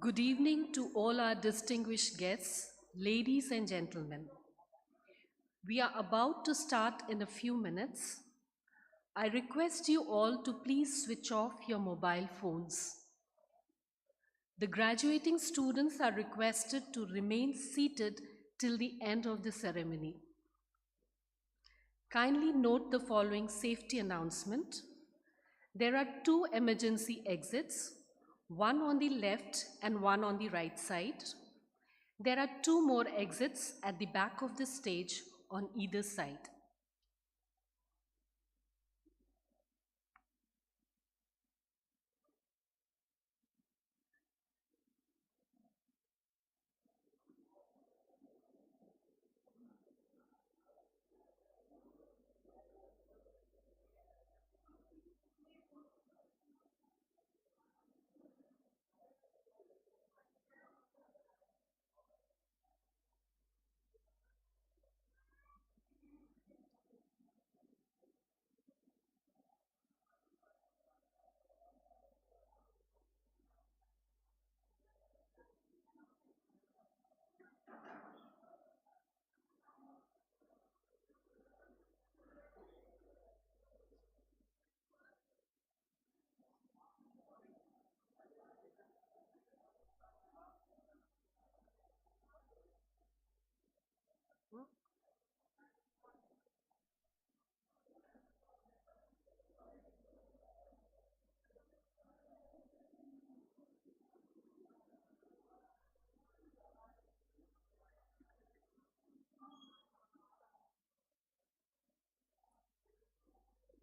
Good evening to all our distinguished guests, ladies and gentlemen. We are about to start in a few minutes. I request you all to please switch off your mobile phones. The graduating students are requested to remain seated till the end of the ceremony. Kindly note the following safety announcement. There are two emergency exits, one on the left and one on the right side. There are two more exits at the back of the stage on either side.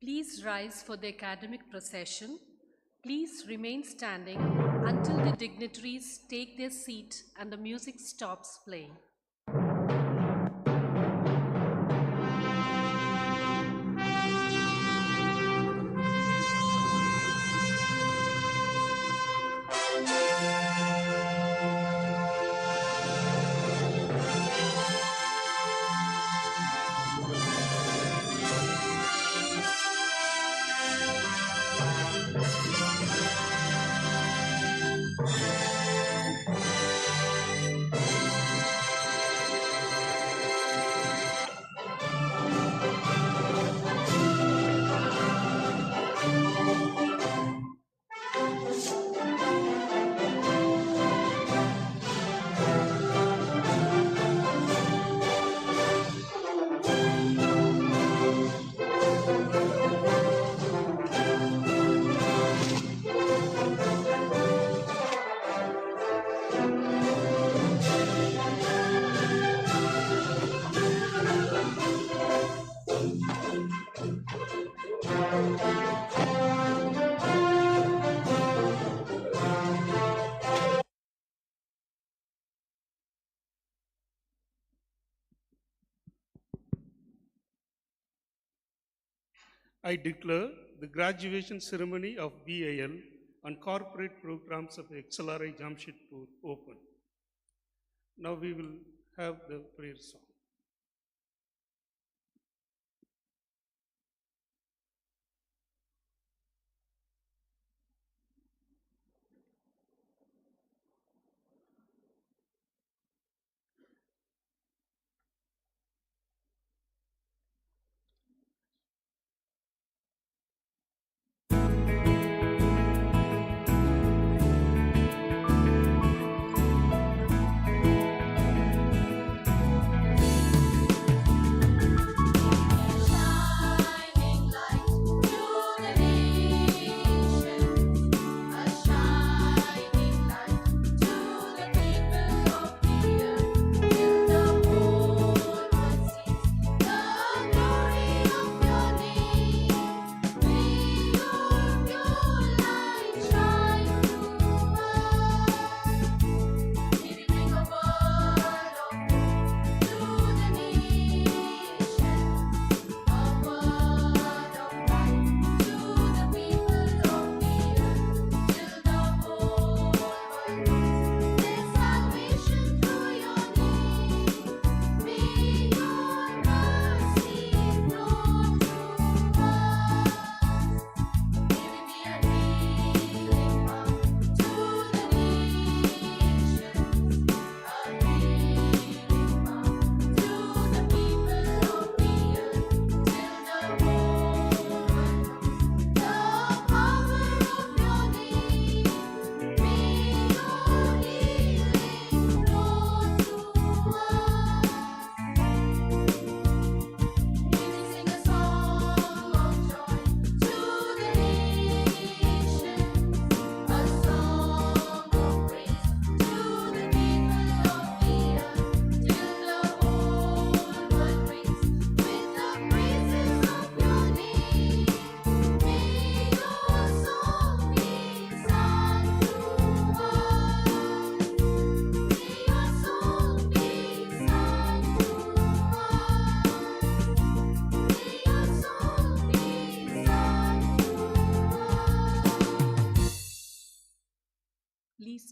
Please rise for the academic procession. Please remain standing until the dignitaries take their seat and the music stops playing. I declare the graduation ceremony of VIL and corporate programs of XLRI Jamshedpur open. Now we will have the prayer song.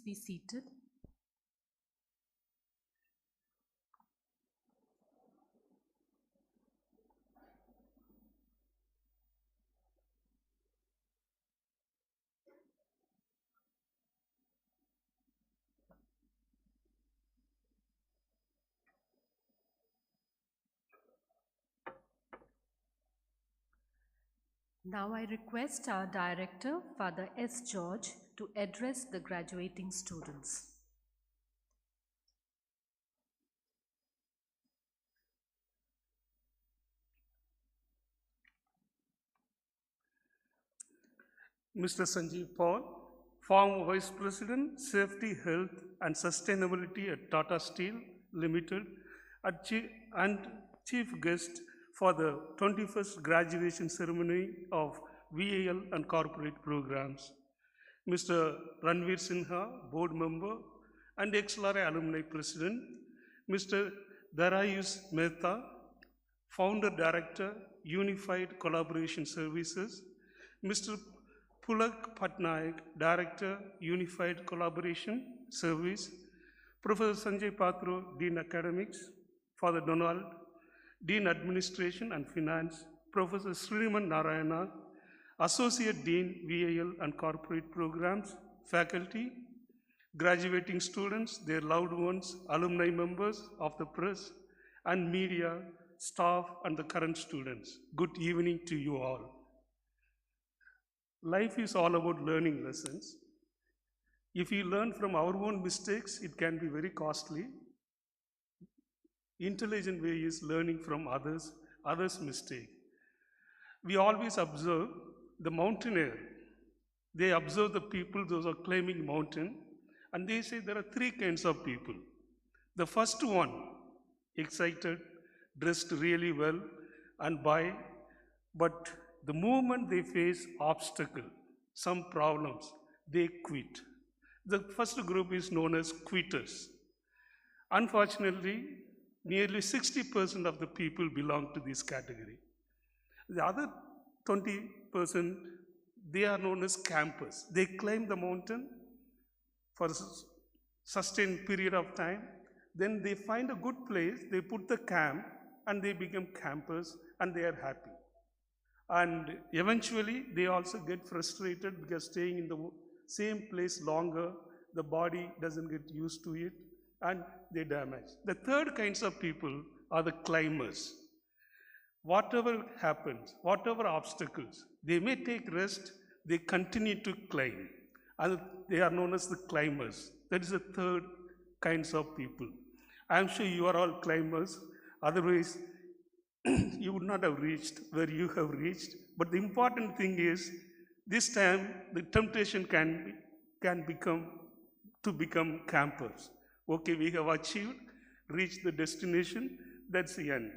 be seated. Now I request our Director, Father S. George, to address the graduating students. Mr. Sanjeev Paul, former Vice President, Safety, Health and Sustainability at Tata Steel Limited, and Chief Guest for the 21st graduation ceremony of VIL and Corporate Programs. Mr. Ranveer Sinha, Board Member and XLRI Alumni President. Mr. Darayus Mehta, Founder Director, Unified Collaboration Services. Mr. Pulak Patnaik, Director, Unified Collaboration Service. Professor Sanjay Patro, Dean Academics. Father Donald, Dean Administration and Finance. Professor Sriman Narayana, Associate Dean, VIL and Corporate Programs. Faculty, graduating students, their loved ones, alumni members of the press and media, staff and the current students. Good evening to you all. Life is all about learning lessons. If we learn from our own mistakes, it can be very costly. Intelligent way is learning from others' mistake. We always observe the mountaineer. They observe the people, those are climbing mountain, and they say there are three kinds of people. The first one, excited, dressed really well, and but the moment they face obstacle, some problems, they quit. The first group is known as quitters. Unfortunately, nearly 60% of the people belong to this category. The other 20%, they are known as campers. They climb the mountain for a sustained period of time. Then they find a good place, they put the camp, and they become campers, and they are happy. And eventually, they also get frustrated because staying in the same place longer, the body doesn't get used to it, and they damage. The third kinds of people are the climbers. Whatever happens, whatever obstacles, they may take rest, they continue to climb. And they are known as the climbers. That is the third kinds of people. I am sure you are all climbers, otherwise you would not have reached where you have reached. But the important thing is, this time the temptation can become campers. Okay, we have reached the destination, that's the end.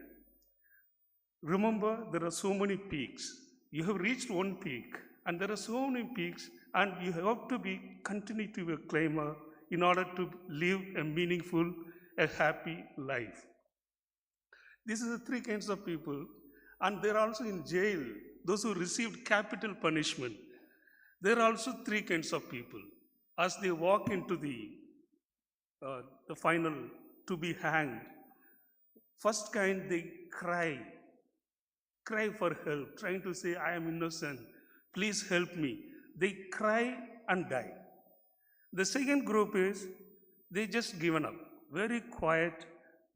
Remember, there are so many peaks. You have reached one peak, and there are so many peaks, and you have to continue to be a climber in order to live a meaningful, a happy life. These are the three kinds of people, and they're also in jail. Those who received capital punishment, there are also three kinds of people. As they walk into the final to be hanged, first kind, they cry for help, trying to say, I am innocent, please help me. They cry and die. The second group is, they just given up, very quiet,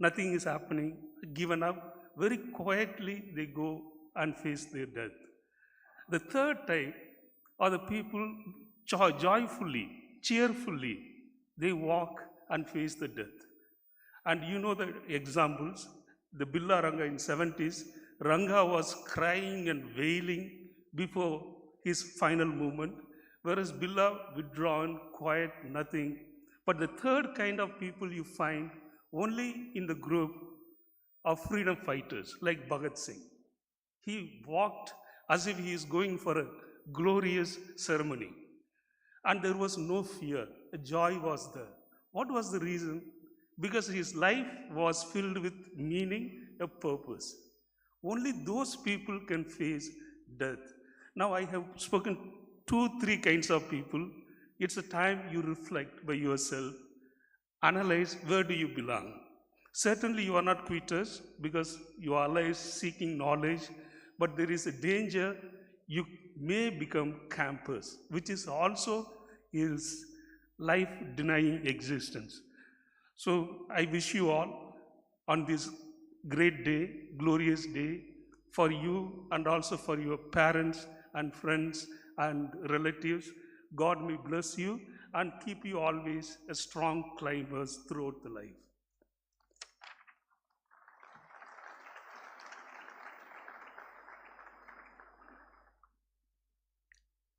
nothing is happening, given up, very quietly they go and face their death. The third type are the people joyfully, cheerfully, they walk and face the death. And you know the examples, the Billa Ranga in 70s, Ranga was crying and wailing before his final moment, whereas Billa withdrawn, quiet, nothing. But the third kind of people you find only in the group of freedom fighters like Bhagat Singh. He walked as if he is going for a glorious ceremony. And there was no fear, a joy was there. What was the reason? Because his life was filled with meaning, a purpose. Only those people can face death. Now I have spoken 2-3 kinds of people. It's a time you reflect by yourself, analyze where do you belong. Certainly you are not quitters because you are always seeking knowledge, but there is a danger you may become campers, which is also is life denying existence. So I wish you all on this great day, glorious day, for you and also for your parents and friends and relatives. God may bless you and keep you always a strong climbers throughout the life.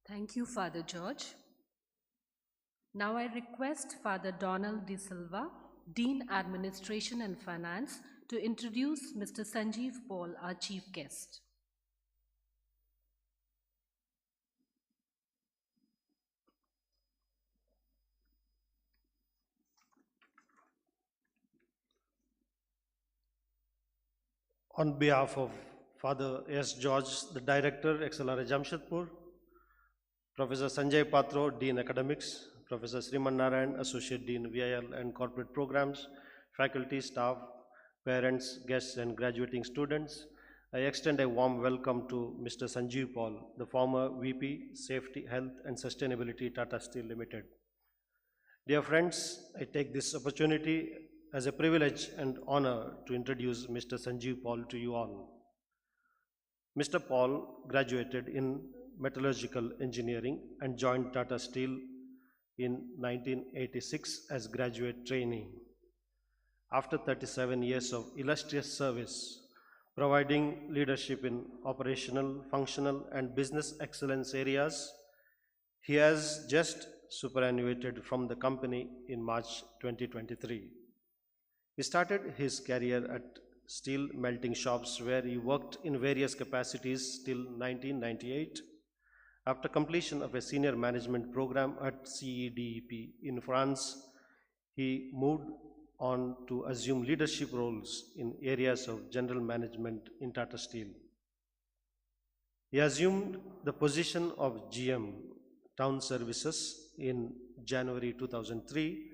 Thank you, Father George. Now I request Father Donald De Silva, Dean Administration and Finance, to introduce Mr. Sanjeev Paul, our chief guest. On behalf of Father S. George, the Director, XLRI Jamshedpur, Professor Sanjay Patro, Dean Academics, Professor Sriman Narayan, Associate Dean, VIL and Corporate Programs, faculty, staff, parents, guests and graduating students, I extend a warm welcome to Mr. Sanjeev Paul, the former VP, Safety, Health and Sustainability, Tata Steel Limited. Dear friends, I take this opportunity as a privilege and honor to introduce Mr. Sanjeev Paul to you all. Mr. Paul graduated in metallurgical engineering and joined Tata Steel in 1986 as graduate trainee. After 37 years of illustrious service, providing leadership in operational, functional and business excellence areas, he has just superannuated from the company in March 2023. He started his career at steel melting shops where he worked in various capacities till 1998. After completion of a senior management program at CEDEP in France, he moved on to assume leadership roles in areas of general management in Tata Steel. He assumed the position of GM Town Services in January 2003,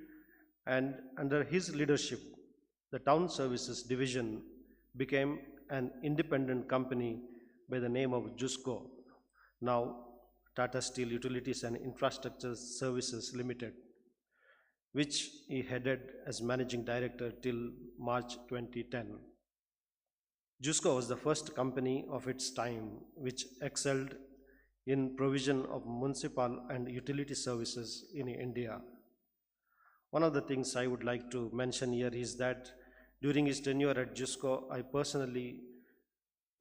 and under his leadership, the Town Services Division became an independent company by the name of JUSCO, now Tata Steel Utilities and Infrastructure Services Limited, which he headed as Managing Director till March 2010. JUSCO was the first company of its time which excelled in provision of municipal and utility services in India. One of the things I would like to mention here is that during his tenure at JUSCO, I personally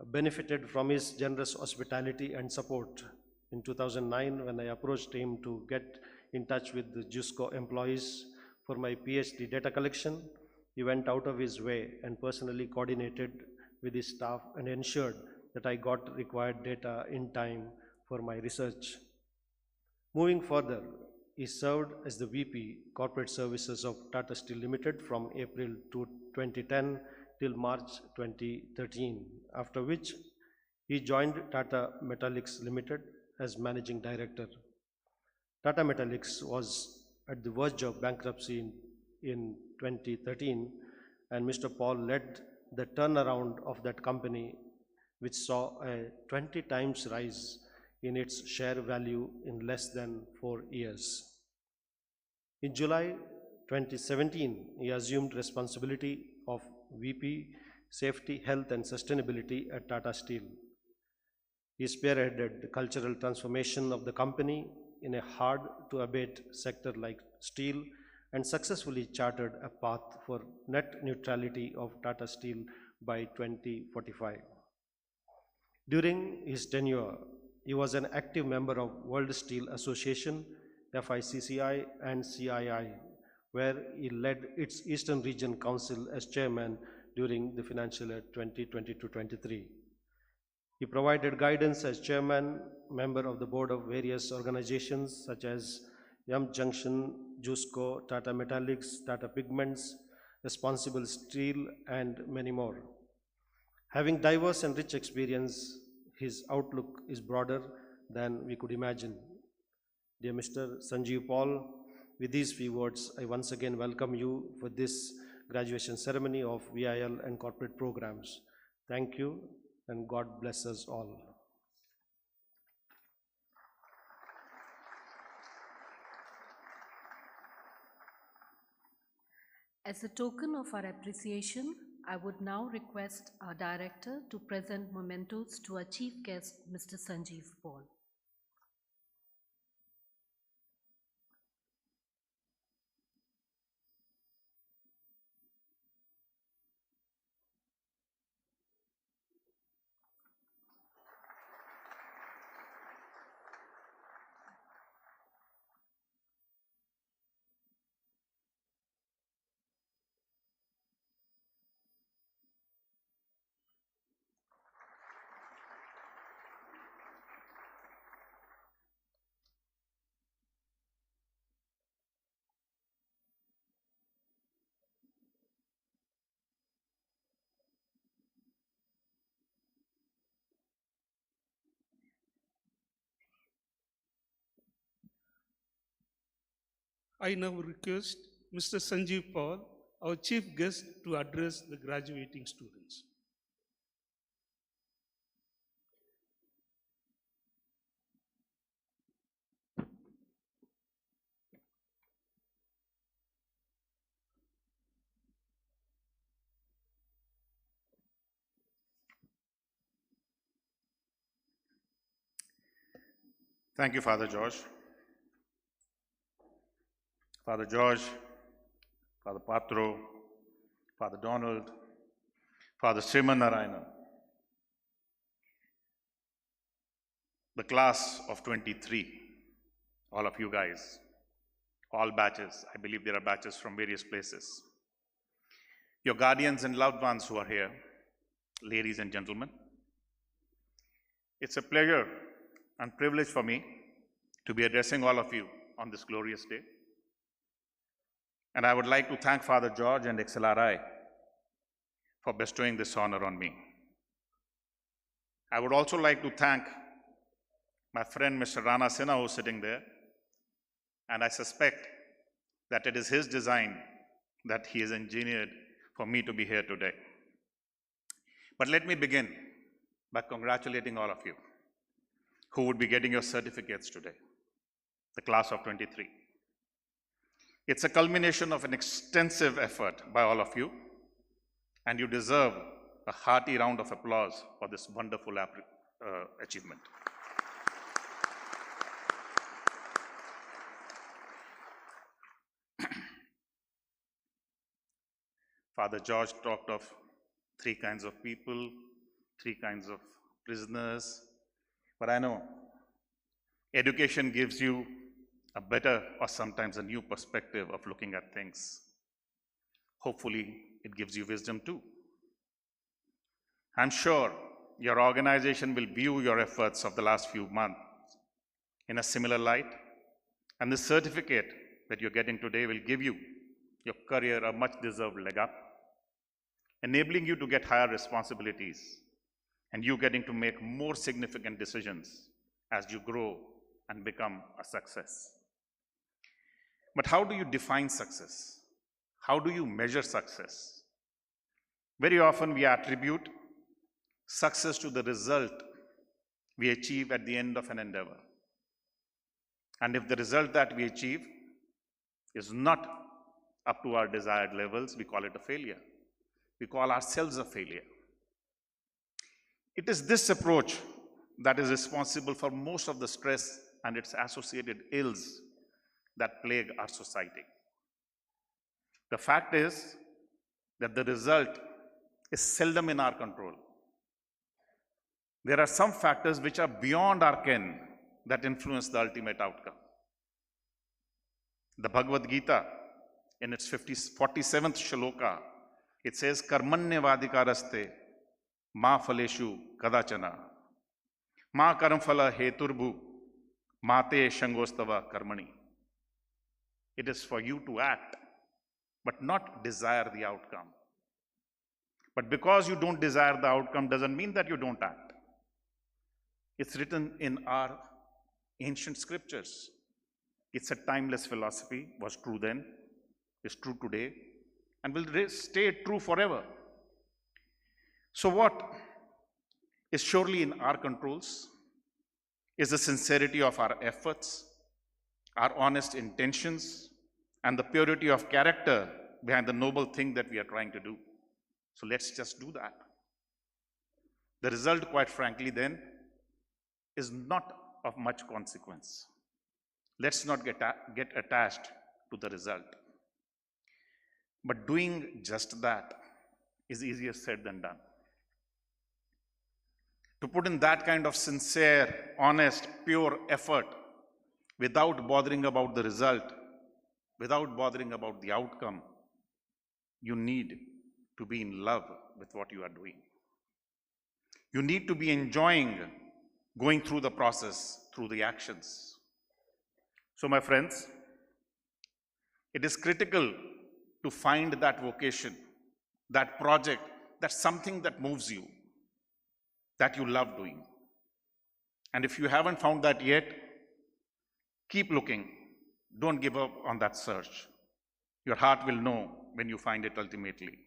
benefited from his generous hospitality and support. In 2009, when I approached him to get in touch with the JUSCO employees for my PhD data collection, he went out of his way and personally coordinated with his staff and ensured that I got required data in time for my research. Moving further, he served as the VP Corporate Services of Tata Steel Limited from April 2010 till March 2013, after which he joined Tata Metallics Limited as Managing Director. Tata Metallics was at the verge of bankruptcy in 2013, and Mr. Paul led the turnaround of that company, which saw a 20 times rise in its share value in less than 4 years. In July 2017, he assumed responsibility of VP Safety, Health and Sustainability at Tata Steel. He spearheaded the cultural transformation of the company in a hard-to-abate sector like steel and successfully chartered a path for net neutrality of Tata Steel by 2045. During his tenure, he was an active member of World Steel Association, FICCI and CII, where he led its Eastern Region Council as chairman during the financial year 2022-23. He provided guidance as chairman, member of the board of various organizations such as Yum Junction, JUSCO, Tata Metallics, Tata Pigments, Responsible Steel, and many more. Having diverse and rich experience, his outlook is broader than we could imagine. Dear Mr. Sanjeev Paul, with these few words, I once again welcome you for this graduation ceremony of VIL and corporate programs. Thank you and God bless us all. As a token of our appreciation, I would now request our director to present mementos to our chief guest, Mr. Sanjeev Paul. I now request Mr. Sanjeev Paul, our chief guest, to address the graduating students. Thank you, Father George. Father George, Father Patro, Father Donald, Father Sriman Narayana. The class of 23, all of you guys, all batches, I believe there are batches from various places. Your guardians and loved ones who are here, ladies and gentlemen, it's a pleasure and privilege for me to be addressing all of you on this glorious day. And I would like to thank Father George and XLRI for bestowing this honor on me. I would also like to thank my friend Mr. Rana Sinha, who is sitting there, and I suspect that it is his design that he has engineered for me to be here today. But let me begin by congratulating all of you who would be getting your certificates today, the class of 23. It's a culmination of an extensive effort by all of you, and you deserve a hearty round of applause for this wonderful achievement. Father George talked of 3 kinds of people, 3 kinds of prisoners, but I know education gives you a better or sometimes a new perspective of looking at things. Hopefully, it gives you wisdom too. I'm sure your organization will view your efforts of the last few months in a similar light, and the certificate that you're getting today will give you, your career, a much-deserved leg up, enabling you to get higher responsibilities and you getting to make more significant decisions as you grow and become a success. But how do you define success? How do you measure success? Very often we attribute success to the result we achieve at the end of an endeavor. And if the result that we achieve is not up to our desired levels, we call it a failure. We call ourselves a failure. It is this approach that is responsible for most of the stress and its associated ills that plague our society. The fact is that the result is seldom in our control. There are some factors which are beyond our ken that influence the ultimate outcome. The Bhagavad Gita, in its 47th shloka, it says, Karmanyavadikaraste ma phaleshu kadachana ma karamfala heturbu mate shangostava karmani. It is for you to act, but not desire the outcome. But because you don't desire the outcome doesn't mean that you don't act. It's written in our ancient scriptures. It's a timeless philosophy, was true then, is true today, and will stay true forever. So what is surely in our controls is the sincerity of our efforts, our honest intentions, and the purity of character behind the noble thing that we are trying to do. So let's just do that. The result, quite frankly, then, is not of much consequence. Let's not get attached to the result. But doing just that is easier said than done. To put in that kind of sincere, honest, pure effort without bothering about the result, without bothering about the outcome, you need to be in love with what you are doing. You need to be enjoying going through the process, through the actions. So, my friends, it is critical to find that vocation, that project, that's something that moves you, that you love doing. And if you haven't found that yet, keep looking. Don't give up on that search. Your heart will know when you find it ultimately.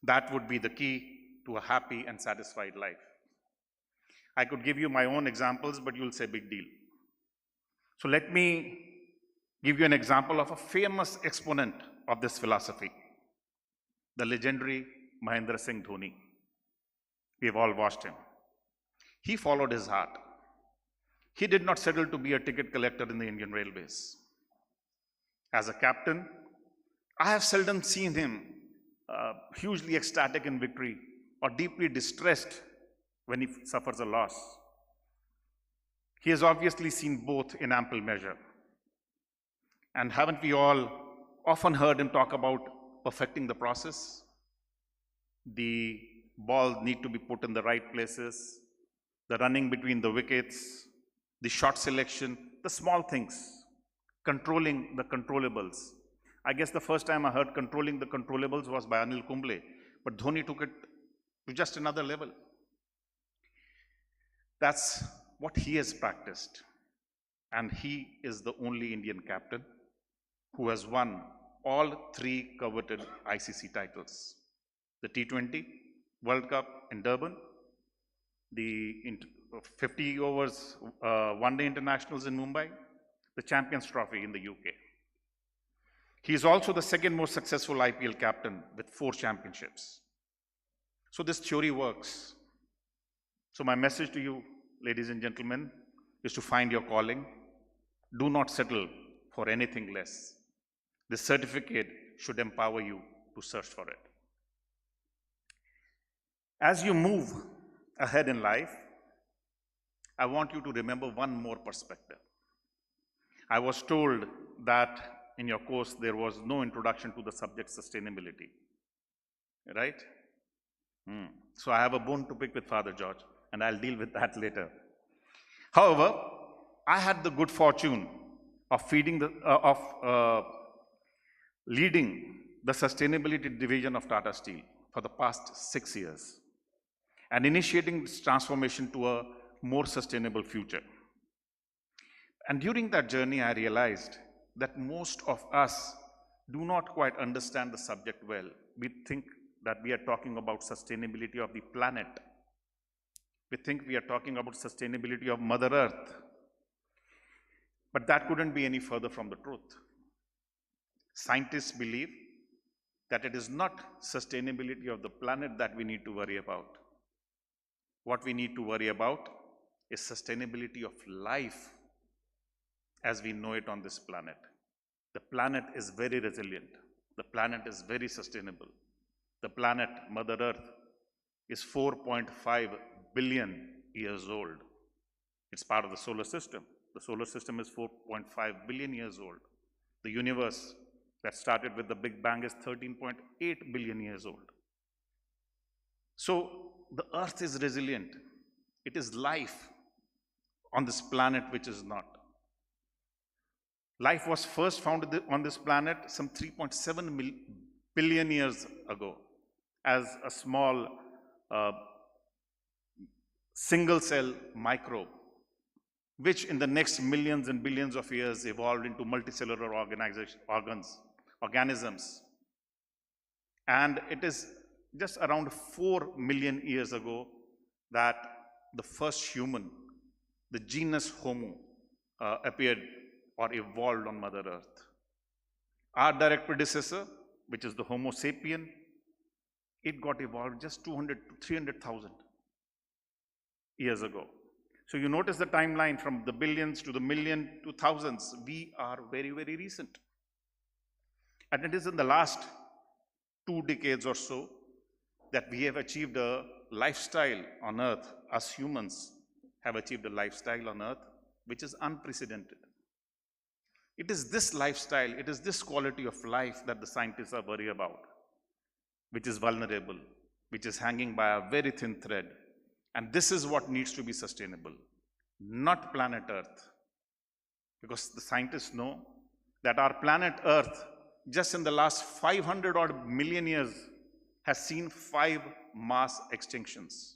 That would be the key to a happy and satisfied life. I could give you my own examples, but you'll say big deal. So let me give you an example of a famous exponent of this philosophy, the legendary Mahendra Singh Dhoni. We've all watched him. He followed his heart. He did not settle to be a ticket collector in the Indian Railways. As a captain, I have seldom seen him hugely ecstatic in victory or deeply distressed when he suffers a loss. He has obviously seen both in ample measure. And haven't we all often heard him talk about perfecting the process? The ball need to be put in the right places, the running between the wickets, the shot selection, the small things, controlling the controllables. I guess the first time I heard controlling the controllables was by Anil Kumble, but Dhoni took it to just another level. That's what he has practiced. And he is the only Indian captain who has won all three coveted ICC titles. The T20, World Cup in Durban, the 50 overs one-day internationals in Mumbai, the Champions Trophy in the UK. He is also the second most successful IPL captain with 4 championships. So this theory works. So my message to you, ladies and gentlemen, is to find your calling. Do not settle for anything less. This certificate should empower you to search for it. As you move ahead in life, I want you to remember one more perspective. I was told that in your course there was no introduction to the subject sustainability, right? So I have a bone to pick with Father George, and I'll deal with that later. However, I had the good fortune of leading the sustainability division of Tata Steel for the past 6 years and initiating this transformation to a more sustainable future. And during that journey, I realized that most of us do not quite understand the subject well. We think that we are talking about sustainability of the planet. We think we are talking about sustainability of Mother Earth. But that couldn't be any further from the truth. Scientists believe that it is not sustainability of the planet that we need to worry about. What we need to worry about is sustainability of life as we know it on this planet. The planet is very resilient. The planet is very sustainable. The planet, Mother Earth, is 4.5 billion years old. It's part of the solar system. The solar system is 4.5 billion years old. The universe that started with the Big Bang is 13.8 billion years old. So the Earth is resilient. It is life on this planet which is not. Life was first found on this planet some 3.7 billion years ago as a small single cell microbe. which in the next millions and billions of years evolved into multicellular organisms. And it is just around 4 million years ago that the first human, the genus Homo, appeared or evolved on Mother Earth. Our direct predecessor, which is the Homo sapien, it got evolved just 200 to 300,000 years ago. So you notice the timeline from the billions to the million to thousands. We are very, very recent. And it is in the last 2 decades or so that we have achieved a lifestyle on Earth. Us humans have achieved a lifestyle on Earth which is unprecedented. It is this lifestyle, it is this quality of life that the scientists are worried about, which is vulnerable, which is hanging by a very thin thread. And this is what needs to be sustainable, not planet Earth. Because the scientists know that our planet Earth, just in the last 500 odd million years, has seen 5 mass extinctions.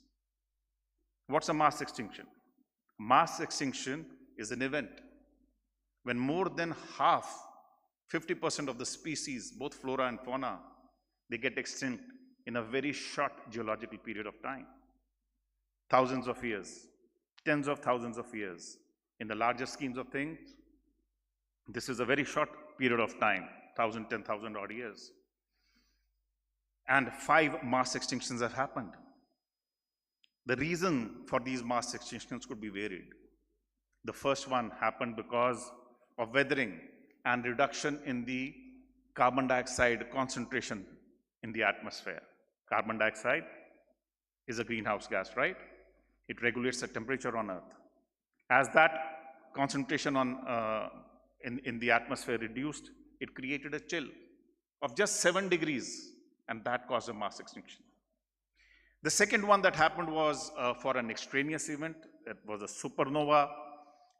What's a mass extinction? Mass extinction is an event when more than half, 50% of the species, both flora and fauna, they get extinct in a very short geological period of time. Thousands of years, tens of thousands of years. In the larger schemes of things, this is a very short period of time, 1,000, 10,000 odd years. And 5 mass extinctions have happened. The reason for these mass extinctions could be varied. The first one happened because of weathering and reduction in the carbon dioxide concentration in the atmosphere. Carbon dioxide is a greenhouse gas, right? It regulates the temperature on Earth. As that concentration in the atmosphere reduced, it created a chill of just 7 degrees, and that caused a mass extinction. The second one that happened was for an extraneous event. It was a supernova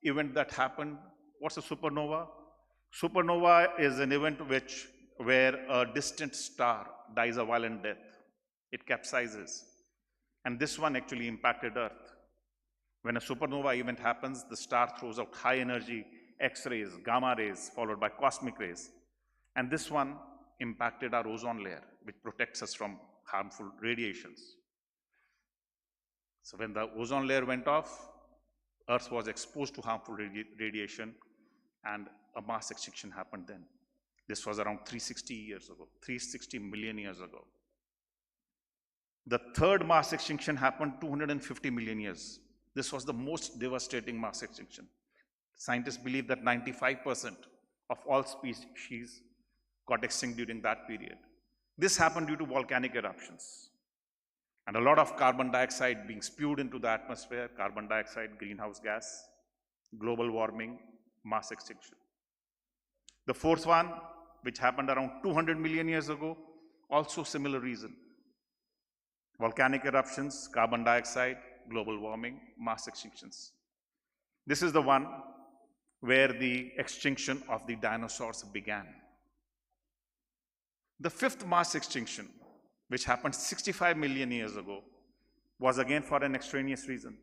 event that happened. What's a supernova? Supernova is an event where a distant star dies a violent death. It capsizes. And this one actually impacted Earth. When a supernova event happens, the star throws out high energy X-rays, gamma rays, followed by cosmic rays. And this one impacted our ozone layer, which protects us from harmful radiations. So when the ozone layer went off, Earth was exposed to harmful radiation, and a mass extinction happened then. This was around 360 years ago, 360 million years ago. The third mass extinction happened 250 million years. This was the most devastating mass extinction. Scientists believe that 95% of all species got extinct during that period. This happened due to volcanic eruptions. And a lot of carbon dioxide being spewed into the atmosphere, carbon dioxide, greenhouse gas, global warming, mass extinction. The fourth one, which happened around 200 million years ago, also similar reason. Volcanic eruptions, carbon dioxide, global warming, mass extinctions. This is the one where the extinction of the dinosaurs began. The fifth mass extinction, which happened 65 million years ago, was again for an extraneous reason.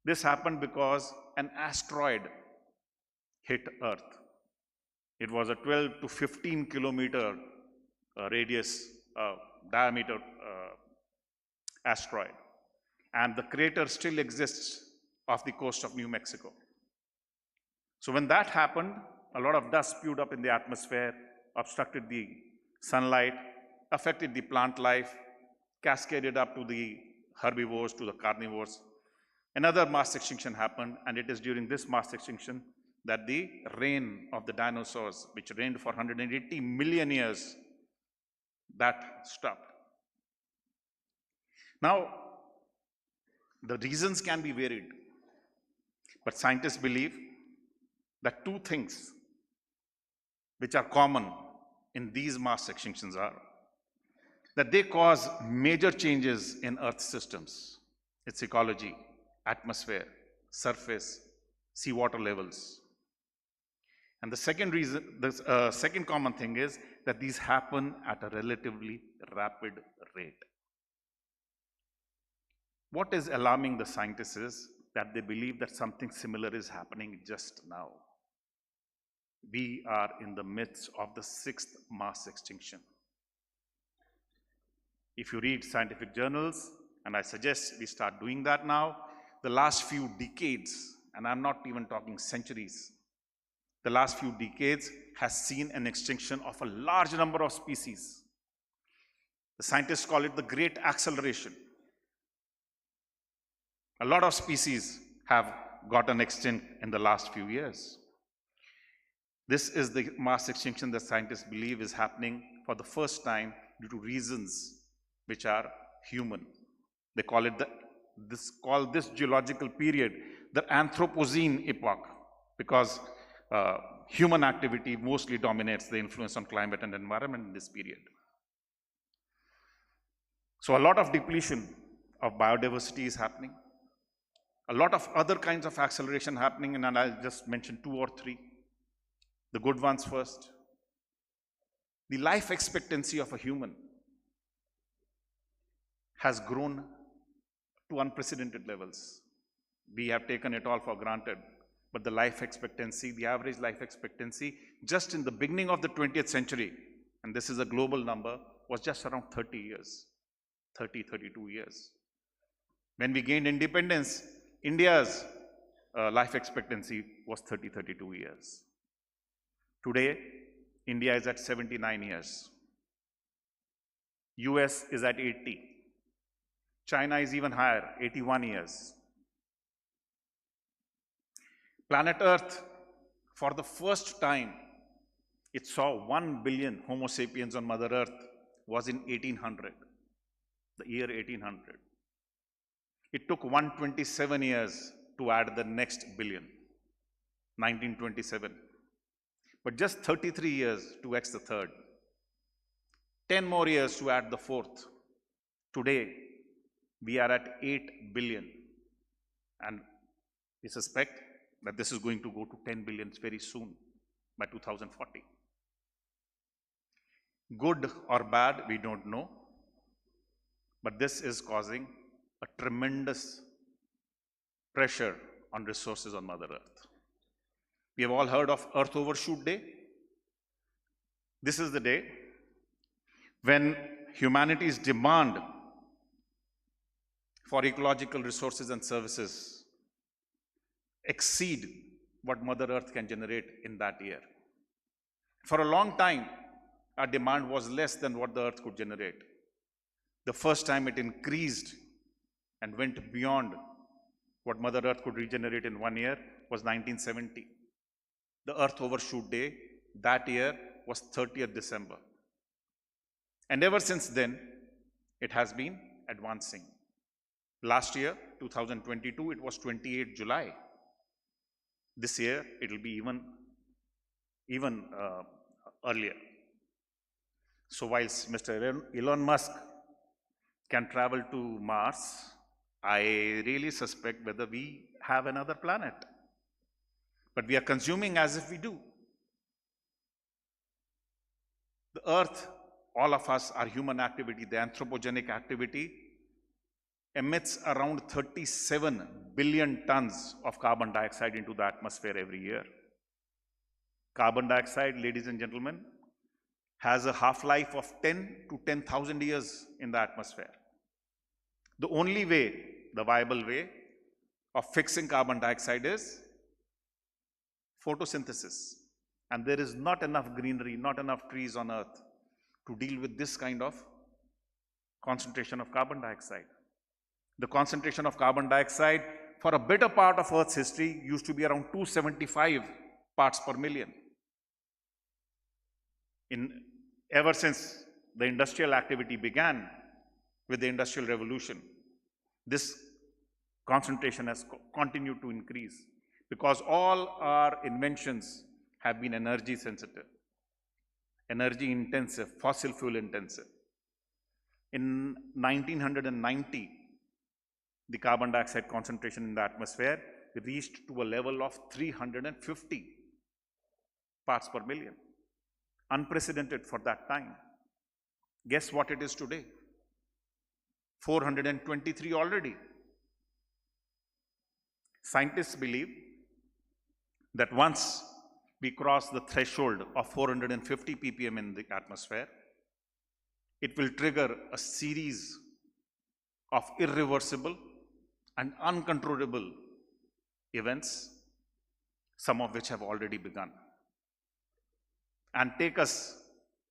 This happened because an asteroid hit Earth. It was a 12 to 15 kilometer diameter asteroid. And the crater still exists off the coast of New Mexico. So when that happened, a lot of dust spewed up in the atmosphere, obstructed the sunlight, affected the plant life, cascaded up to the herbivores, to the carnivores. Another mass extinction happened, and it is during this mass extinction that the reign of the dinosaurs, which reigned for 180 million years, that stopped. Now, the reasons can be varied, but scientists believe that 2 things which are common in these mass extinctions are that they cause major changes in Earth's systems, its ecology, atmosphere, surface, seawater levels. And the second reason, the second common thing is that these happen at a relatively rapid rate. What is alarming the scientists is that they believe that something similar is happening just now. We are in the midst of the 6th mass extinction. If you read scientific journals, and I suggest we start doing that now, the last few decades, and I'm not even talking centuries, the last few decades has seen an extinction of a large number of species. The scientists call it the great acceleration. A lot of species have gotten extinct in the last few years. This is the mass extinction that scientists believe is happening for the first time due to reasons which are human. They call it this geological period the Anthropocene epoch, because human activity mostly dominates the influence on climate and environment in this period. So a lot of depletion of biodiversity is happening. A lot of other kinds of acceleration happening, and I'll just mention 2 or 3. The good ones first. The life expectancy of a human has grown to unprecedented levels. We have taken it all for granted, but the life expectancy, the average life expectancy, just in the beginning of the 20th century, and this is a global number, was just around 30 years, 30, 32 years. When we gained independence, India's life expectancy was 30, 32 years. Today, India is at 79 years. US is at 80. China is even higher, 81 years. Planet Earth, for the first time, it saw 1 billion Homo sapiens on Mother Earth was in 1800, the year 1800. It took 127 years to add the next billion, 1927. But just 33 years to X the third. 10 more years to add the fourth. Today, we are at 8 billion. And we suspect that this is going to go to 10 billion very soon, by 2040. Good or bad, we don't know. But this is causing a tremendous pressure on resources on Mother Earth. We have all heard of Earth Overshoot Day. This is the day when humanity's demand for ecological resources and services exceed what Mother Earth can generate in that year. For a long time, our demand was less than what the Earth could generate. The first time it increased and went beyond what Mother Earth could regenerate in 1 year was 1970. The Earth Overshoot Day that year was 30th December. And ever since then, it has been advancing. Last year, 2022, it was 28 July. This year, it will be even earlier. So whilst Mr. Elon Musk can travel to Mars, I really suspect whether we have another planet. But we are consuming as if we do. The Earth, all of us, our human activity, the anthropogenic activity, emits around 37 billion tons of carbon dioxide into the atmosphere every year. Carbon dioxide, ladies and gentlemen, has a half-life of 10 to 10,000 years in the atmosphere. The only way, the viable way of fixing carbon dioxide is photosynthesis. And there is not enough greenery, not enough trees on Earth to deal with this kind of concentration of carbon dioxide. The concentration of carbon dioxide for a better part of Earth's history used to be around 275 parts per million. Ever since the industrial activity began with the Industrial Revolution, this concentration has continued to increase because all our inventions have been energy sensitive, energy intensive, fossil fuel intensive. In 1990, the carbon dioxide concentration in the atmosphere reached to a level of 350 parts per million. Unprecedented for that time. Guess what it is today? 423 already. Scientists believe that once we cross the threshold of 450 ppm in the atmosphere, it will trigger a series of irreversible and uncontrollable events, some of which have already begun, and take us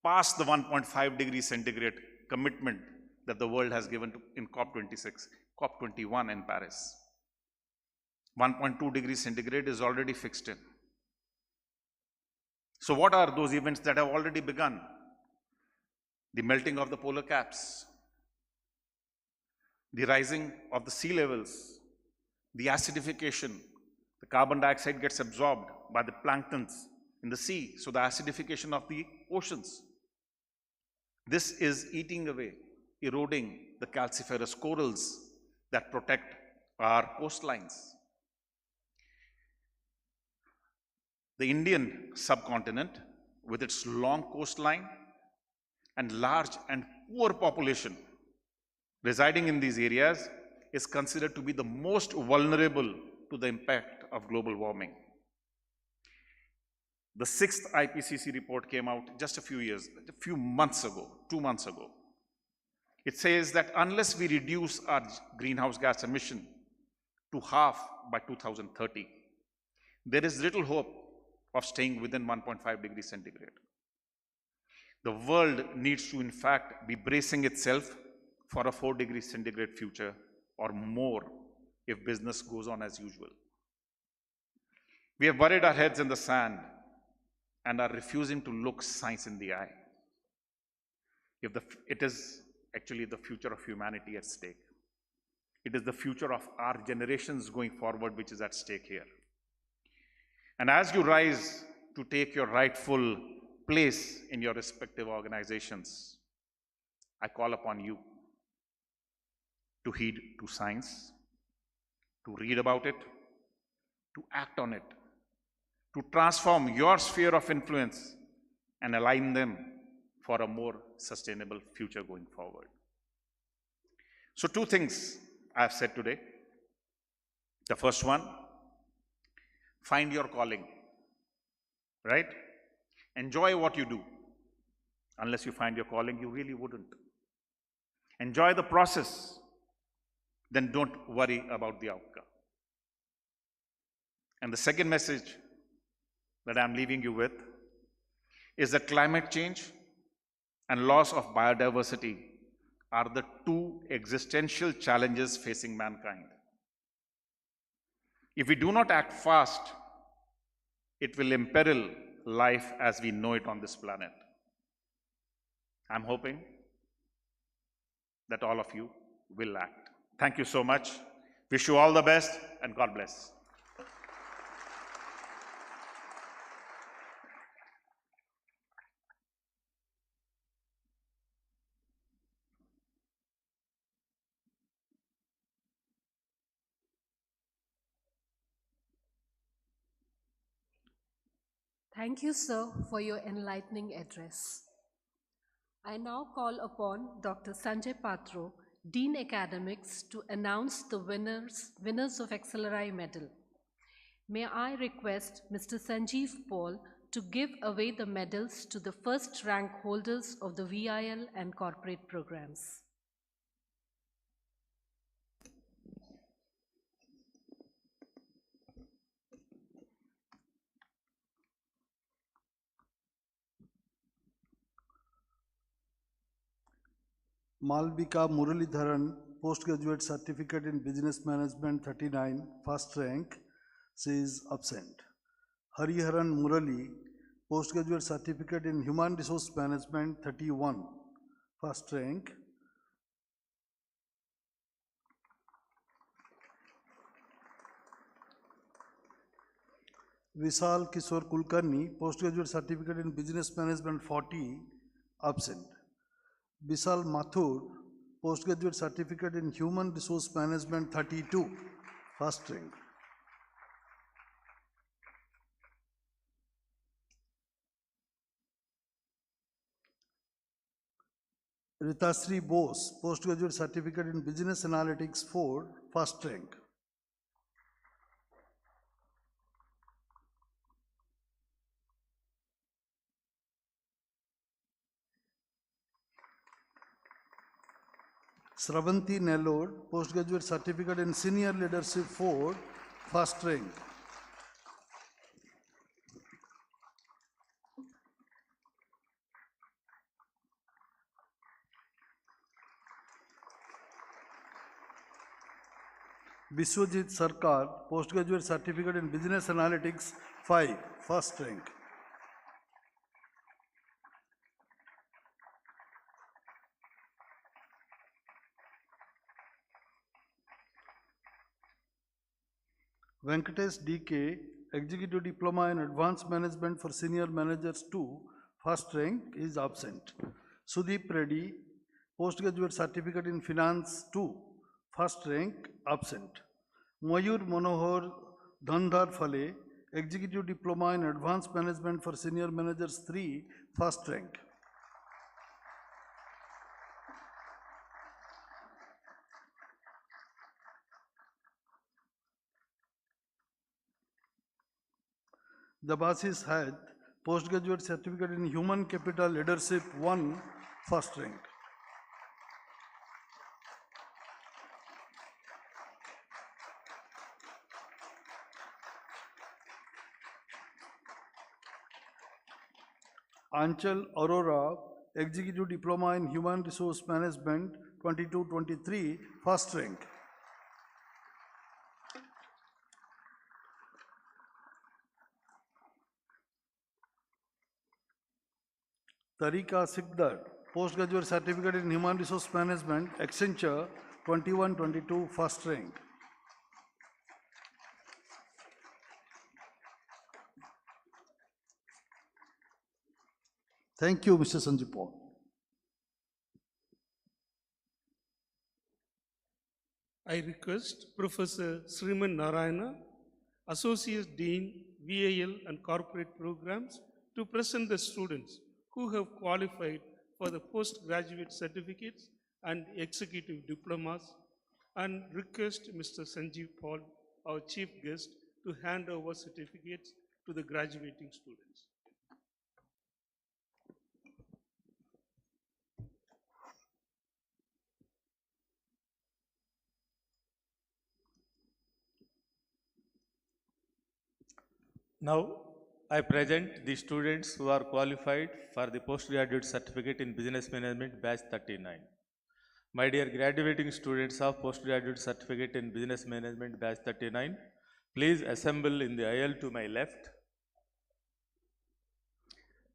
past the 1.5 degrees centigrade commitment that the world has given in COP26, COP21 in Paris. 1.2 degrees centigrade is already fixed in. So what are those events that have already begun? The melting of the polar caps, the rising of the sea levels, the acidification. The carbon dioxide gets absorbed by the planktons in the sea, so the acidification of the oceans. This is eating away, eroding the calciferous corals that protect our coastlines. The Indian subcontinent, with its long coastline and large and poor population residing in these areas, is considered to be the most vulnerable to the impact of global warming. The 6th IPCC report came out just a few months ago, 2 months ago. It says that unless we reduce our greenhouse gas emission to half by 2030, there is little hope of staying within 1.5 degrees centigrade. The world needs to, in fact, be bracing itself for a 4 degrees centigrade future or more if business goes on as usual. We have buried our heads in the sand and are refusing to look science in the eye. It is actually the future of humanity at stake. It is the future of our generations going forward which is at stake here. And as you rise to take your rightful place in your respective organizations, I call upon you to heed to science, to read about it, to act on it, to transform your sphere of influence and align them for a more sustainable future going forward. So 2 things I have said today. The first one, find your calling, right? Enjoy what you do. Unless you find your calling, you really wouldn't. Enjoy the process, then don't worry about the outcome. And the second message that I'm leaving you with is that climate change and loss of biodiversity are the 2 existential challenges facing mankind. If we do not act fast, it will imperil life as we know it on this planet. I'm hoping that all of you will act. Thank you so much. Wish you all the best and God bless. Thank you, sir, for your enlightening address. I now call upon Dr. Sanjay Patro, Dean Academics, to announce the winners of XLRI Medal. May I request Mr. Sanjeev Paul to give away the medals to the first rank holders of the VIL and corporate programs. Malvika Muralidharan, postgraduate certificate in business management 39, first rank, she is absent. Hariharan Murali, postgraduate certificate in human resource management 31, first rank. Vishal Kishore Kulkarni, postgraduate certificate in business management 40, absent. Vishal Mathur, postgraduate certificate in human resource management 32, first rank. Ritasri Bose, postgraduate certificate in business analytics 4, first rank. Sravanti Nellore, postgraduate certificate in senior leadership 4, first rank. Biswajit Sarkar, postgraduate certificate in business analytics 5, first rank. Venkatesh DK, executive diploma in advanced management for senior managers 2, first rank, is absent. Sudeep Reddy, postgraduate certificate in finance 2, first rank, absent. Mayur Manohar Dhandar Phale, executive diploma in advanced management for senior managers 3, first rank. Dabasis Haid, postgraduate certificate in human capital leadership 1, first rank. Anchal Aurora, executive diploma in human resource management 22-23, first rank. Tarika Sikdar, postgraduate certificate in human resource management, Accenture 21-22, first rank. Thank you, Mr. Sanjay Paul. I request Professor Sriman Narayana, Associate Dean, VIL and Corporate Programs, to present the students who have qualified for the postgraduate certificates and executive diplomas, and request Mr. Sanjeev Paul, our chief guest, to hand over certificates to the graduating students. Now, I present the students who are qualified for the postgraduate certificate in business management batch 39. My dear graduating students of postgraduate certificate in business management batch 39, please assemble in the aisle to my left.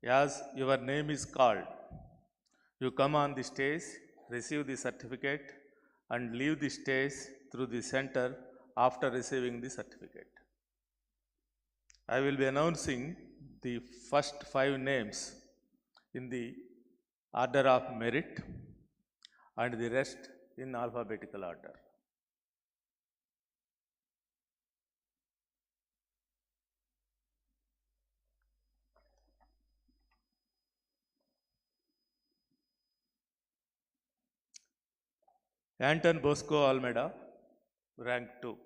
As your name is called, you come on the stage, receive the certificate, and leave the stage through the center after receiving the certificate. I will be announcing the first 5 names in the order of merit and the rest in alphabetical order. Anton Bosco Almeida, rank 2.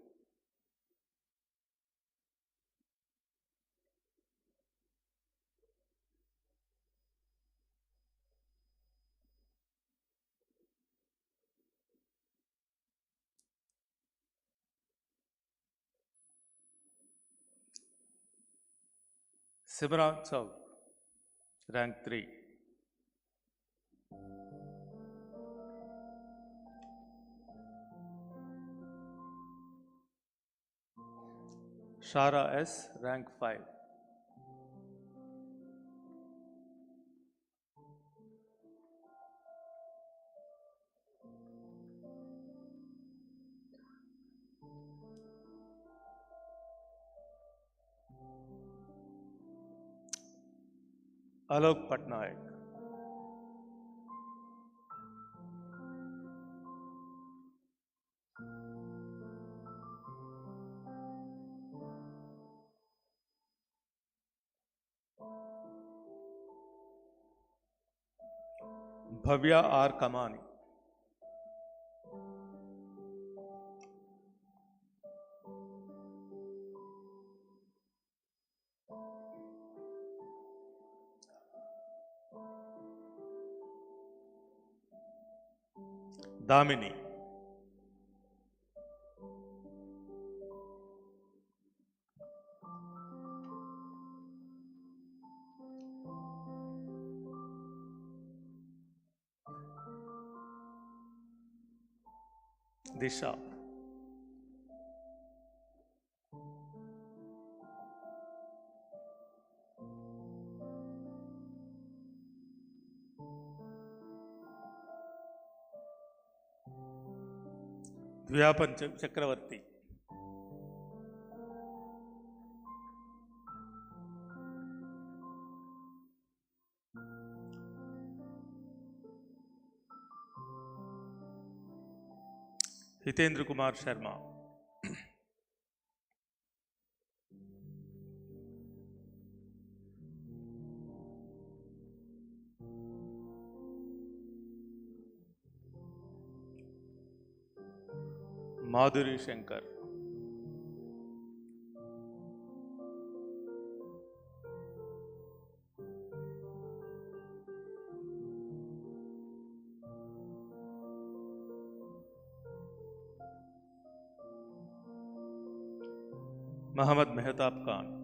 Simran Chow, rank 3. Shara S, rank 5. Alok Patnaik. Bhavya R. Kamani. Damini. Disha. Dvyapan Chakravarti. Hitendra Kumar Sharma. Madhuri Shankar. Muhammad Mehtab Khan.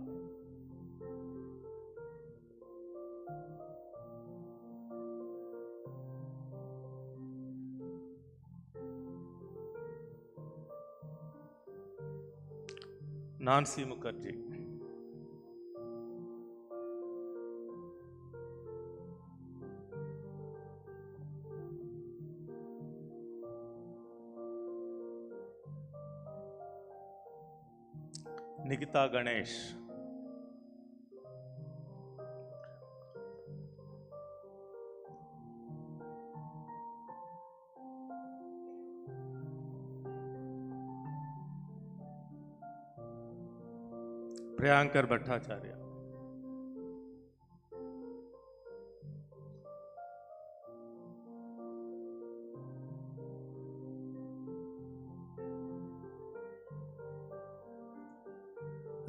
Nancy Mukherjee. Nikita Ganesh. Priyankar Bhattacharya.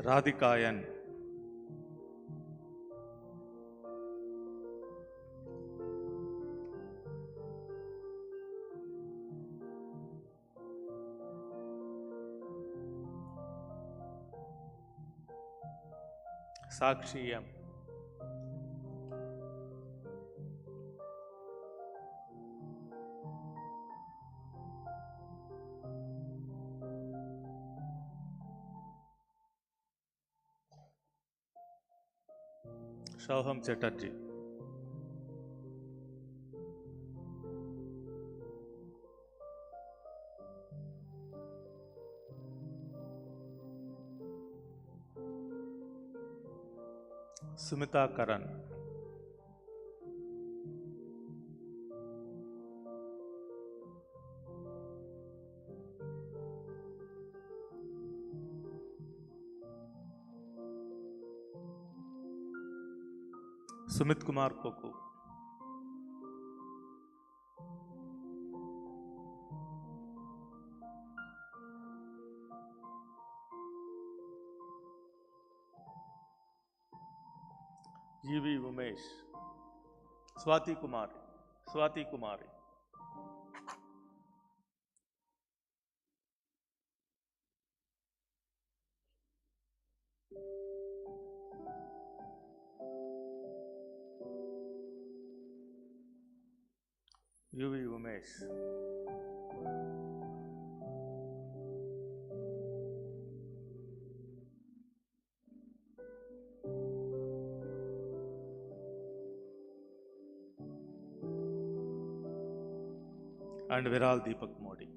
Radhikayan. Sakshi M. Shauham Chatterjee. Sumita Karan. Sumit Kumar Koku. GV Umesh. Swati Kumari. Swati Kumari. UV Umesh. And Viral Deepak Modi.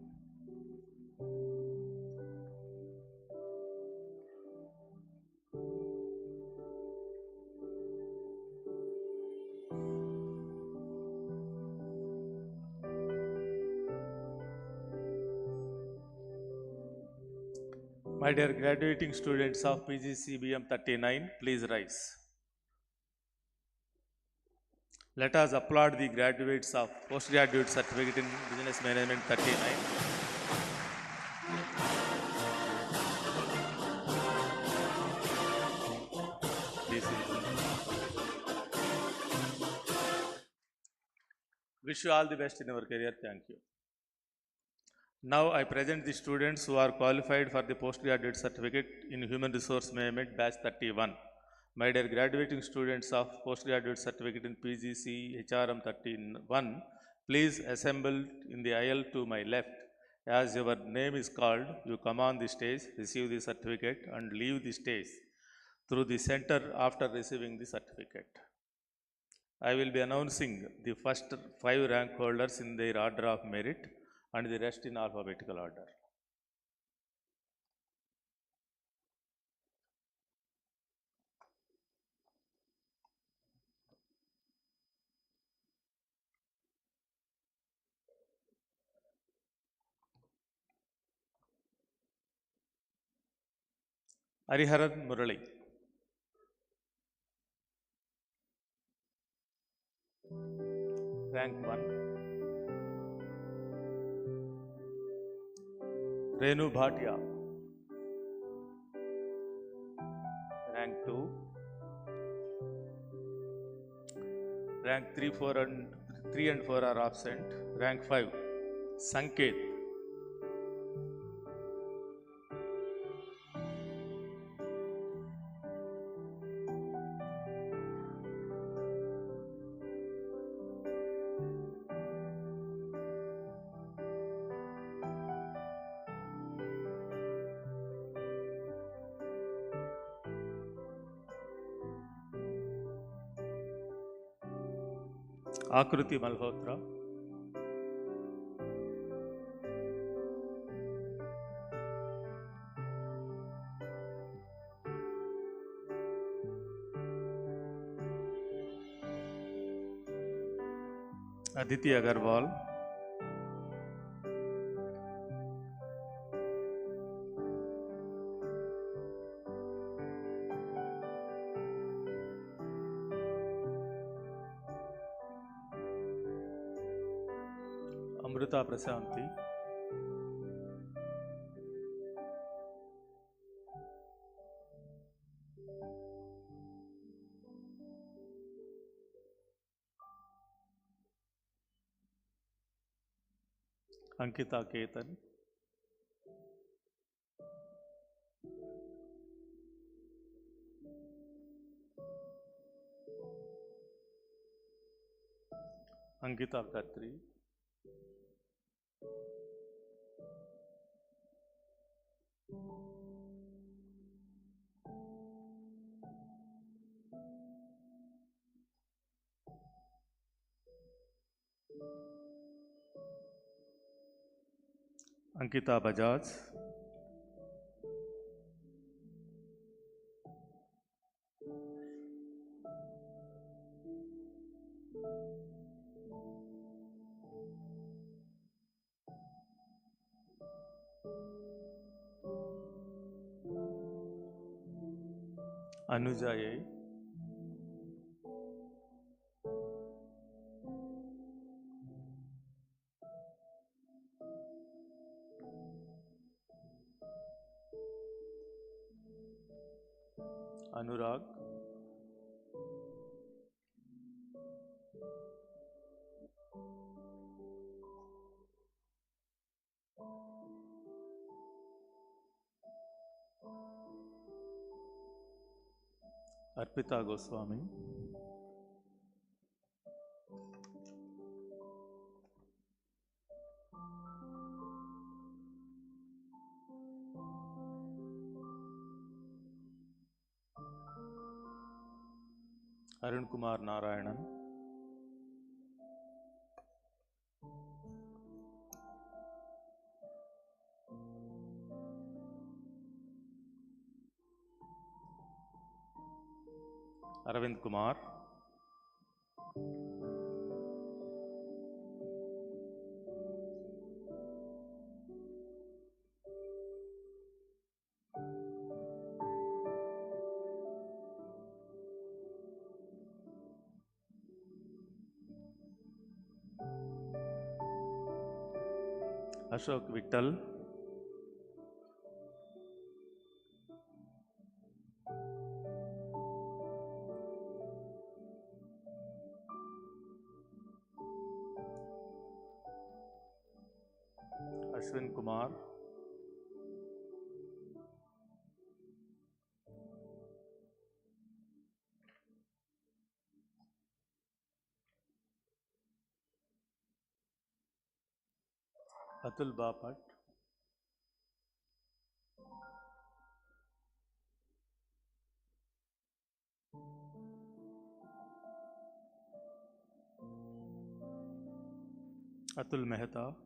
My dear graduating students of PGCBM 39, please rise. Let us applaud the graduates of postgraduate certificate in business management 39. Please. Wish you all the best in your career. Thank you. Now I present the students who are qualified for the postgraduate certificate in Human Resource Management Batch 31. My dear graduating students of postgraduate certificate in PGC HRM 31, please assemble in the aisle to my left. As your name is called, you come on the stage, receive the certificate and leave the stage through the center after receiving the certificate. I will be announcing the first 5 rank holders in their order of merit and the rest in alphabetical order. Hariharan Murali. Rank 1. Renu Bhatia. Rank 2. Rank 3 and 4 are absent. Rank 5. Sanket. Akruti Malhotra. Aditi Agarwal. Amrita Prasanti. Ankita Ketan. Ankita Khatri. Ankita Bajaj. Anuja A. Anurag. Arpita Goswami. Arun Kumar Narayanan. Aravind Kumar. Ashok Vittal. Ashwin Kumar, Atul Bapat, Atul Mehta,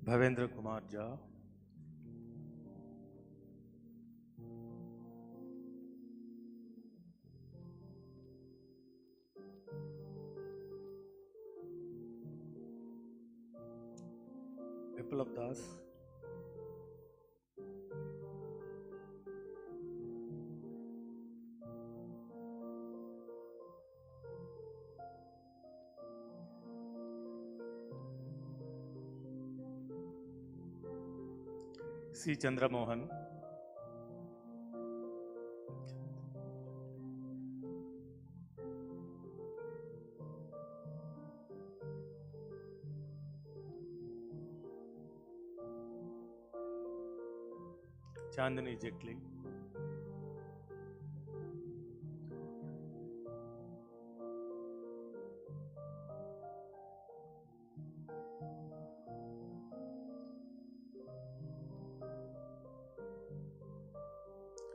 Bhavendra Kumar Jha, Biplab Das, C. Chandra Mohan, Chandani Jetli,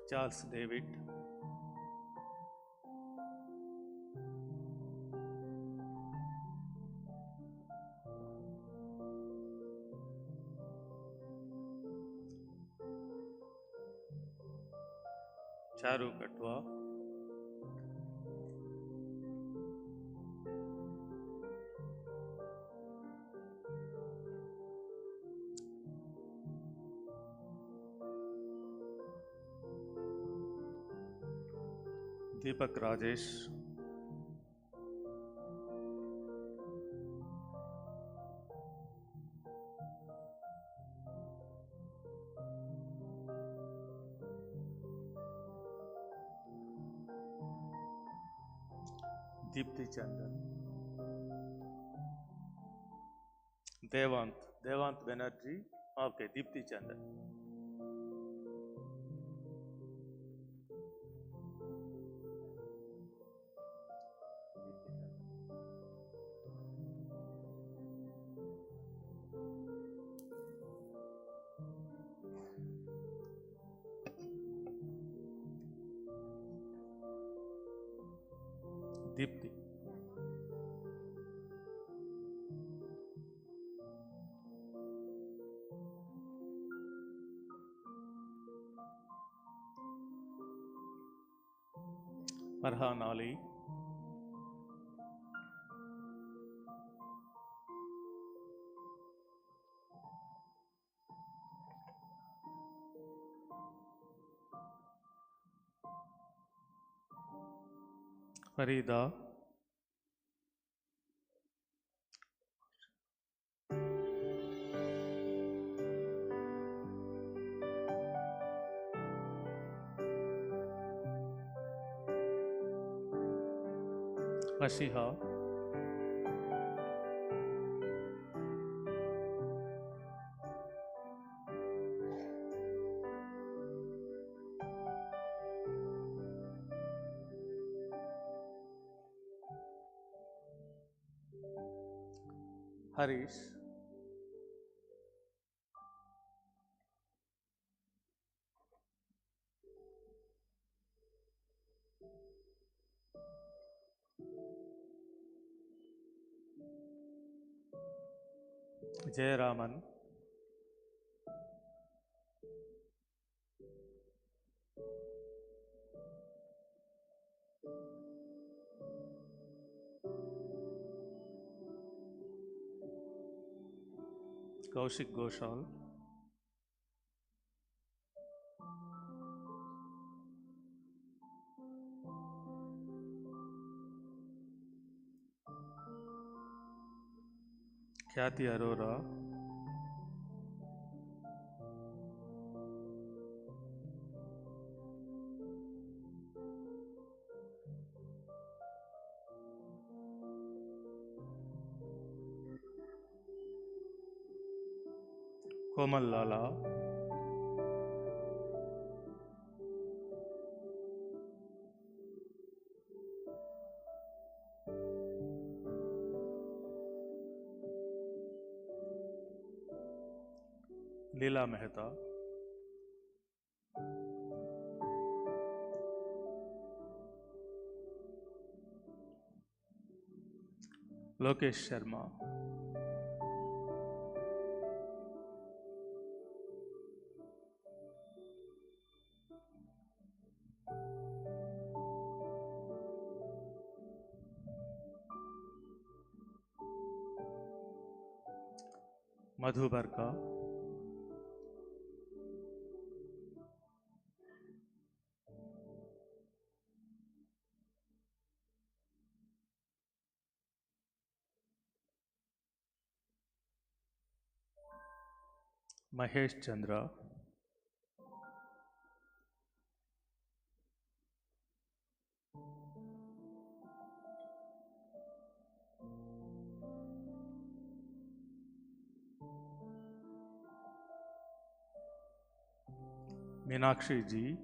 Charles David, Charu Katwa, Deepak Rajesh, Deepti Chandan, Devant Banerjee, okay, Deepti Chandan, Deepti, Farhan Ali, Farida, Ashiha, Harish, Jayaraman, Kaushik Ghoshal, Khyati Arora, Komal Lala, Leela Mehta, Lokesh Sharma, Madhu Barka, Mahesh Chandra, Meenakshi Ji,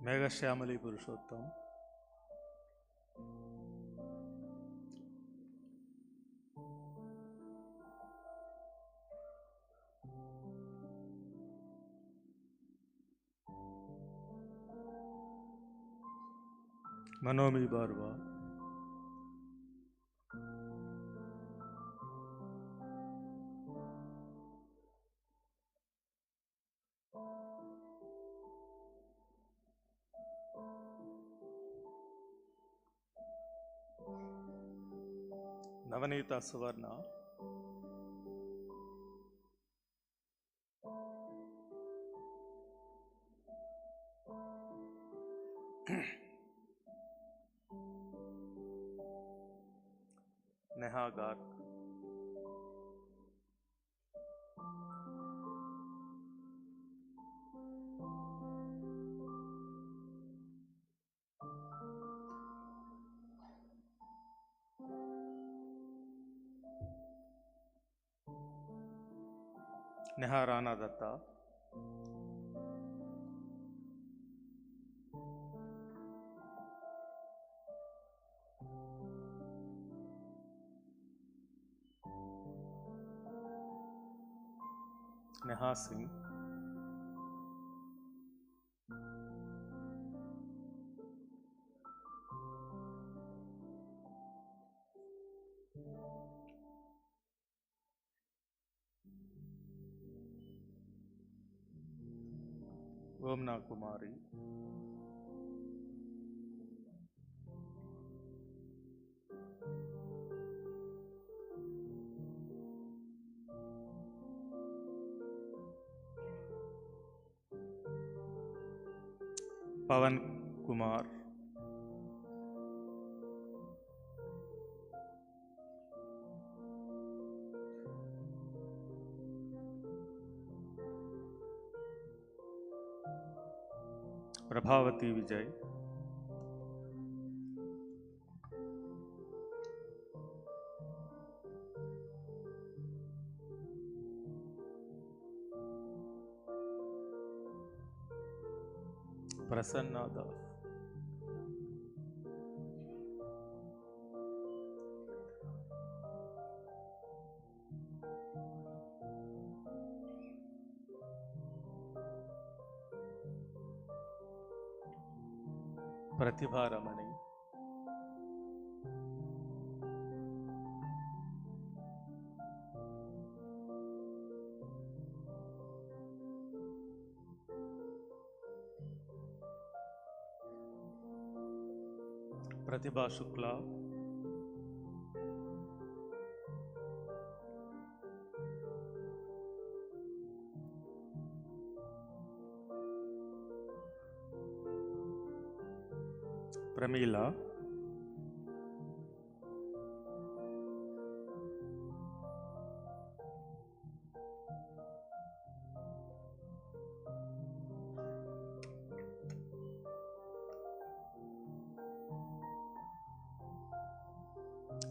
Megha Shyamali Purushottam, Manomi Barwa, Navanita Suvarna, Neha Garg, Neha Rana Datta, Neha Singh, Omna Kumari, Pavan Kumar, Prabhavati Vijay, Prasanna Das, Pratibha Ramani, Pratibha Shukla, Pramila,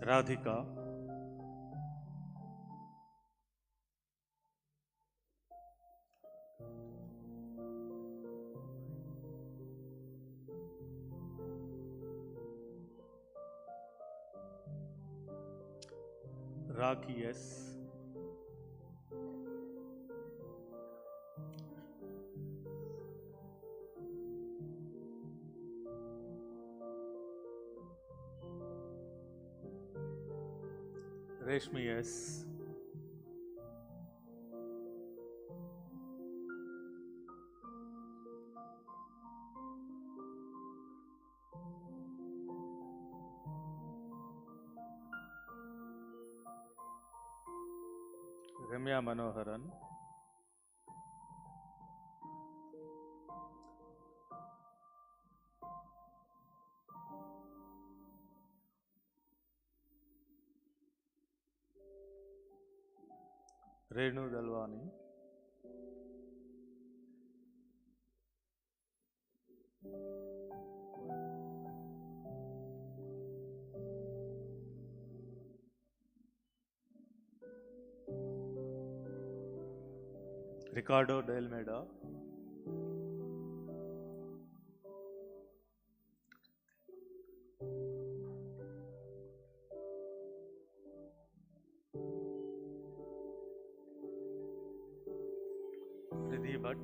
Radhika, Raki S, Reshmi S, Ramya Manoharan, Renu Dalwani, Ricardo Del Meda, Ridhi Bhatt,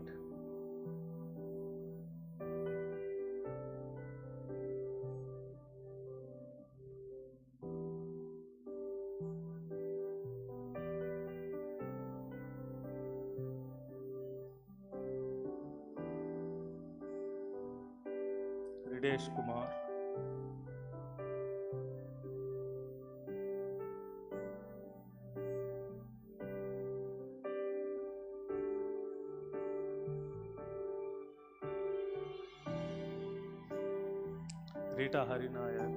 Ridesh Kumar, Rita Harinayak,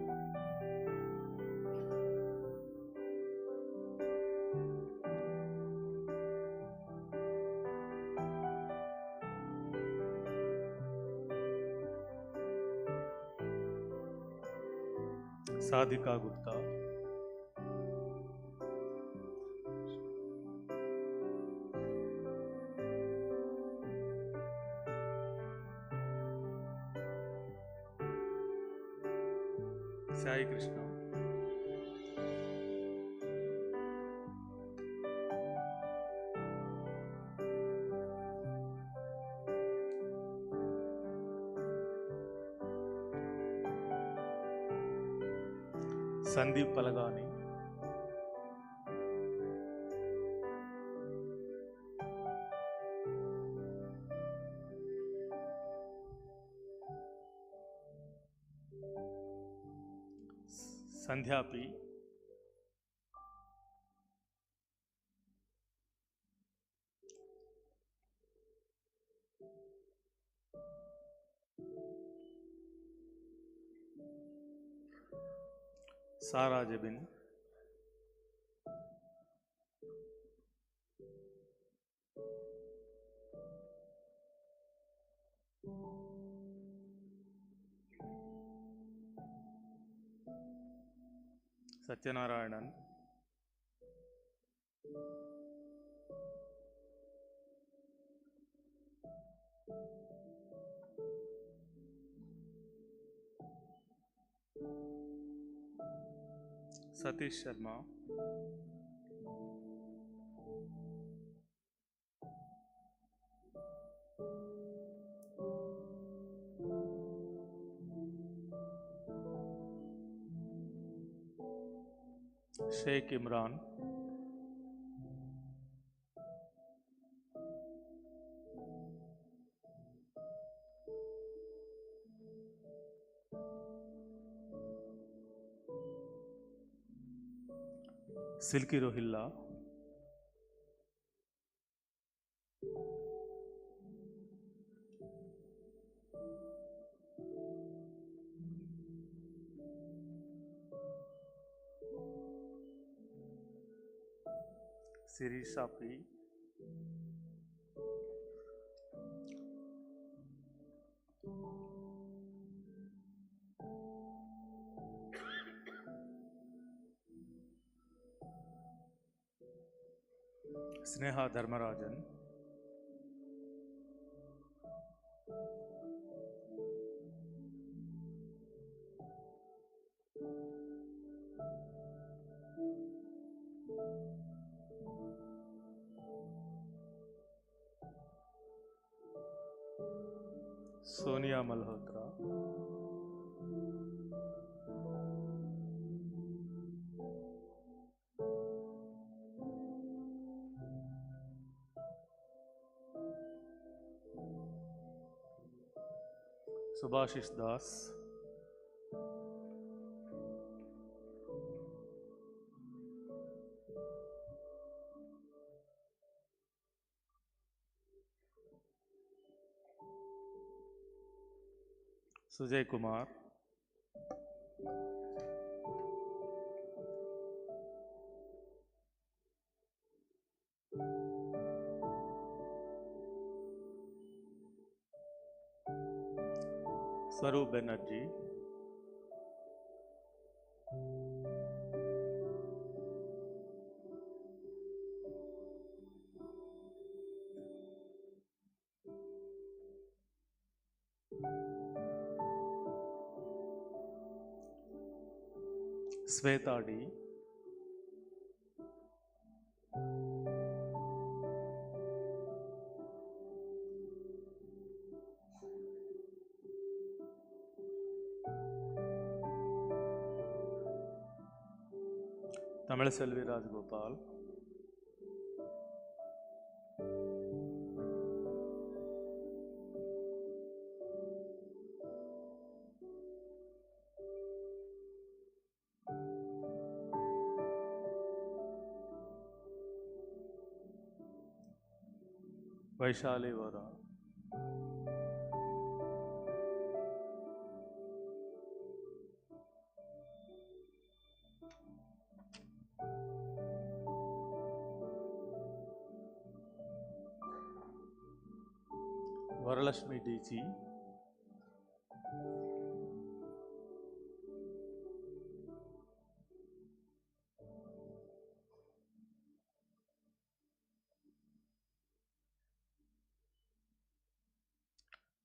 Sadhika Gupta, Sai Krishna, Sandeep Palagani, Sandhya P, Sara Jabin, Satyanarayanan, Satish Sharma, Sheikh Imran, Silky Rohilla, Sirisha P, Sneha Dharmarajan, Sonia Malhotra, Subhashish Das, Sujay Kumar, Swaroop Banerjee, Sweta D, Tamilaselvi Rajgopal, Vaishali Vora, Varalashmi DC,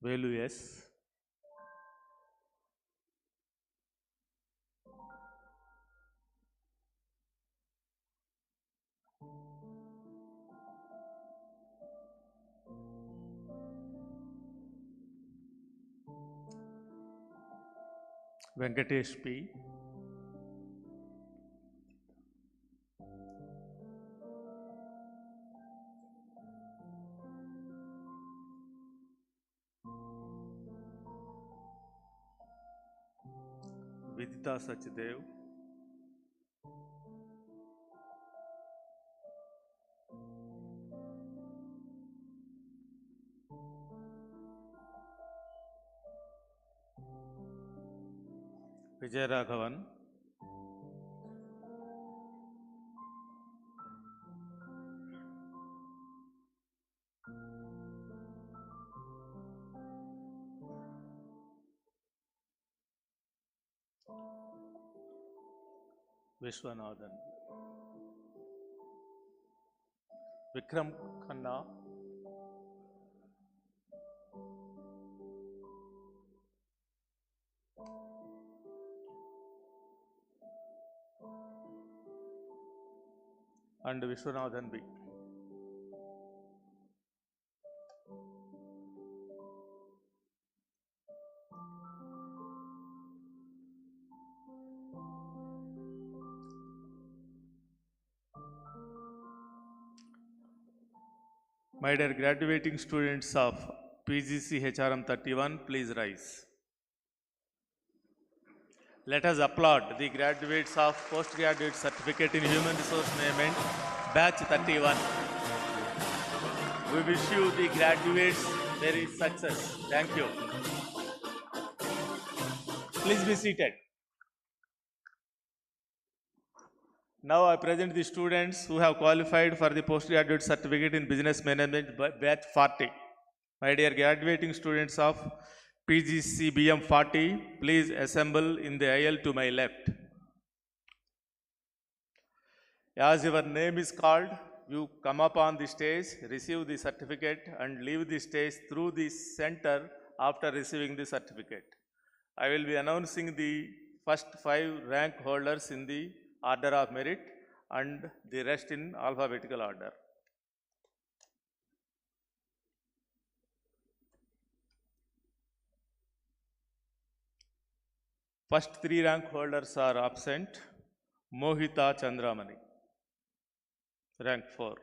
Velu S, Venkatesh P, Vidita Sachdev, Vijay Raghavan, Vishwanathan, Vikram Khanna, and Vishwanathan B. My dear graduating students of PGC HRM 31, please rise. Let us applaud the graduates of Postgraduate Certificate in Human Resource Management, Batch 31. We wish you, the graduates, very success. Thank you. Please be seated. Now I present the students who have qualified for the Postgraduate Certificate in Business Management, Batch 40. My dear graduating students of PGC BM 40, please assemble in the aisle to my left. As your name is called, you come up on the stage, receive the certificate and leave the stage through the center after receiving the certificate. I will be announcing the first 5 rank holders in the order of merit and the rest in alphabetical order. First 3 rank holders are absent. Mohita Chandramani, rank 4.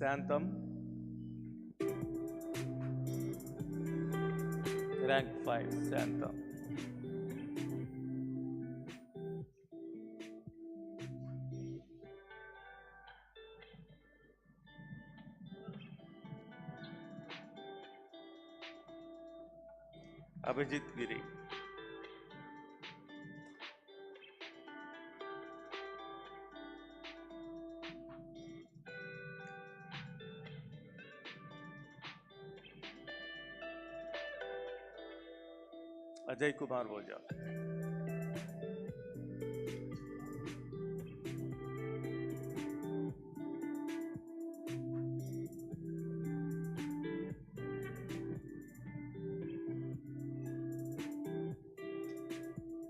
Santam, rank 5, Santam. Abhijit Giri. Ajay Kumar Boja.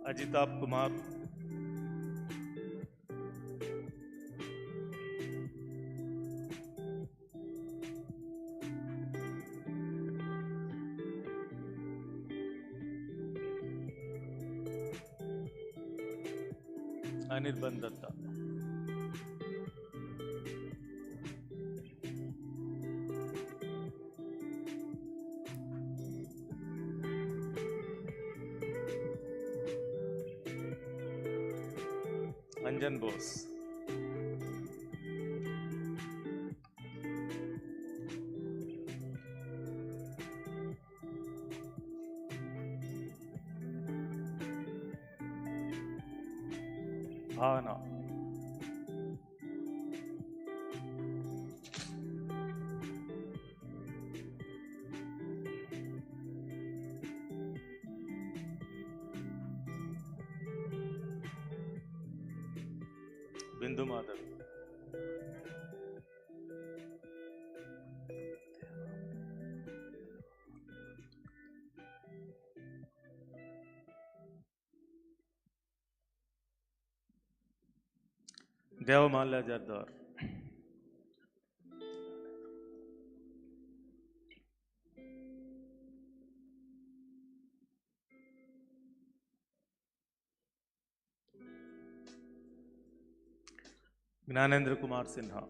Ajitab Kumar. Anirban Datta. Anjan Bose. Bhavana. Bindu Madhav. Devamalya Jardar. Gnanendra Kumar Sinha.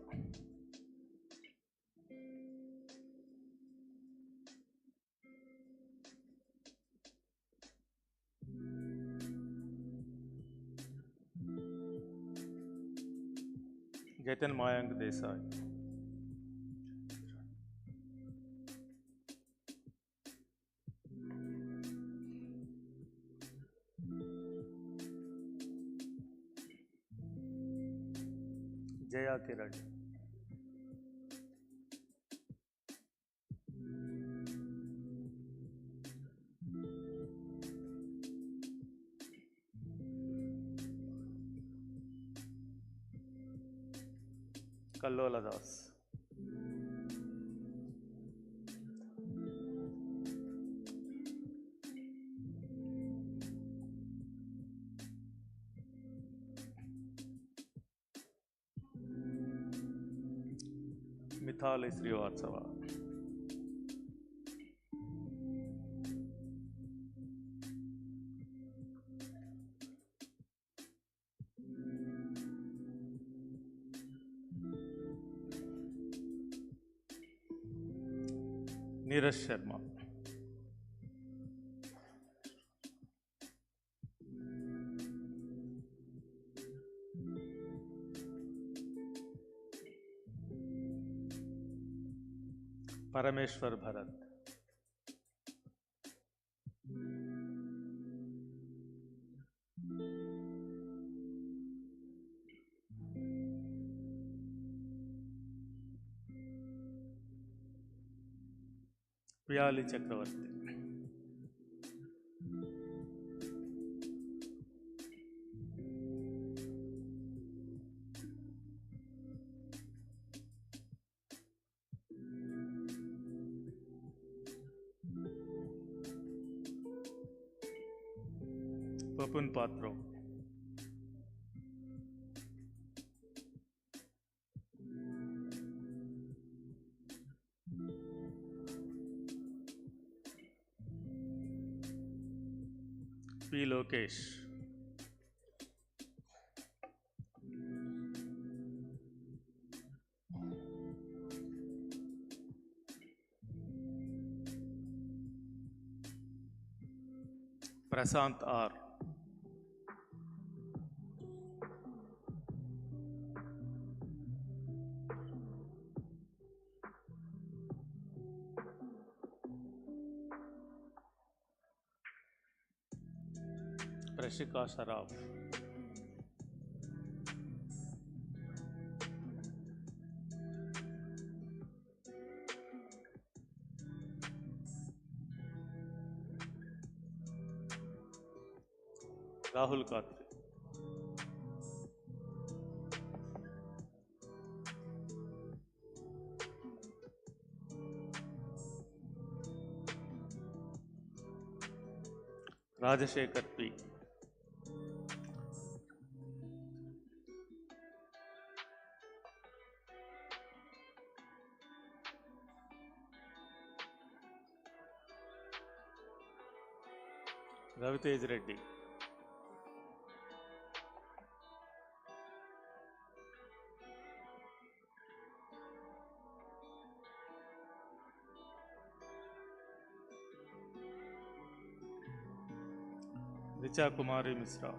Jatan Mayank Desai. Jaya Kiran. Kallola Das. Mithali Srivatsava. Neeraj Sharma. Parameshwar Bharat. Piyali Chakravarti. Papun Patro. P. Lokesh. Prasant R. Prashika Sharaf. Rahul Katre. Rajashekar P. Ravitej Reddy. Richa Kumari Misra.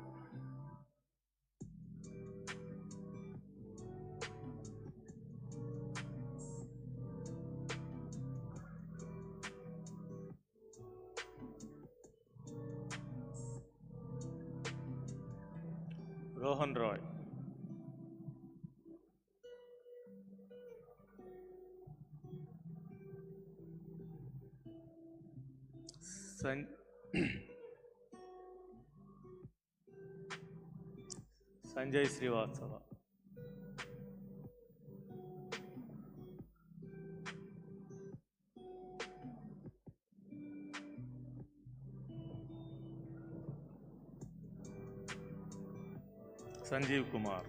Rohan Roy. San Sanjay Srivastava. Sanjeev Kumar.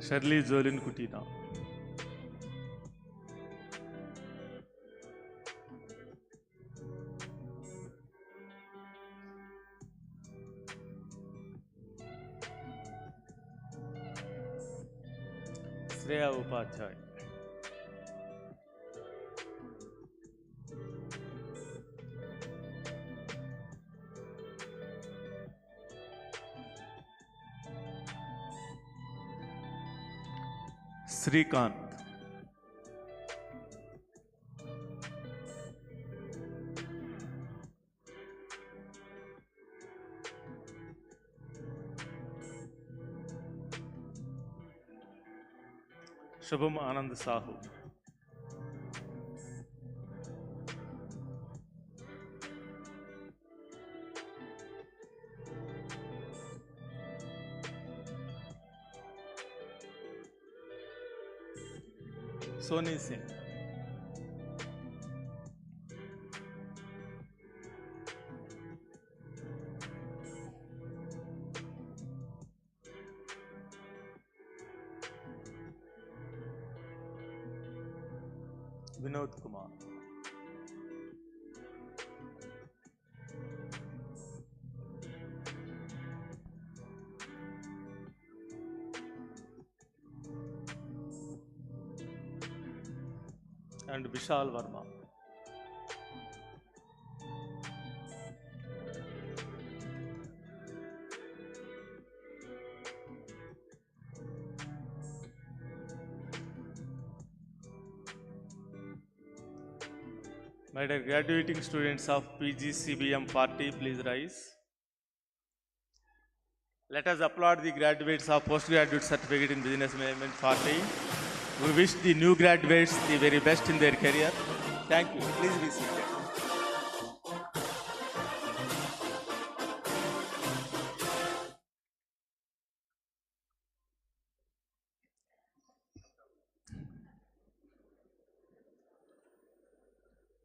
Shirley Zolin Kutina. Shreya Upadhyay. Srikanth. Shubham Anand Sahu. Soni Singh. Vinod Kumar. And Vishal Verma. My dear graduating students of PGCBM party, please rise. Let us applaud the graduates of postgraduate certificate in business management party. We wish the new graduates the very best in their career. Thank you. Please be seated.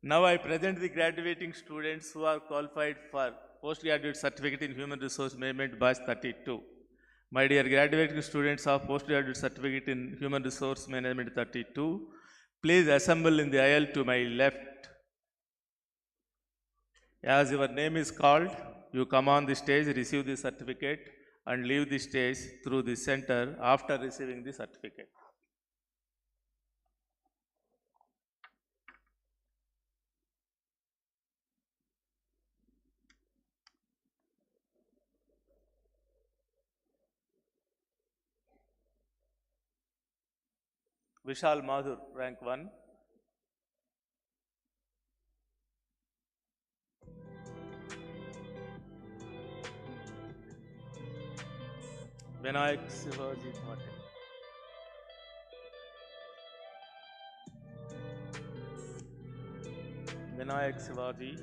Now I present the graduating students who are qualified for postgraduate certificate in Human Resource Management batch 32. My dear graduating students of postgraduate certificate in Human Resource Management 32, please assemble in the aisle to my left. As your name is called, you come on the stage, receive the certificate and leave the stage through the center after receiving the certificate. Vishal Madhur, rank 1. Vinayak Shivaji Patel. Vinayak Shivaji,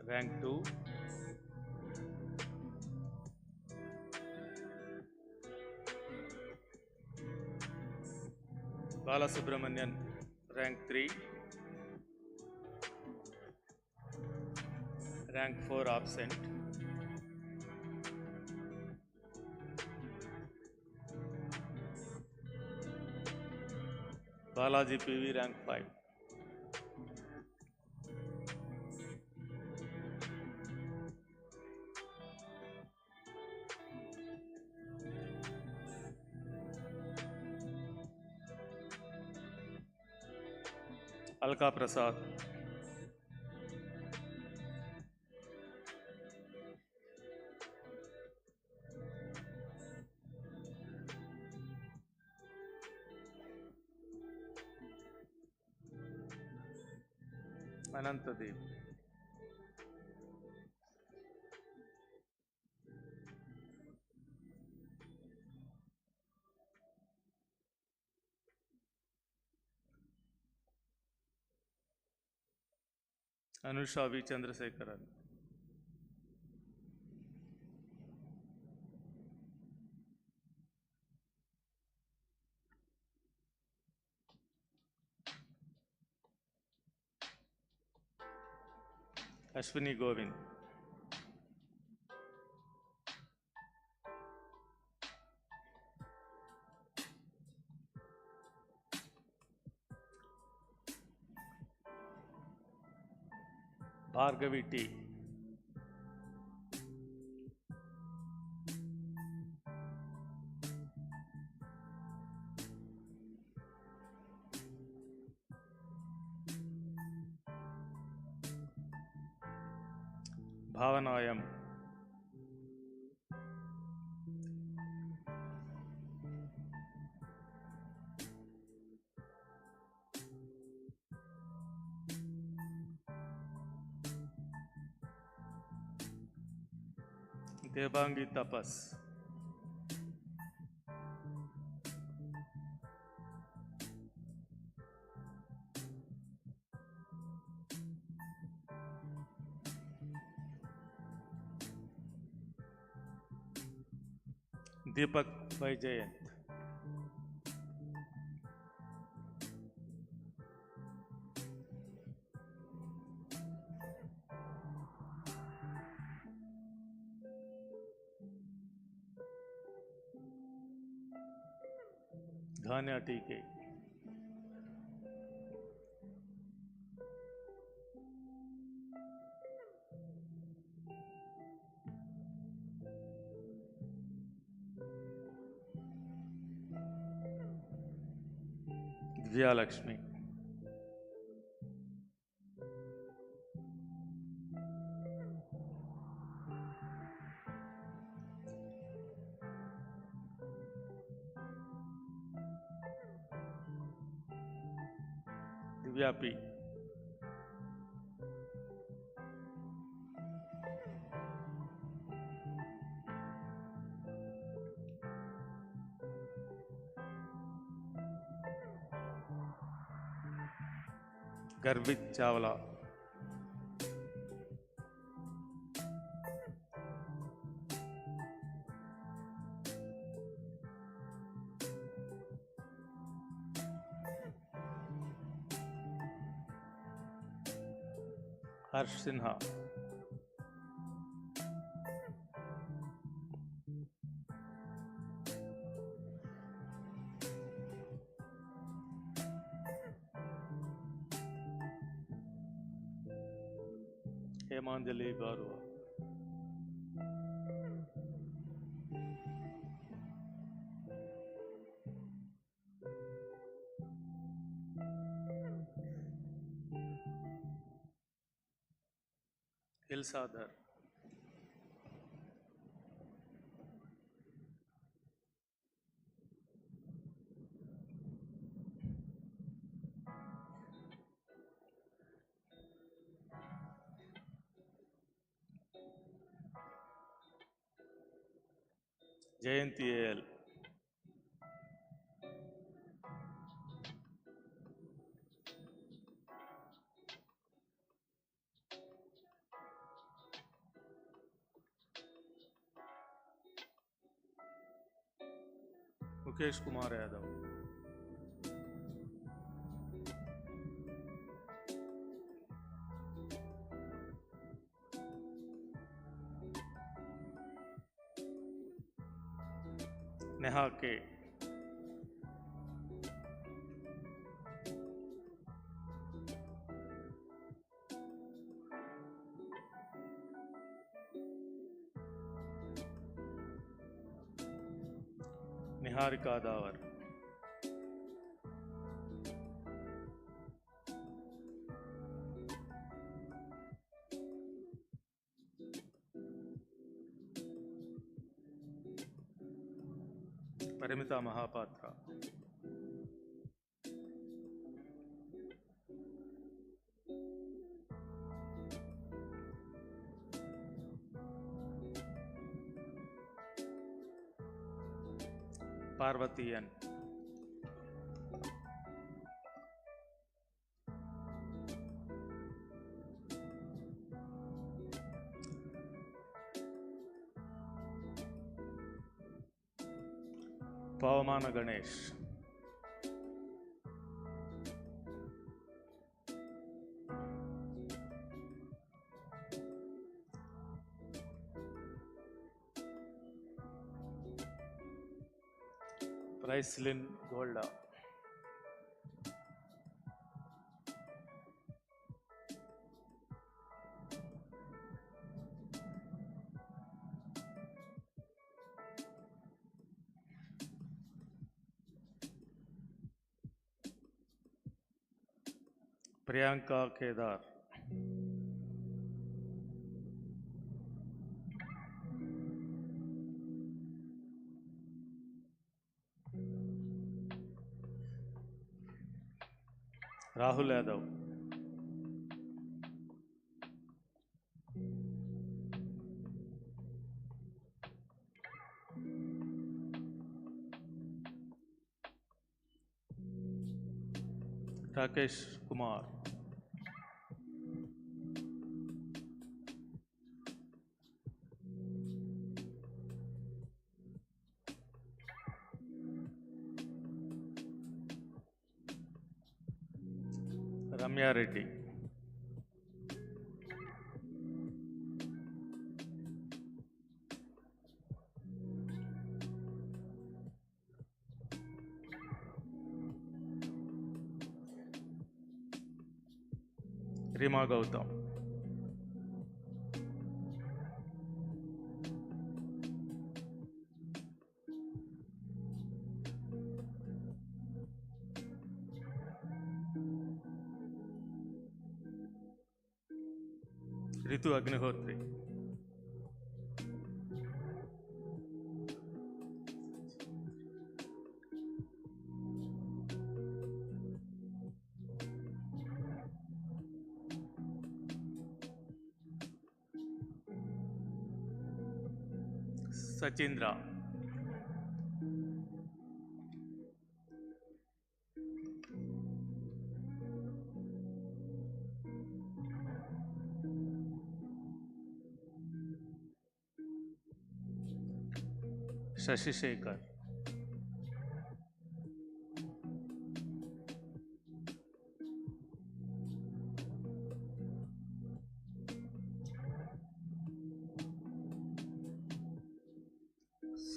rank 2. Bala Subramanian, rank 3. Rank 4 absent. Balaji PV, rank 5. Alka Prasad. Anantadev. Anusha V. Chandrasekharan. Ashwini Govind. Bhargavi T. Bhavana M. Devangi Tapas. Deepak Vaijayant. Dhanya TK. Divya Lakshmi. Divya P. Garvit Chawla. Harsh Sinha. Hemanjali Barua. Ilsadar. Jayanti AL. Mukesh Kumar Yadav. Neha K. Niharika Davar. Parimita Mahapatra. Parvati N. Pavamana Ganesh. Pricelin Golda. Priyanka Kedar. Rahul Yadav. Rakesh Kumar. Ramya Reddy. Rima Gautam. Ritu Agnihotri. Sachindra. Shashi Shekhar.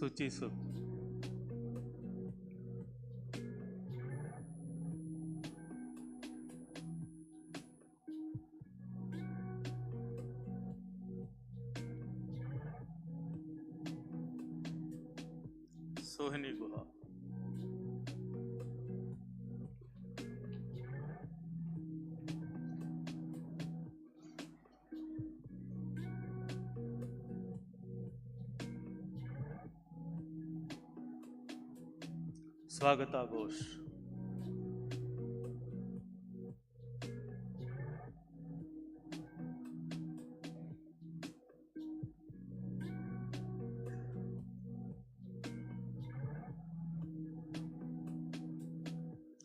Suchi Suk. Sohini Guha. Swagata Ghosh.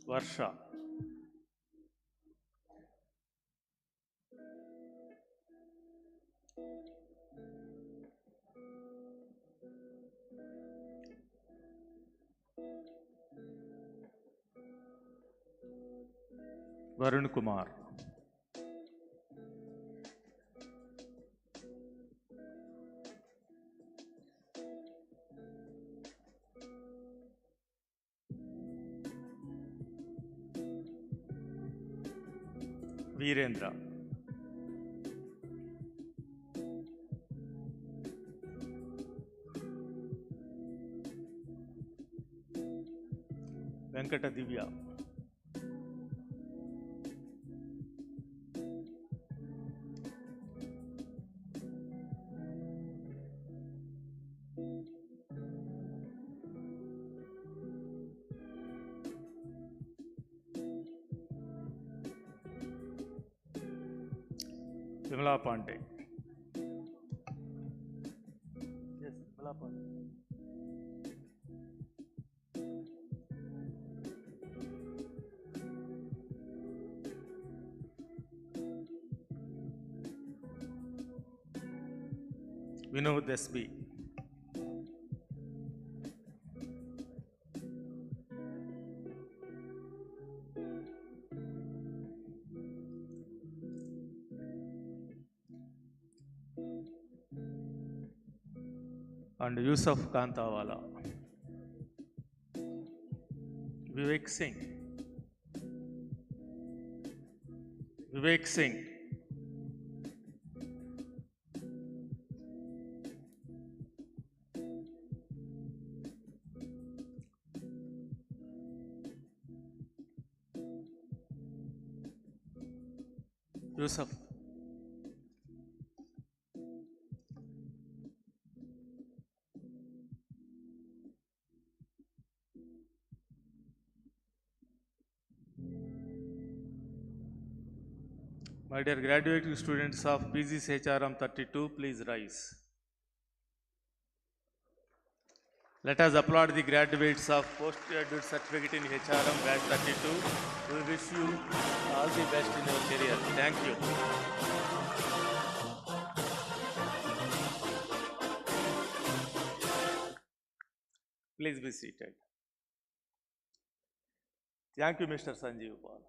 Varsha. Varun Kumar. Virendra. Venkata Divya. Vimala Pandey. Yes, Vimala Pandey. Vinod SB. And Yusuf Kantawala. Vivek Singh. Vivek Singh. Yusuf. My dear graduating students of PG's HRM 32, please rise. Let us applaud the graduates of postgraduate certificate in HRM batch 32. We wish you all the best in your career. Thank you. Please be seated. Thank you, Mr. Sanjeev Paul.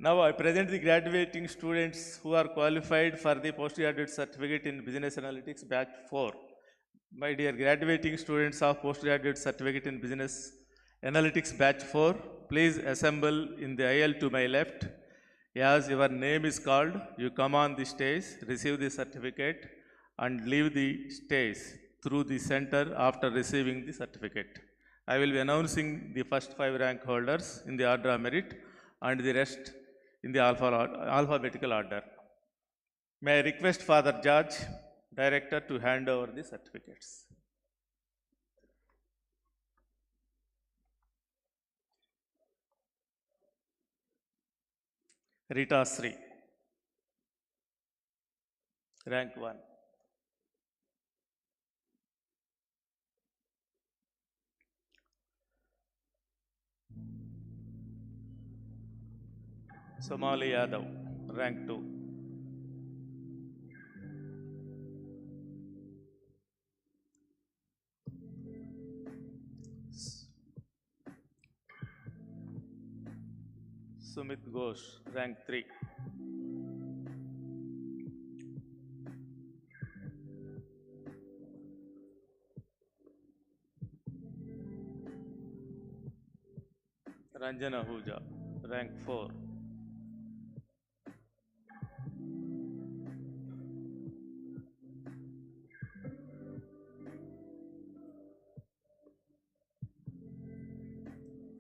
Now I present the graduating students who are qualified for the postgraduate certificate in Business Analytics batch 4. My dear graduating students of postgraduate certificate in Business Analytics batch 4, please assemble in the aisle to my left. As your name is called, you come on the stage, receive the certificate and leave the stage through the center after receiving the certificate. I will be announcing the first 5 rank holders in the order of merit and the rest in the alphabetical order. May I request Father George, Director, to hand over the certificates. Rita Sri, rank 1. Somali Yadav, rank 2. Sumit Ghosh, rank 3. Ranjana Ahuja, rank 4.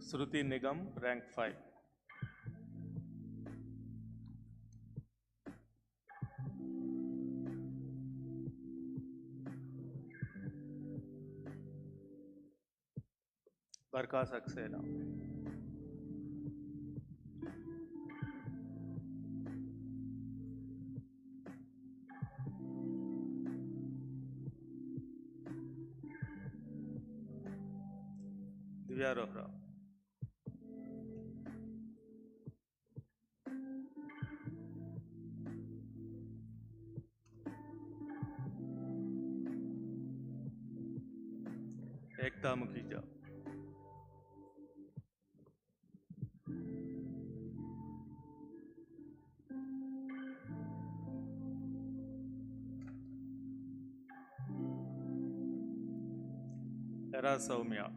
Shruti Nigam, rank 5. Barka Saxena. Divya Rohra. Ekta Mukhija. Era Soumya.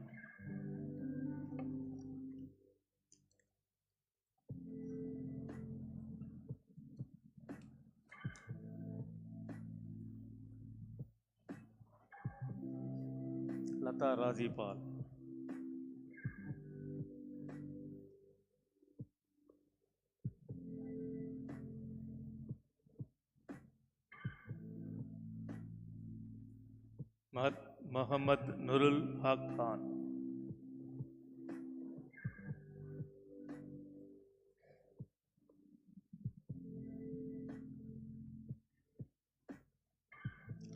Lata Razipal. Muhammad Nurul Haq Khan.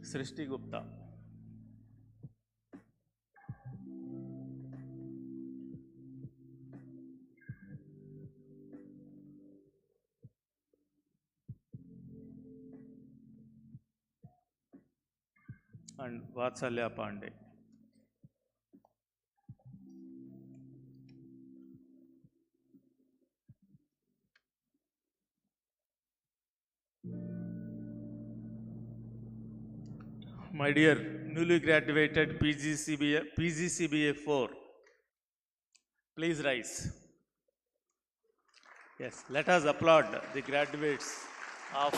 Srishti Gupta. And Vatsalya Pandey. My dear newly graduated PGCBA 4, please rise. Yes, let us applaud the graduates of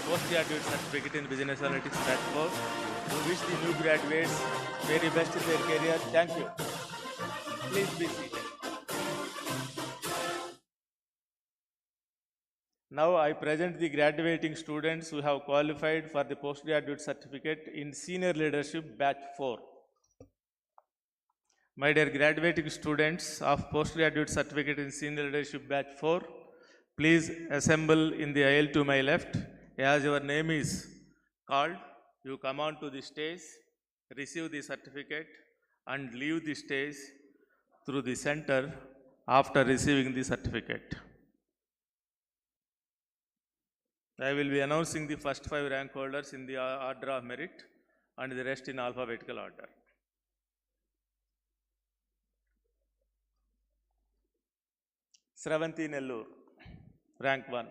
postgraduate certificate in business analytics batch 4. We wish the new graduates very best in their career. Thank you. Please be seated. Now I present the graduating students who have qualified for the postgraduate certificate in senior leadership batch 4. My dear graduating students of postgraduate certificate in senior leadership batch 4, please assemble in the aisle to my left. As your name is called, you come on to the stage, receive the certificate and leave the stage through the center after receiving the certificate. I will be announcing the first 5 rank holders in the order of merit and the rest in alphabetical order. Sravanti Nellur, rank 1.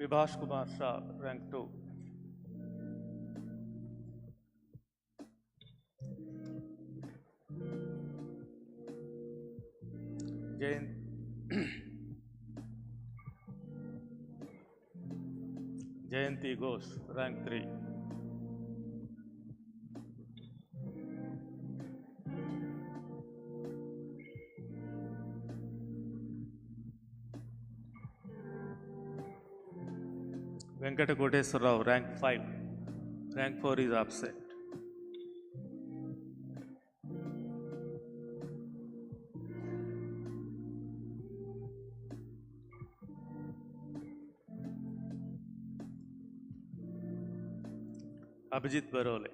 Vibhash Kumar Shah, rank 2. Jayanti Ghosh, rank 3. Venkata Koteswar Rao, rank 5. Rank 4 is absent. Abhijit Barole.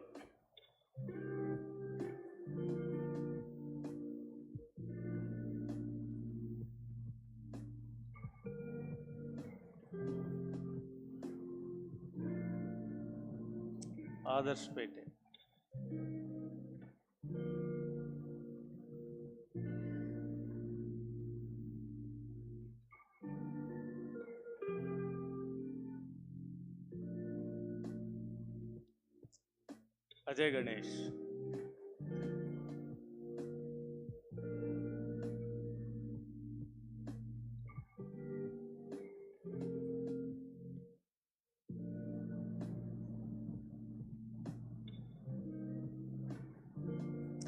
आदर्श पेटे, अजय गणेश,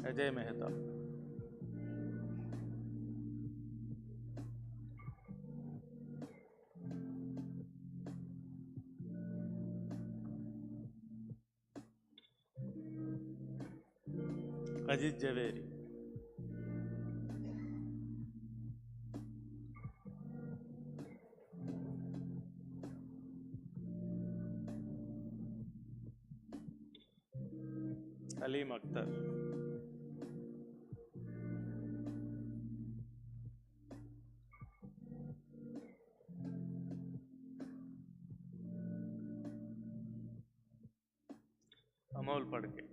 अजय मेहता, अजीत जवेरी, अलीम अख्तर, अमोल पड़के,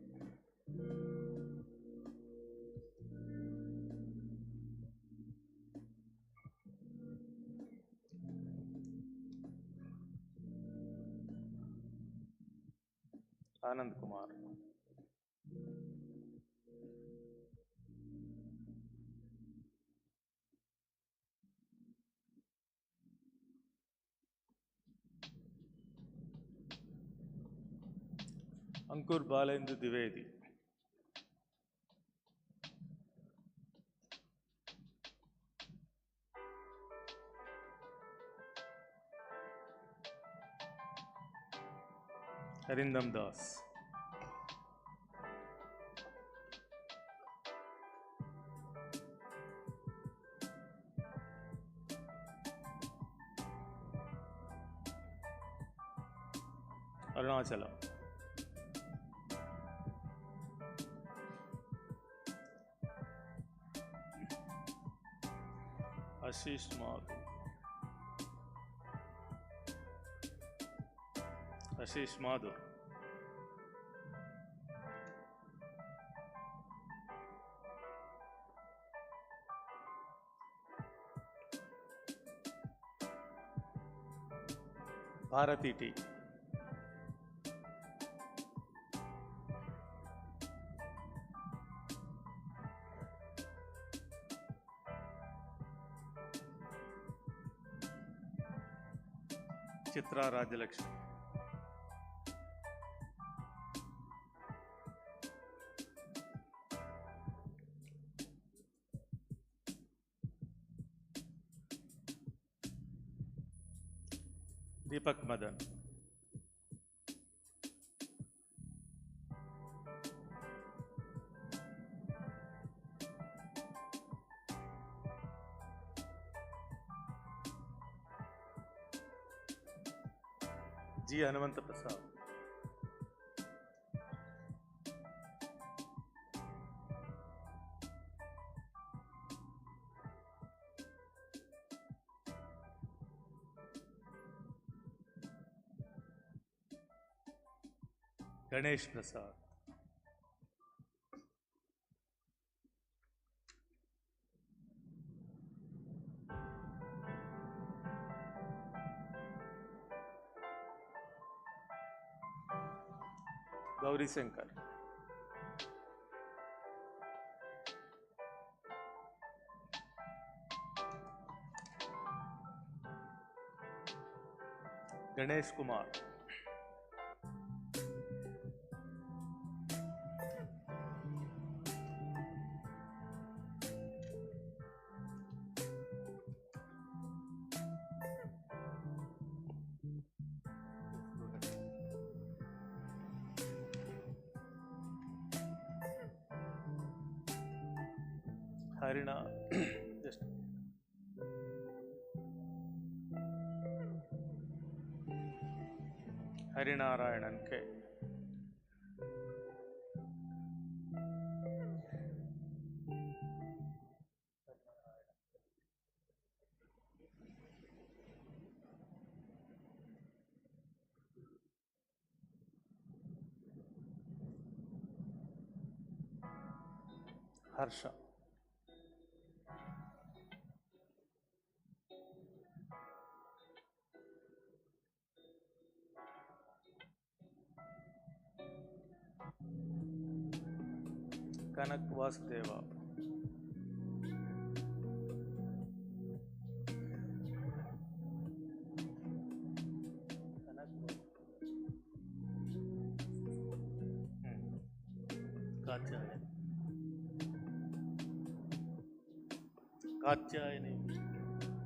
आनंद कुमार, अंकुर बालेंद्र द्विवेदी, अरिंदम दास, अरुणाचलम, आशीष माधु, आशीष माधुर, Bharti T, Chitra Rajyalakshmi, दीपक मदन, जी हनुमंत प्रसाद, गणेश प्रसाद, गौरी शंकर, गणेश कुमार, हरिणा हरिनारायणन के, Harsha. Kanak Vasudeva. Katyayani. Katyayani.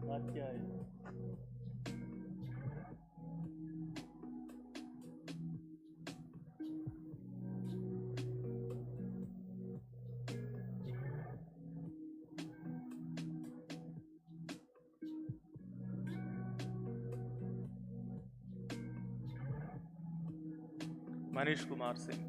Katyayani. Manish Kumar Singh.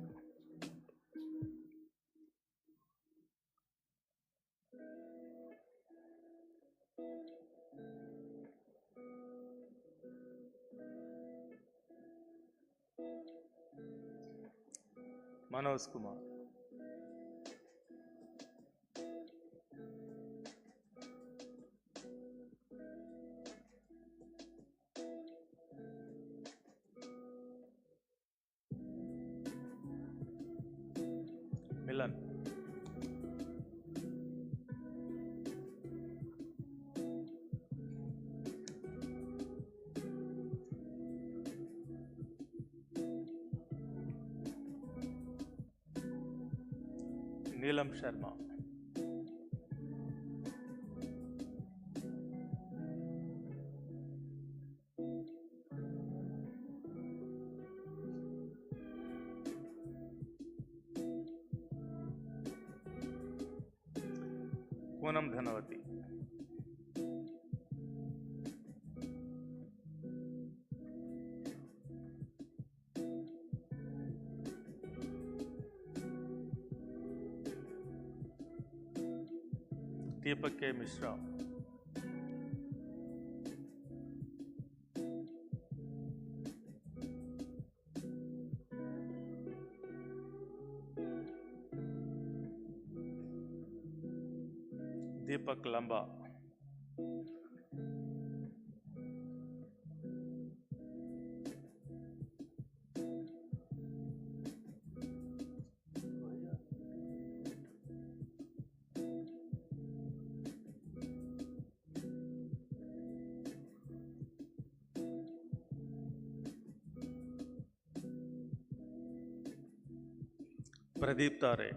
Manoj Kumar. Milan. Neelam Sharma. Poonam Dhanavati. Deepak K. Mishra. Deepak Lamba. Pradeep Tare.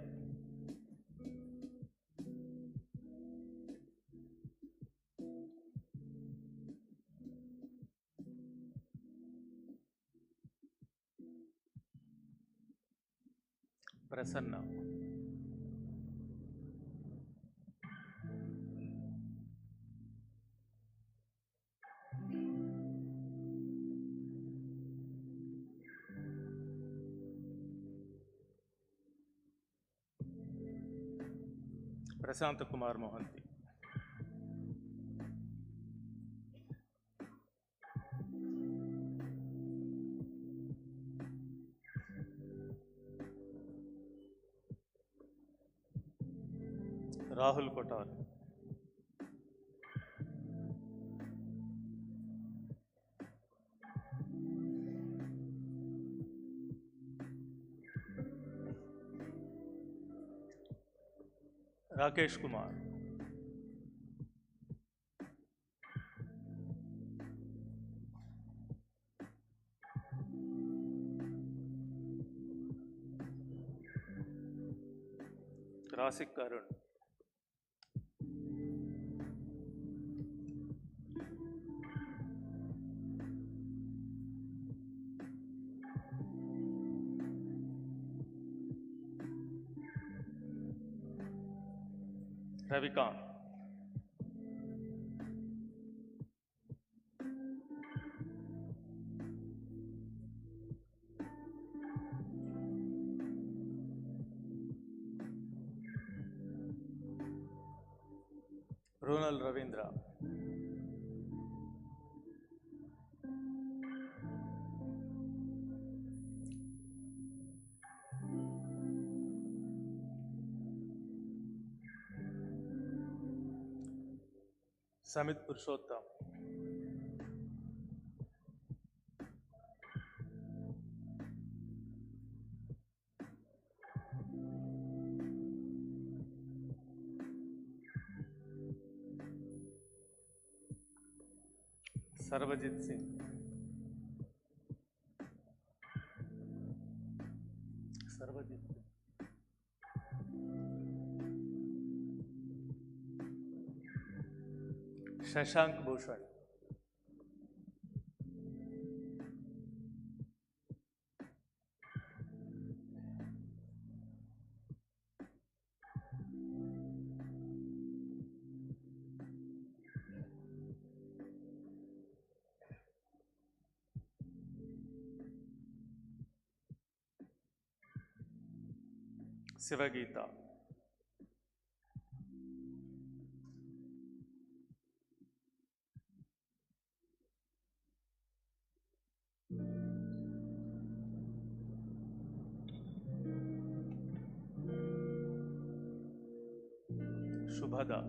Prasanna. Prasant Kumar Mohanty. Rahul Kotar. Rakesh Kumar. Rasik Karun. Ravikant. Ronald Ravindra. Samit Purushottam. Sarvajit Singh. Sarvajit Singh. Shashank Bhushan. Sivagita. Shubhada.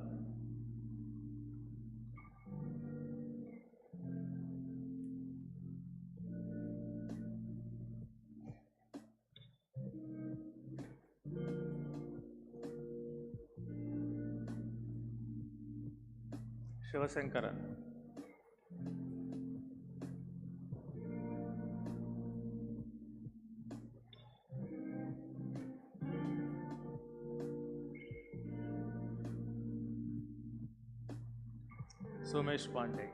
Shivasankaran. Somesh Pandey.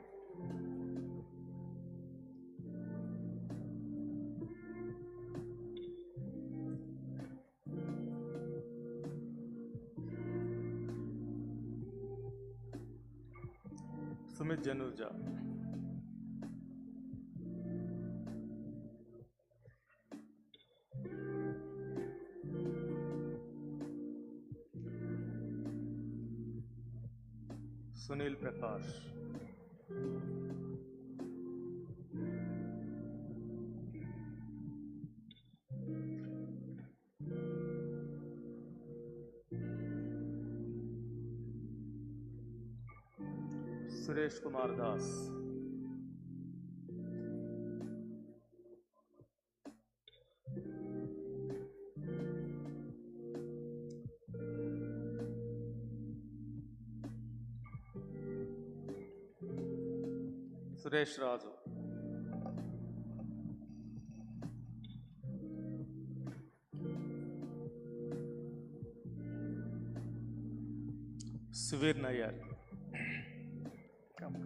Sumit Januja. Sunil Prakash. Suresh Kumar Das. Suresh Raju. Suvir Nayar. Come.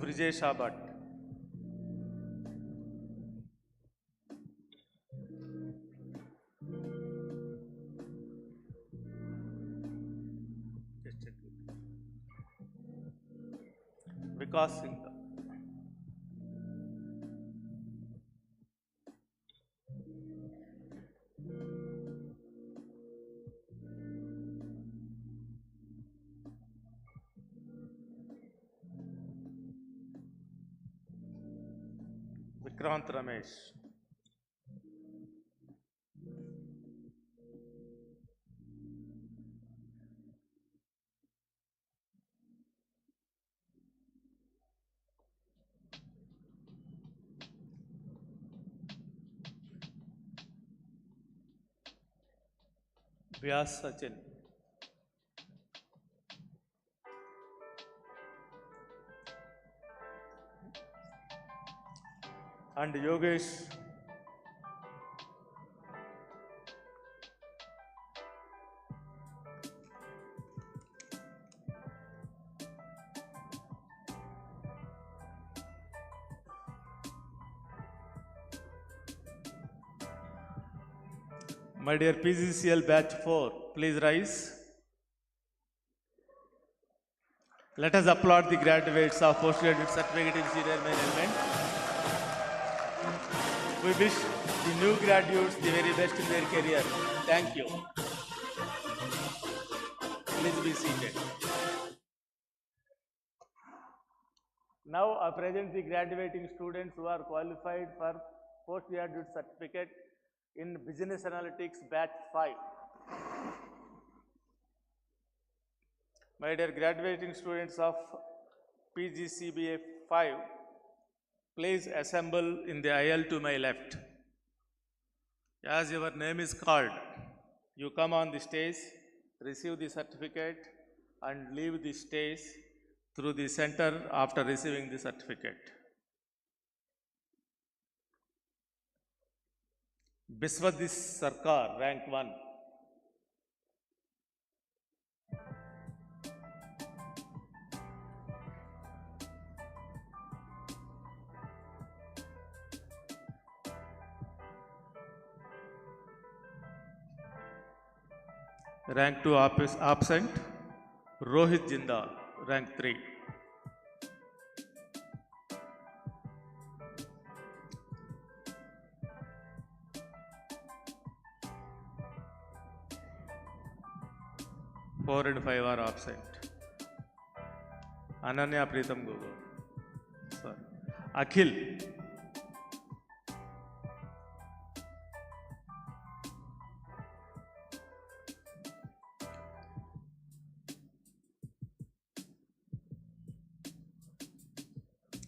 Brijesh Abhat. Vikas Singh. Vikrant Ramesh. Vyas Sachin. And Yogesh. My dear PGCL batch 4, please rise. Let us applaud the graduates of postgraduate certificate in senior management. We wish the new graduates the very best in their career. Thank you. Please be seated. Now I present the graduating students who are qualified for postgraduate certificate in Business Analytics Batch 5. My dear graduating students of PGCBA 5, please assemble in the aisle to my left. As your name is called, you come on the stage, receive the certificate and leave the stage through the center after receiving the certificate. Biswadis Sarkar, rank 1. Rank 2 absent, Rohit Jinda, rank 3. Four and 5 are absent. Ananya Pritam Gogo. Sorry. Akhil.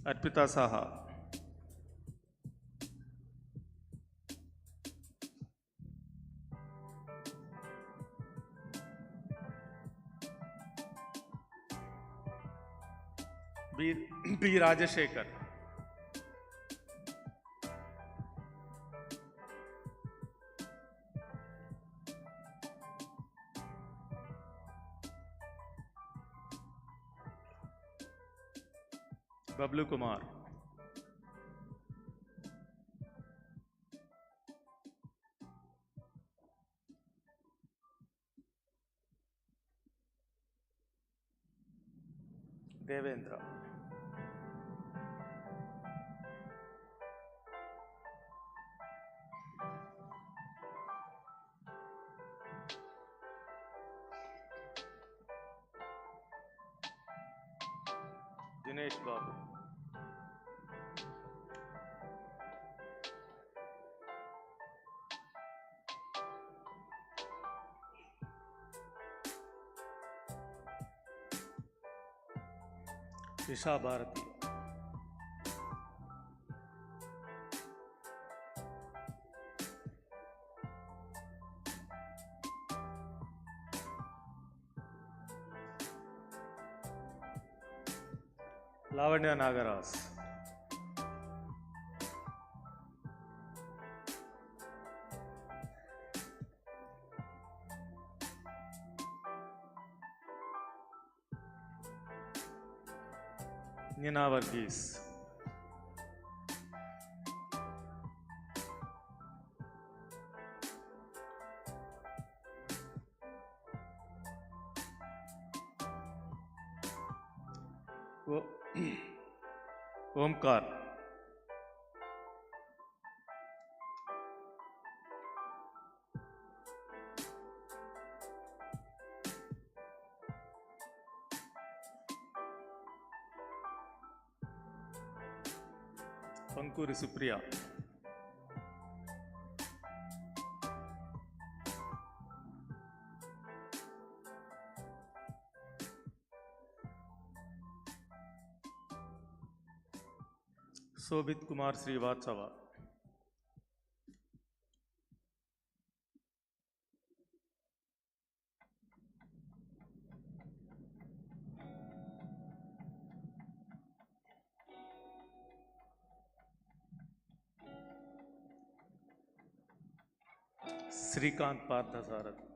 Arpita Saha. B. Rajashekar. Bablu Kumar. Devendra. Dinesh Babu. Isha Bharati. Lavanya Nagaras. Nina Varghese. Omkar. Pankuri Supriya. Sobhit Kumar Srivatsava. Srikant Parthasarathy.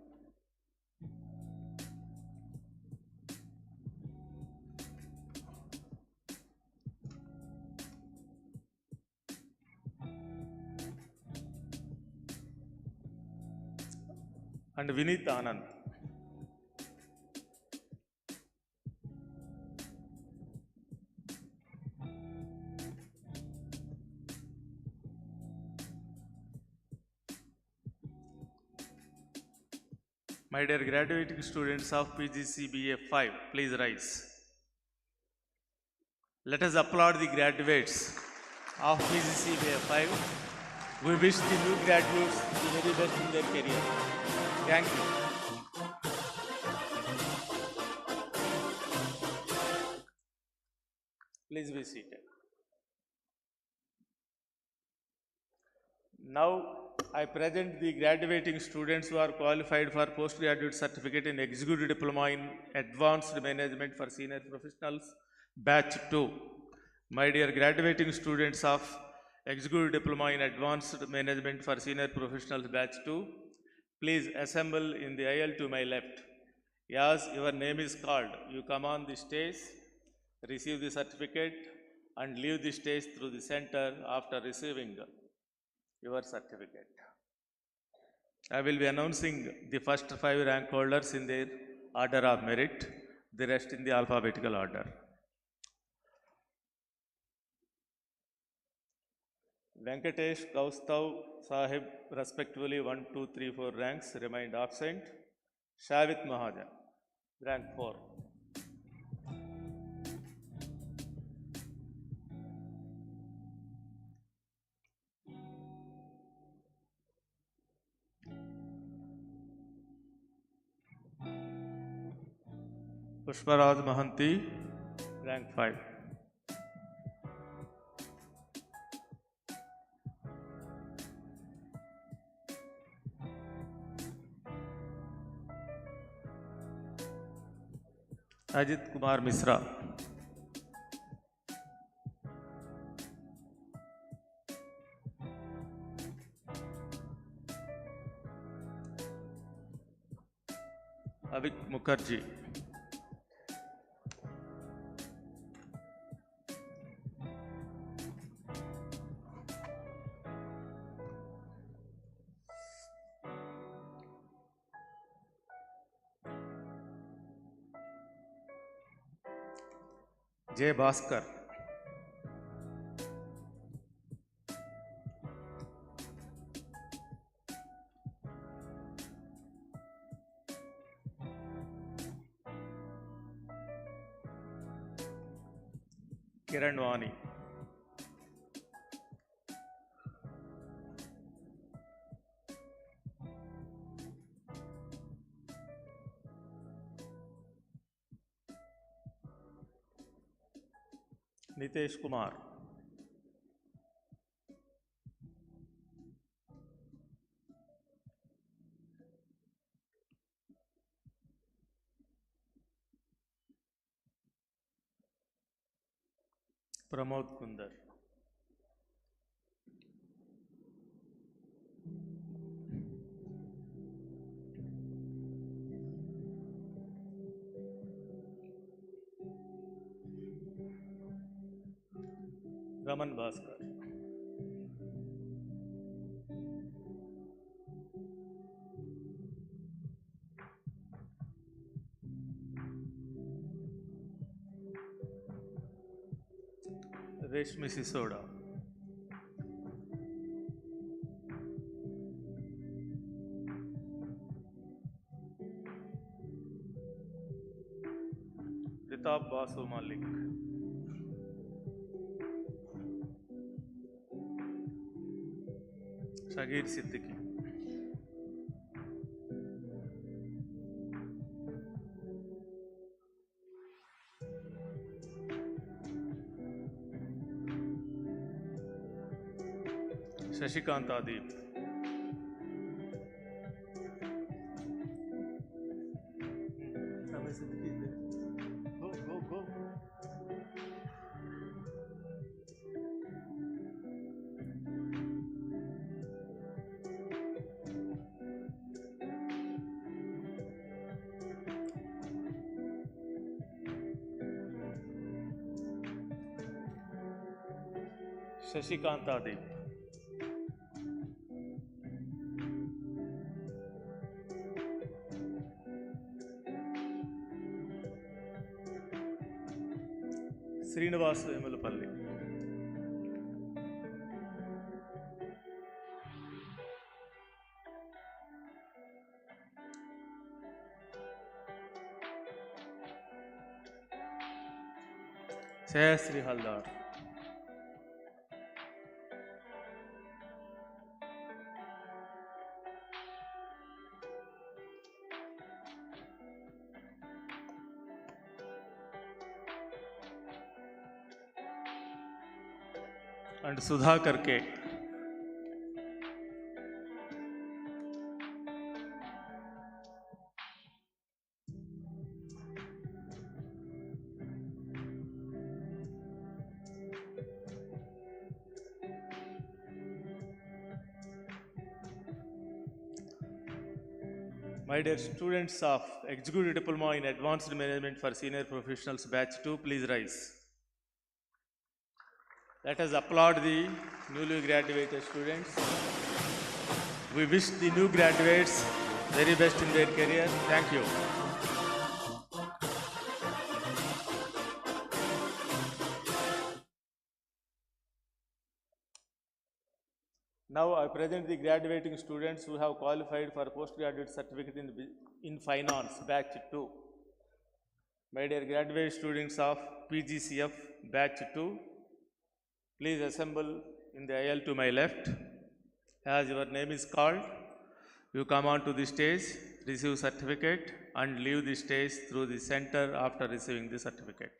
And Vinit Anand. My dear graduating students of PGCBA 5, please rise. Let us applaud the graduates of PGCBA 5. We wish the new graduates the very best in their career. Thank you. Please be seated. Now, I present the graduating students who are qualified for postgraduate certificate in Executive Diploma in Advanced Management for Senior Professionals, Batch 2. My dear graduating students of Executive Diploma in Advanced Management for Senior Professionals, Batch 2, please assemble in the aisle to my left. As your name is called, you come on the stage, receive the certificate, and leave the stage through the center after receiving your certificate. I will be announcing the first 5 rank holders in their order of merit, the rest in the alphabetical order. Venkatesh Kaustav Sahib, respectively 1, 2, 3, 4 ranks, remained absent. Shavit Mahajan, rank 4. Pushparaj Mahanti, rank 5. Ajit Kumar Misra. Avik Mukherjee. J. Bhaskar. Kiran Wani. Nitesh Kumar. Pramod Kundar. Raman Bhaskar. Reshmi Sisoda. Ritab Basu Malik. Shagir Siddiqui. Shashikant Adib. Go. Shashikant Adib. Srinivas Vemalapalli. Sri Haldar. And Sudhakar K. My dear students of Executive Diploma in Advanced Management for Senior Professionals Batch 2, please rise. Let us applaud the newly graduated students. We wish the new graduates very best in their career. Thank you. Now I present the graduating students who have qualified for postgraduate certificate in finance, batch 2. My dear graduate students of PGCF batch 2, please assemble in the aisle to my left. As your name is called, you come on to the stage, receive certificate and leave the stage through the center after receiving the certificate.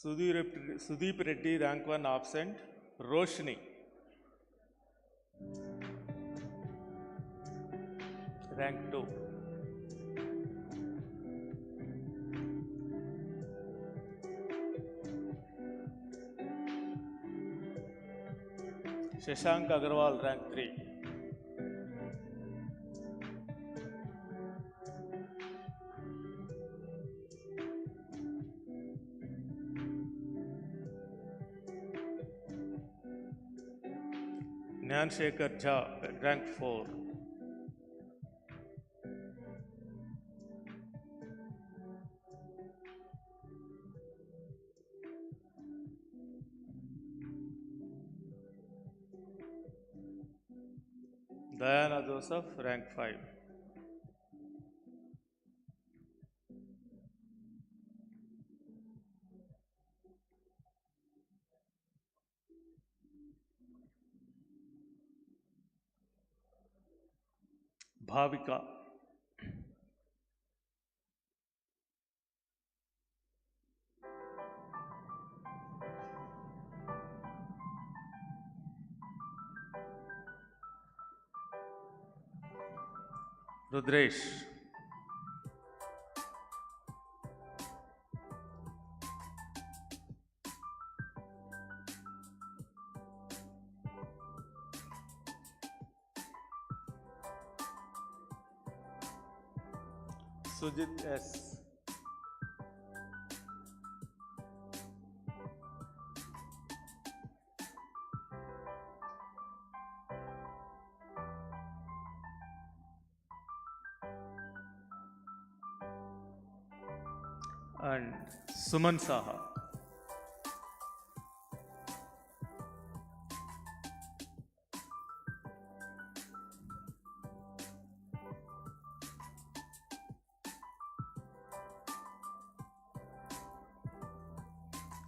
Sudeep Reddy, rank 1 absent. Roshni, rank 2. Shashank Agarwal, rank 3. Nyan Shekhar Jha, rank 4. Diana Joseph, rank 5. Bhavika, Rudresh, Sujit S, and Suman Saha.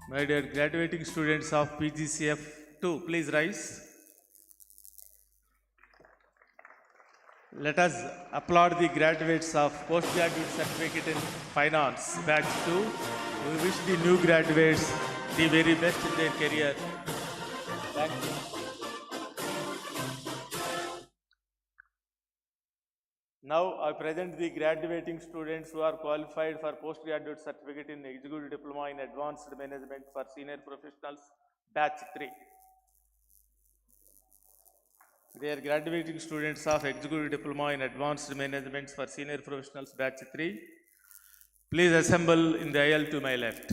My dear graduating students of PGCF 2, please rise. Let us applaud the graduates of postgraduate certificate in finance, batch 2. We wish the new graduates the very best in their career. Thank you. Now I present the graduating students who are qualified for postgraduate certificate in Executive Diploma in Advanced Management for Senior Professionals, batch 3. They are graduating students of Executive Diploma in Advanced Management for Senior Professionals, batch 3. Please assemble in the aisle to my left.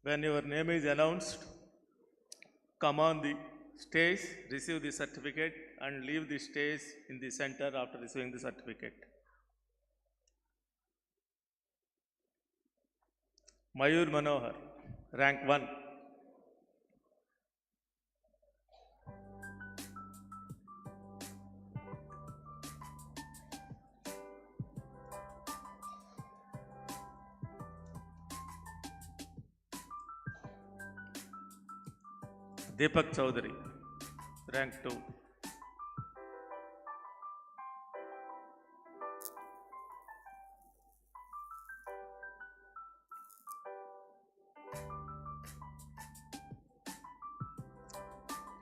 When your name is announced, come on the stage, receive the certificate and leave the stage in the center after receiving the certificate. Mayur Manohar, rank 1. Deepak Chaudhary, rank 2.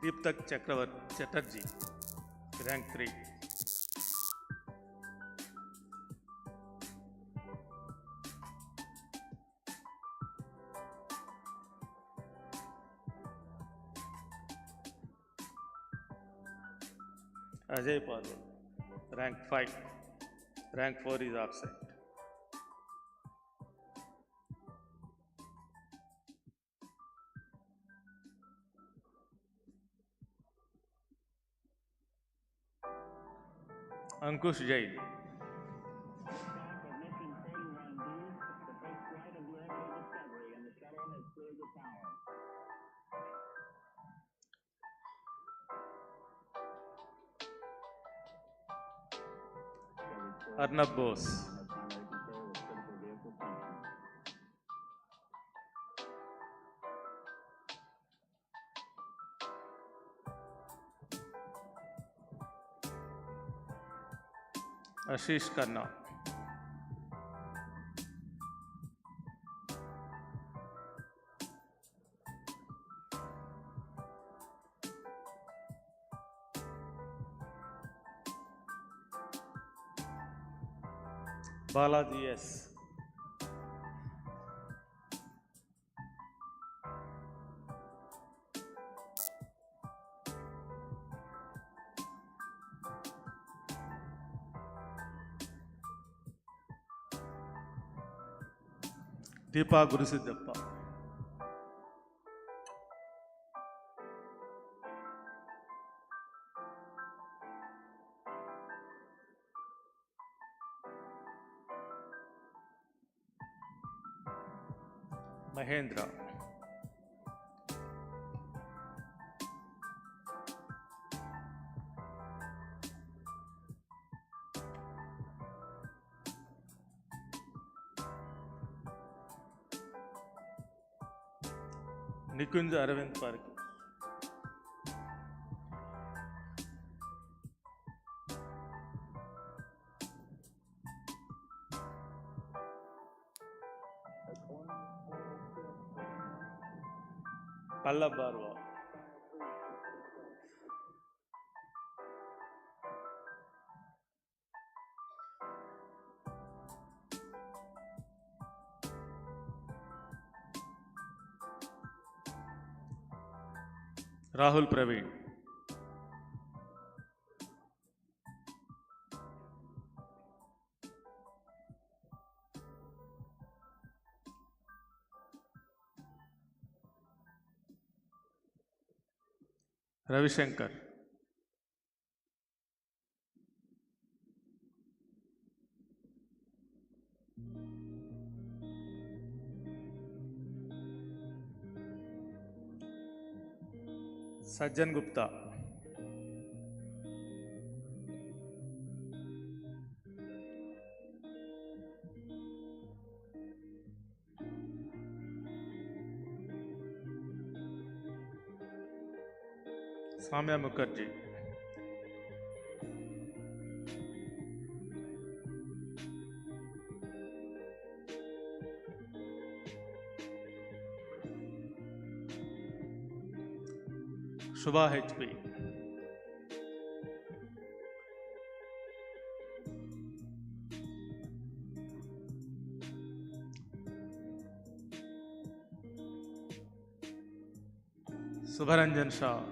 Deeptak Chatterjee, rank 3. Ajay Parwal, rank 5. Rank 4 is absent. Ankush Jain. Arnab Bose. Ashish Khanna. Balaji S. Deepa Gurusiddappa. Mahendra. Nikunj Aravind Park. Pallab Barwa. Rahul Praveen. Ravi Shankar. Sajjan Gupta. Samya Mukherjee. Shubha HP. Subharanjan Shah.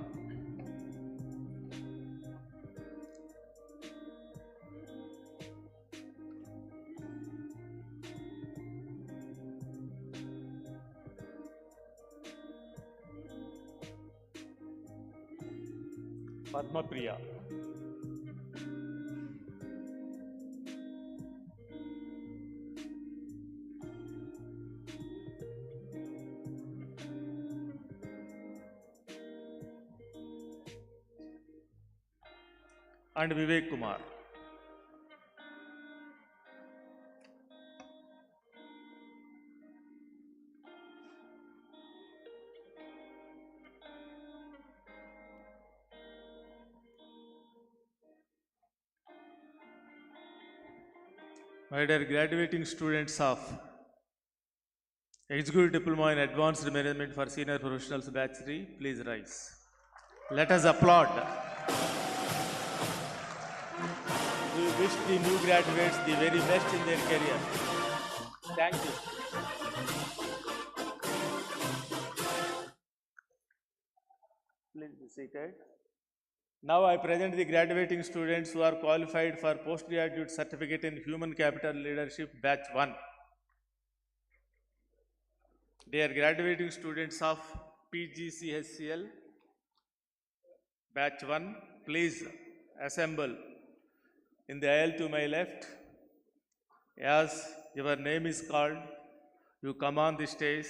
Padma Priya. And Vivek Kumar. My dear graduating students of Executive Diploma in Advanced Management for Senior Professionals Batch 3, please rise. Let us applaud. We wish the new graduates the very best in their career. Thank you. Please be seated. Now I present the graduating students who are qualified for postgraduate certificate in Human Capital Leadership Batch 1. Dear graduating students of PGCSCL Batch 1, please assemble in the aisle to my left. As your name is called, you come on the stage,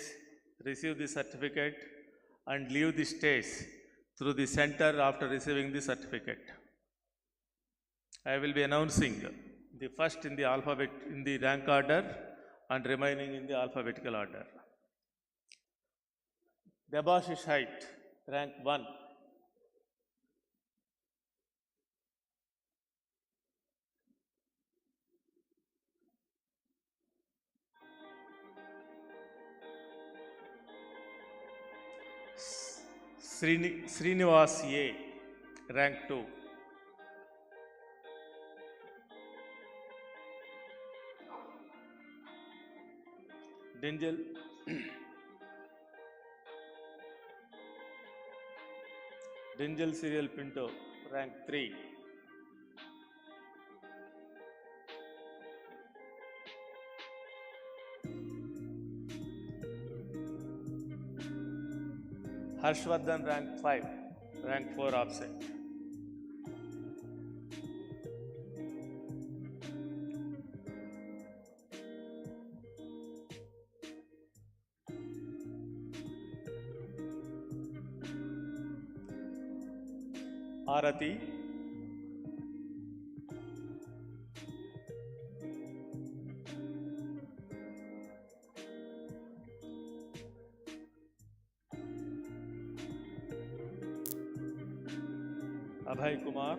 receive the certificate and leave the stage through the center after receiving the certificate. I will be announcing the first in the rank order and remaining in the alphabetical order. Debashish Height, rank 1. Srinivas A, rank 2. Dinjal Serial Pinto, rank 3. Harshvardhan, rank 5, rank 4 absent. Arati, Abhay Kumar,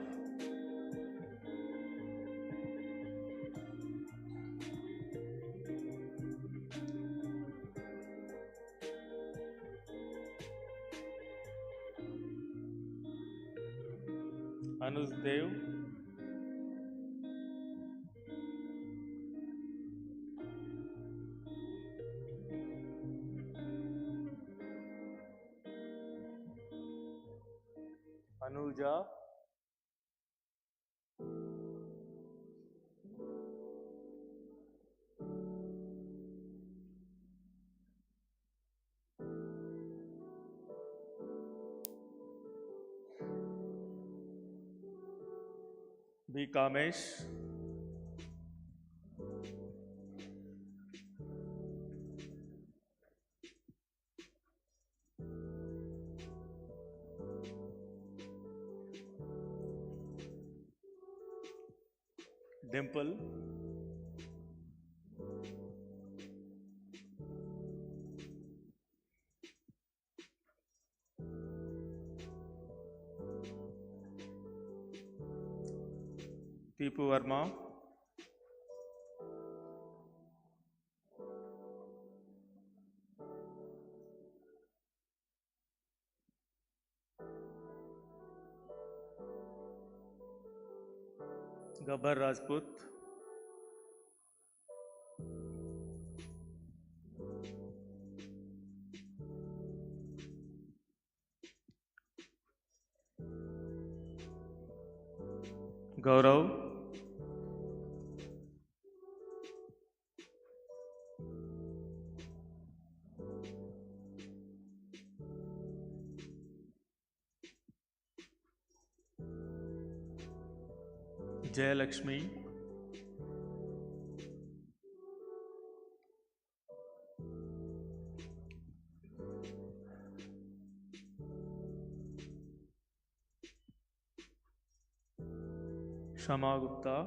Anuj Dev, Anuja, B. Kamesh, Dimple, Tipu Verma, Gabbar Rajput, Gaurav, Jayalakshmi, Shama Gupta,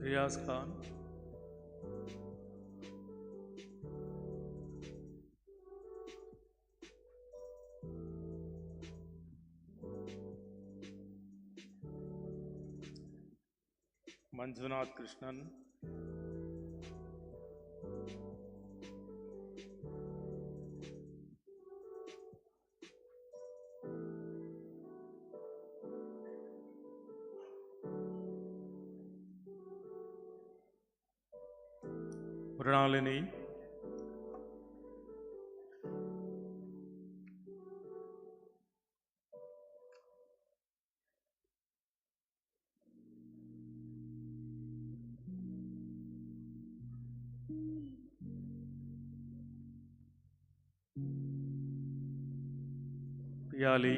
Riaz Khan, Manjunath Krishnan, Mrinalini, Piyali,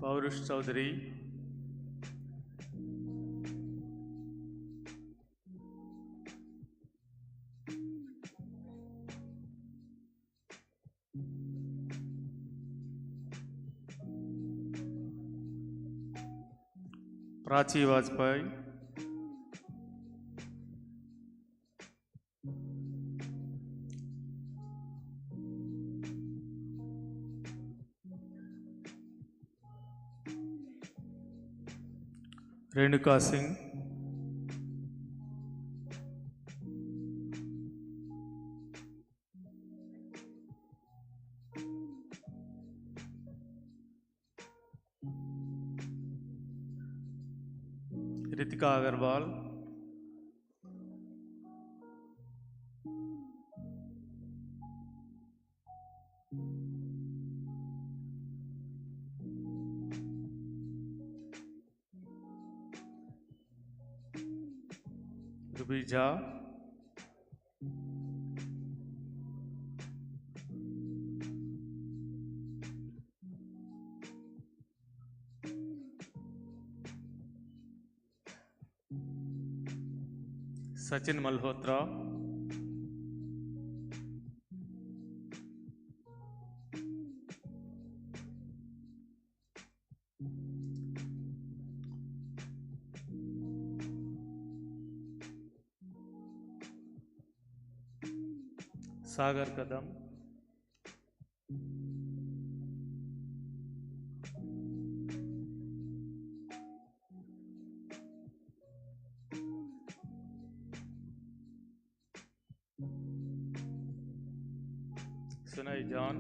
Paurush Chaudhary, Prachi Vajpayee, Renuka Singh, Ritika Agarwal, Ruby Jha, Sachin Malhotra, Sagar Kadam, Sunay John,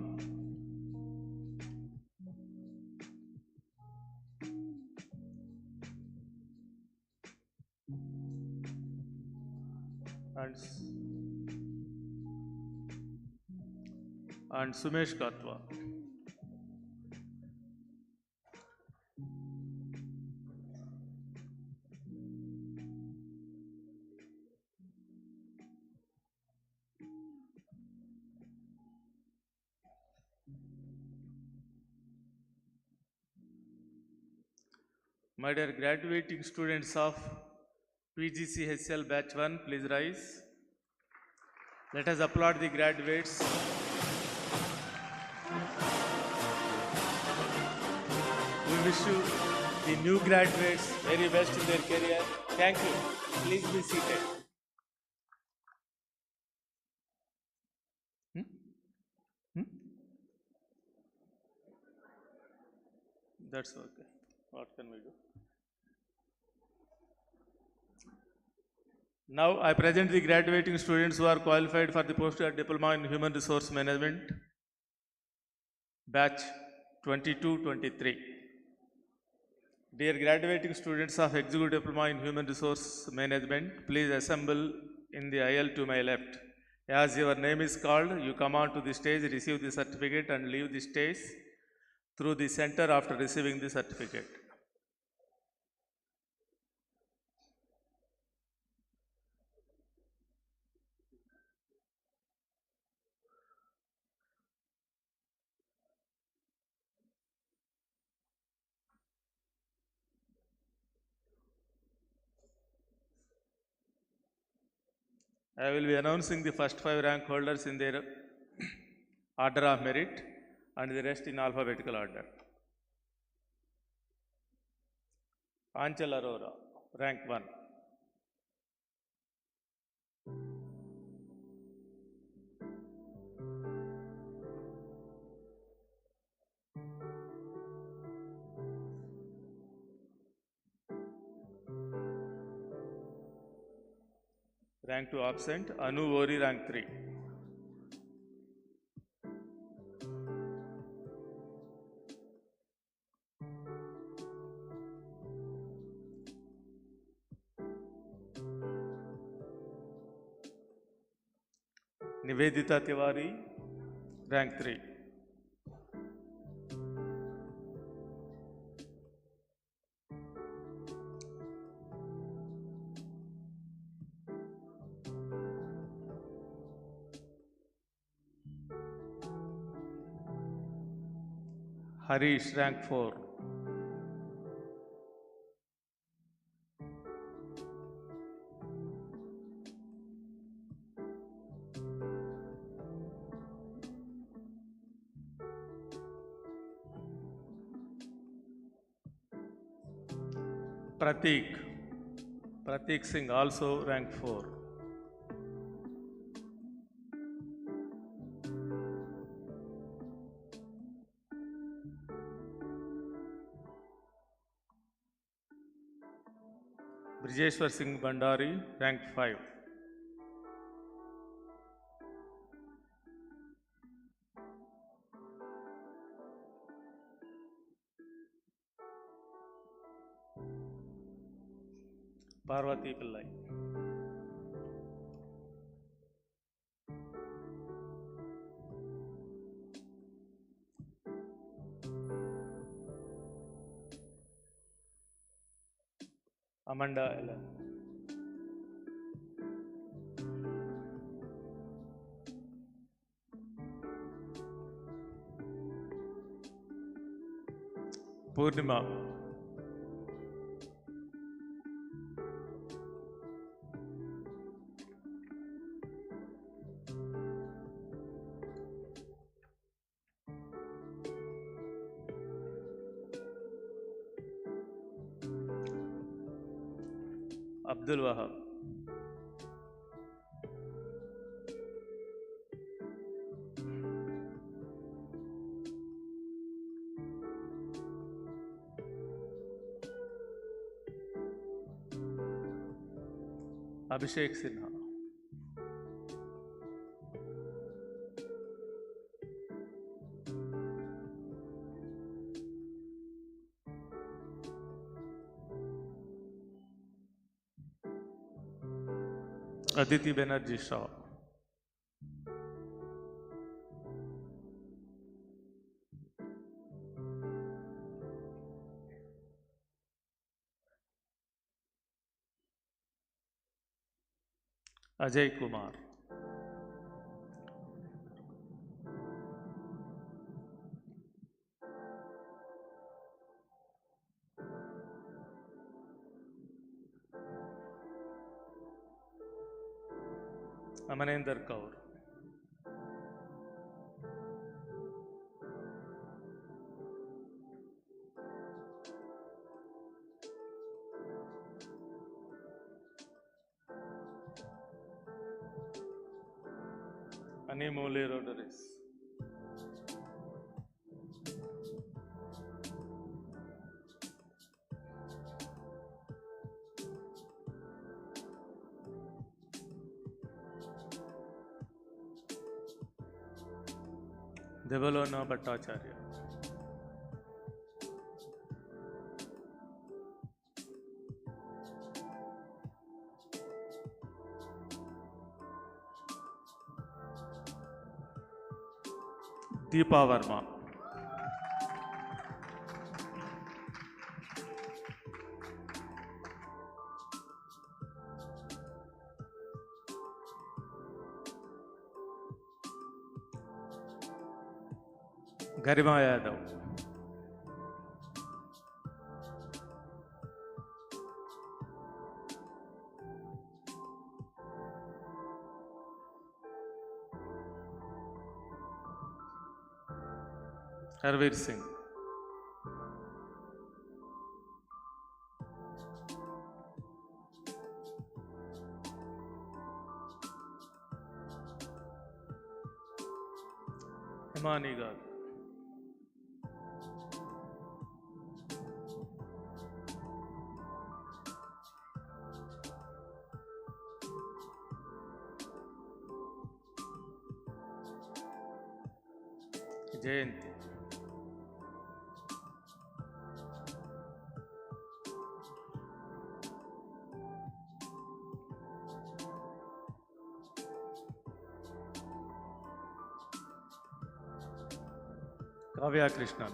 and Sumesh Katwa. My dear graduating students of PGCHL Batch 1, please rise. Let us applaud the graduates. We wish you, the new graduates, very best in their career. Thank you. Please be seated. That's okay. What can we do? Now I present the graduating students who are qualified for the postgrad diploma in human resource management, batch 22-23. Dear graduating students of Executive Diploma in Human Resource Management, please assemble in the aisle to my left. As your name is called, you come on to the stage, receive the certificate and leave the stage through the center after receiving the certificate. I will be announcing the first 5 rank holders in their order of merit and the rest in alphabetical order. Anchal Arora, rank 1. Rank 2 absent, Anu Ori, rank 3. Nivedita Tiwari, rank 3. Harish, rank 4. Prateek Singh, also rank 4. Brijeshwar Singh Bandari, rank 5. Parvati Pillai. Amanda Ellen. Purnima. Abdul Wahab. Abhishek Sinha. Aditi Banerjee Shaw. Ajay Kumar. Amanender Kaur. Animole Rodaris. Devalona Bhattacharya. Deepa Verma. Garima Yadav. Harveer Singh. Himani Garu. Jayanti. Kavya Krishnan.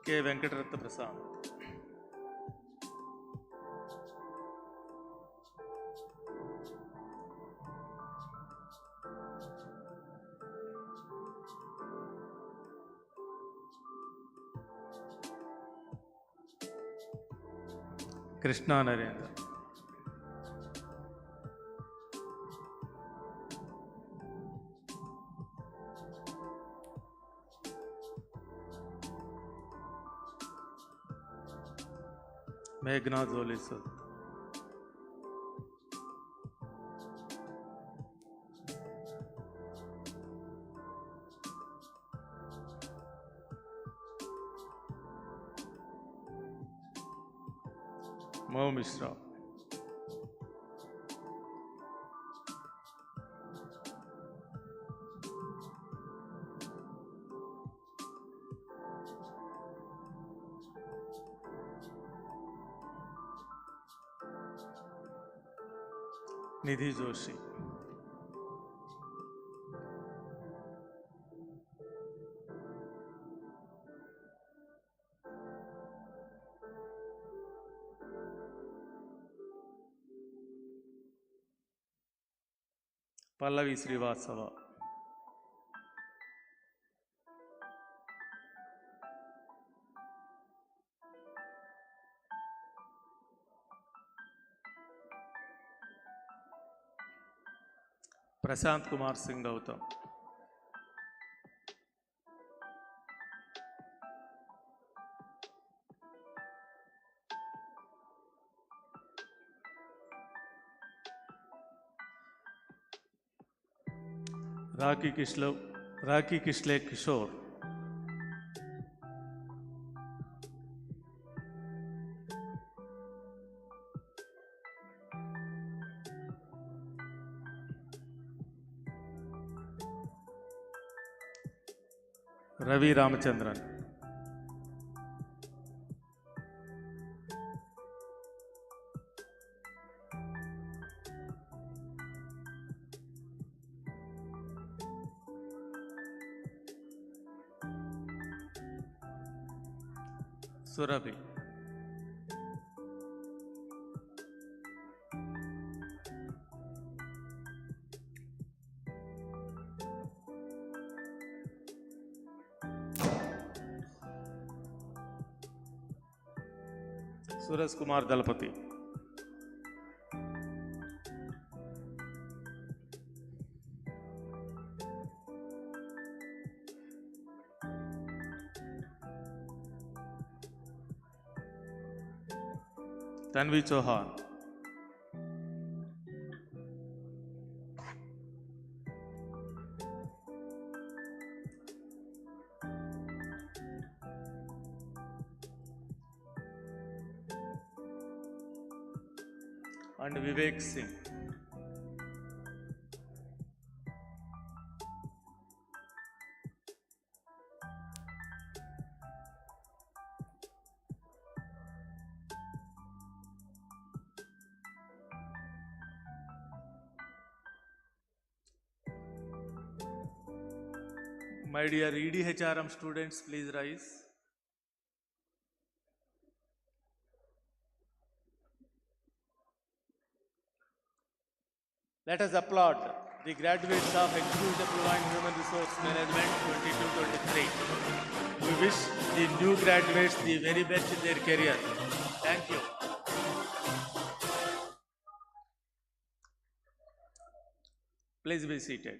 K. Venkataratna Prasad. Krishna Narendra. Meghna Zolisud. Mo Mishra. Nidhi Joshi. Pallavi Srivastava. Prashant Kumar Singh Gautam. Raki Kishle Kishore. Ravi Ramachandran. Surabhi. Suresh Kumar Dalpati. Tanvi Chauhan. And Vivek Singh. My dear EDHRM students, please rise. Let us applaud the graduates of Executive Diploma in Human Resource Management 22-23. We wish the new graduates the very best in their career. Thank you. Please be seated.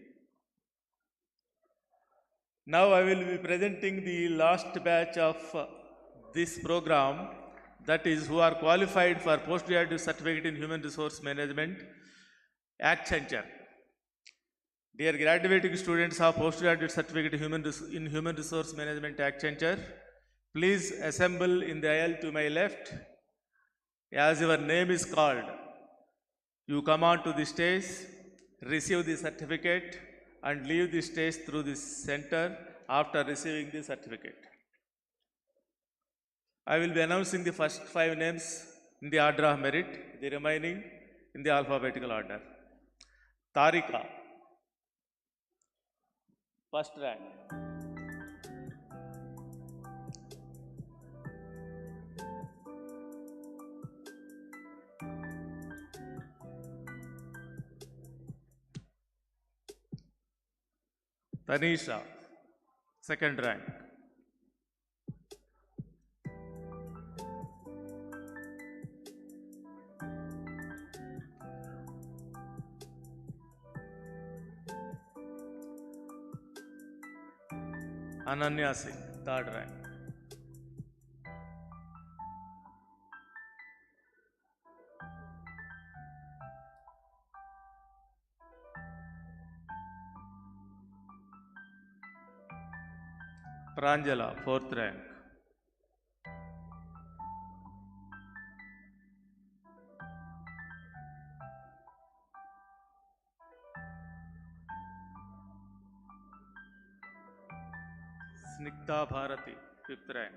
Now I will be presenting the last batch of this program, that is, who are qualified for postgraduate certificate in Human Resource Management, Accenture. Dear graduating students of postgraduate certificate in Human Resource Management, Accenture, please assemble in the aisle to my left. As your name is called, you come on to the stage, receive the certificate, and leave the stage through the center after receiving the certificate. I will be announcing the first 5 names in the order of merit, the remaining in the alphabetical order. Tarika, first rank. Tanisha, second rank. Ananya Singh, third rank. Pranjala, fourth rank. Sniktha Bharati, fifth rank.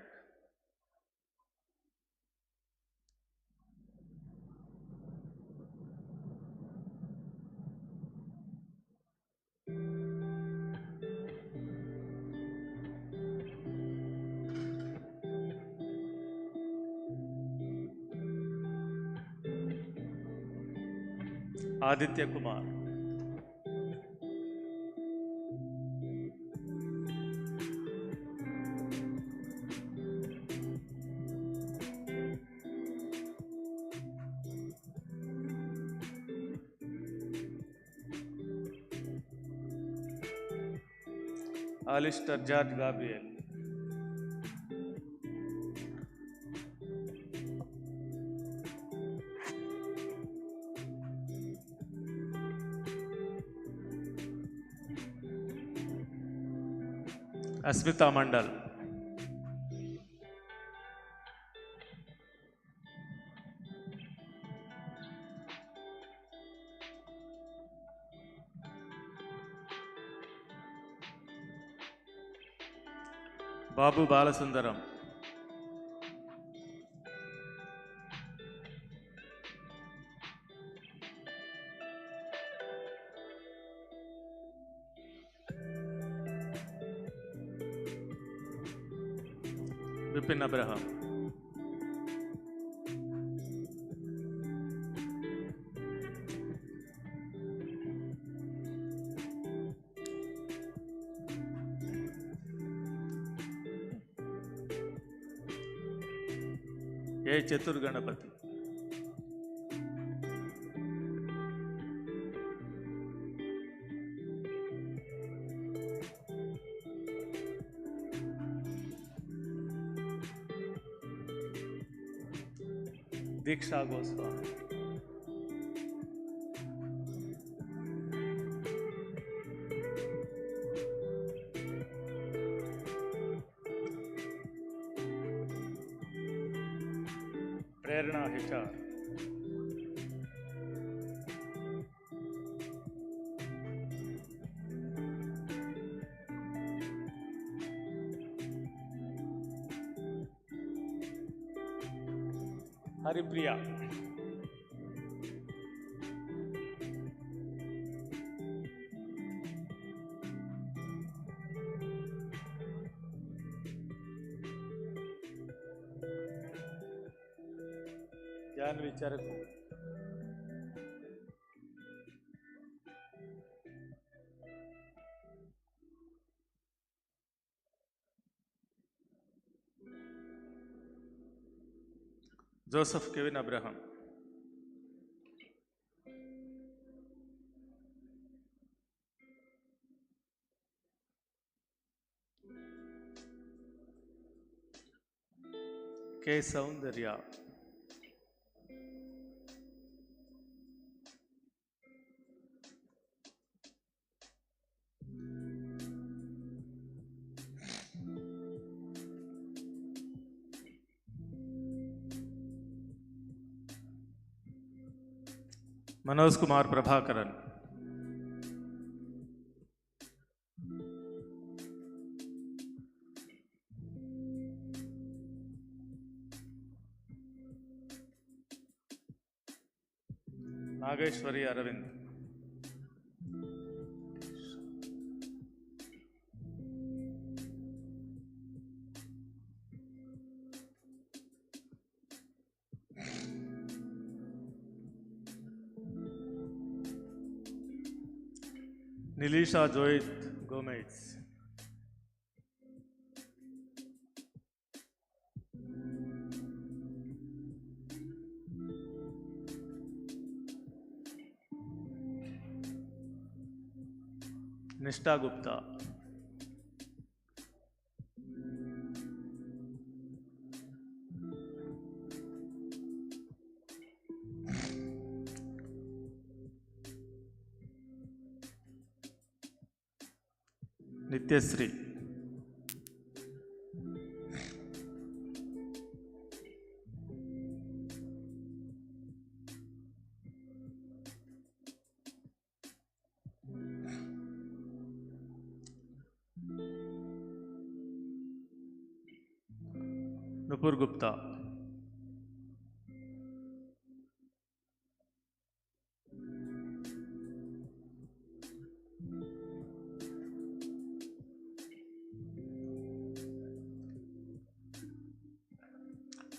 Aditya Kumar. Alistair George Gabriel. Asmita Mandal. Babu Balasundaram. Vipin Abraham. A. Chatur Ganapati. Diksha Goswami. Prerna Hichar. Haripriya. Janvi Charaku. Joseph Kevin Abraham. K. Soundarya. Manoj Kumar Prabhakaran. Nageshwari Aravind. Nilisha Joit Gomez. Nishta Gupta. Nityasri. Nupur Gupta.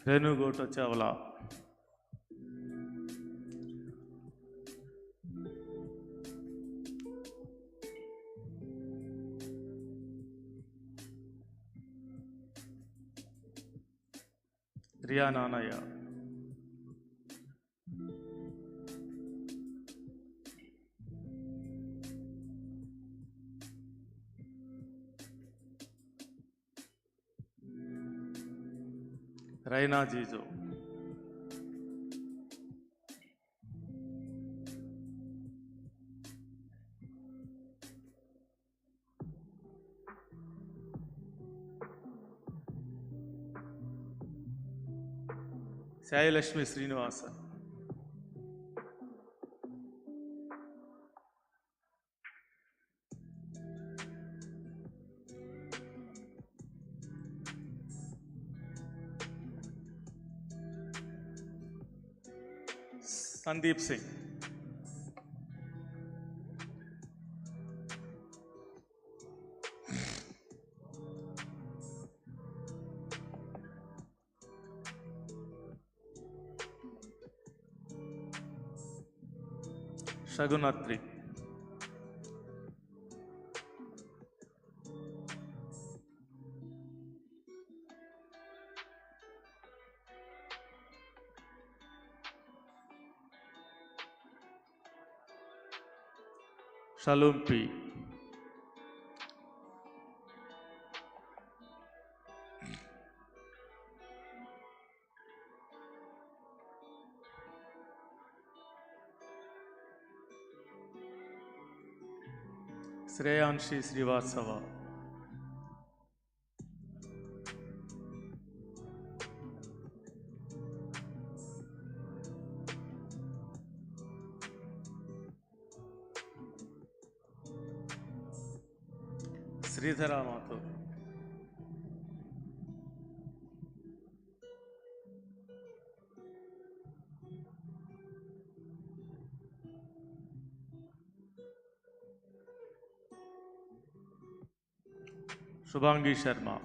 Renu Gota Chawla. Riya Nanaya. Raina Jijo. Sai Lashmi Srinivasan. Sandeep Singh. Shagunatri. Shalom P. Shreyanshi Srivastava. Sridhara Mathur. Shubhangi Sharma.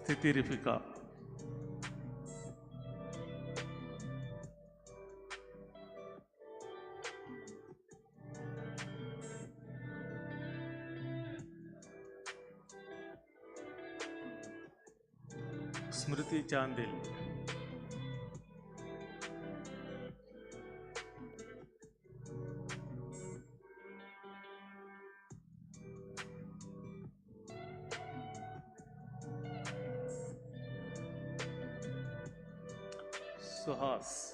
Sthiti Rifika. Smriti Chandil. Suhas.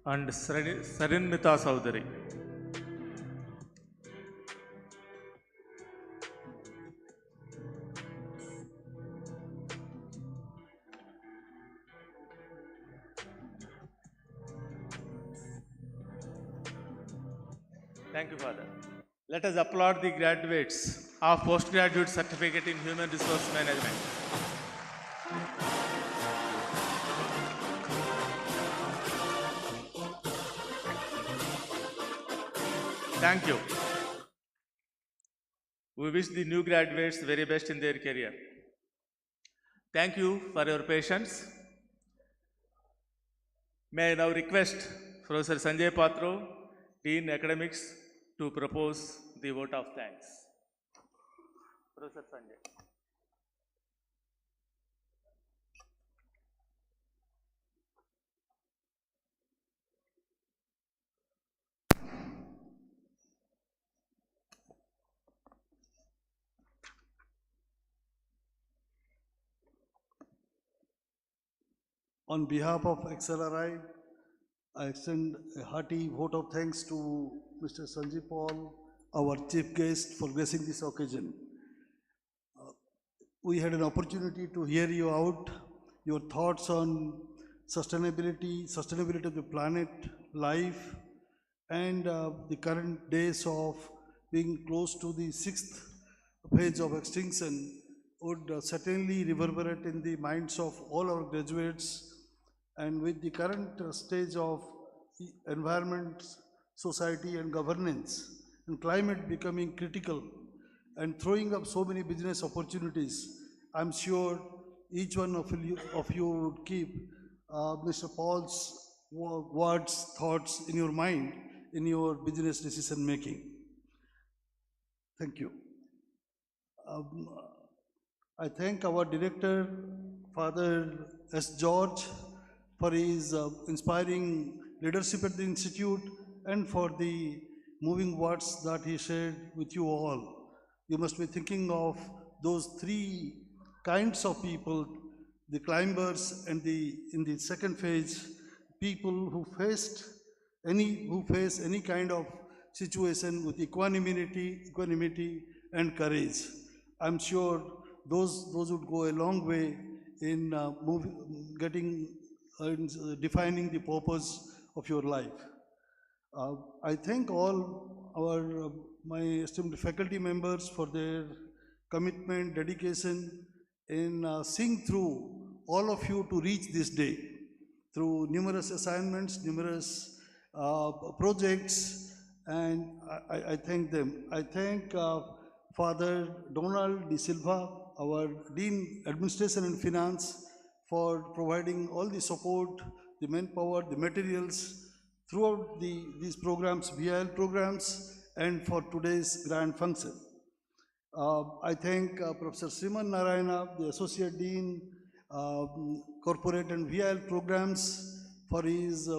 And Sarinmita Saudari. Thank you, Father. Let us applaud the graduates of postgraduate certificate in human resource management. Thank you. We wish the new graduates the very best in their career. Thank you for your patience. May I now request Professor Sanjay Patro, Dean Academics, to propose the vote of thanks. Professor Sanjay. On behalf of XLRI, I extend a hearty vote of thanks to Mr. Sanjay Paul, our chief guest, for gracing this occasion. We had an opportunity to hear you out, your thoughts on sustainability of the planet, life, and the current days of being close to the 6th phase of extinction would certainly reverberate in the minds of all our graduates. And with the current stage of environment, society and governance and climate becoming critical and throwing up so many business opportunities, I'm sure each one of you would keep Mr. Paul's words, thoughts in your mind in your business decision making. Thank you. I thank our director, Father S. George, for his inspiring leadership at the Institute and for the moving words that he shared with you all. You must be thinking of those three kinds of people, the climbers and in the second phase, people who face any kind of situation with equanimity and courage. I'm sure those would go a long way in defining the purpose of your life. I thank all my esteemed faculty members for their commitment, dedication in seeing through all of you to reach this day through numerous assignments, numerous projects, and I thank them. I thank Father Donald De Silva, our Dean Administration and Finance, for providing all the support, the manpower, the materials throughout these programs, VIL programs, and for today's grand function. I thank Professor Sriman Narayana, the Associate Dean, Corporate and VIL programs, for his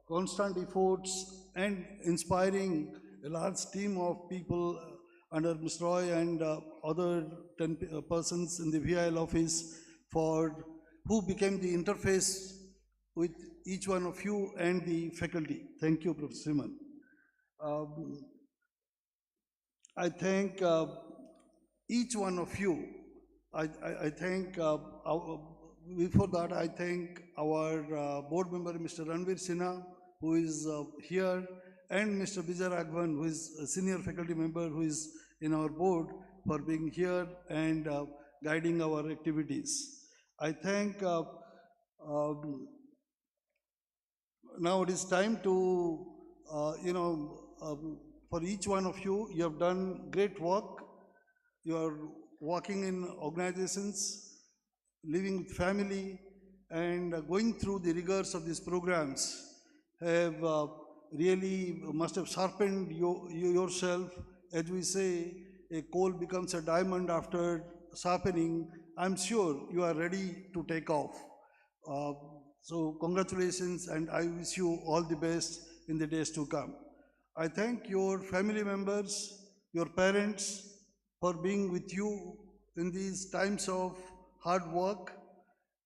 constant efforts and inspiring a large team of people under Mr. Roy and other 10 persons in the VIL office who became the interface with each one of you and the faculty. Thank you, Professor Sriman. I thank each one of you. I thank, before that, I thank our board member, Mr. Ranveer Sinha, who is here, and Mr. Vijay Raghavan, who is a senior faculty member who is in our board, for being here and guiding our activities. I thank, um, now it is time to, for each one of you, you have done great work. You are working in organizations, living with family, and going through the rigors of these programs have really must have sharpened yourself. As we say, a coal becomes a diamond after sharpening. I'm sure you are ready to take off. So congratulations, and I wish you all the best in the days to come. I thank your family members, your parents, for being with you in these times of hard work,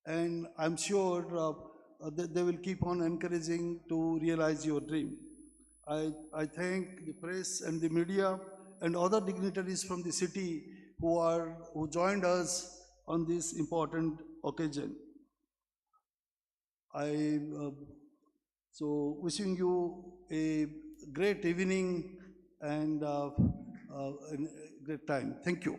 and I'm sure they will keep on encouraging to realize your dream. I thank the press and the media and other dignitaries from the city who joined us on this important occasion. So wishing you a great evening and a great time. Thank you.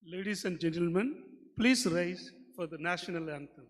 Ladies and gentlemen, please rise for the national anthem.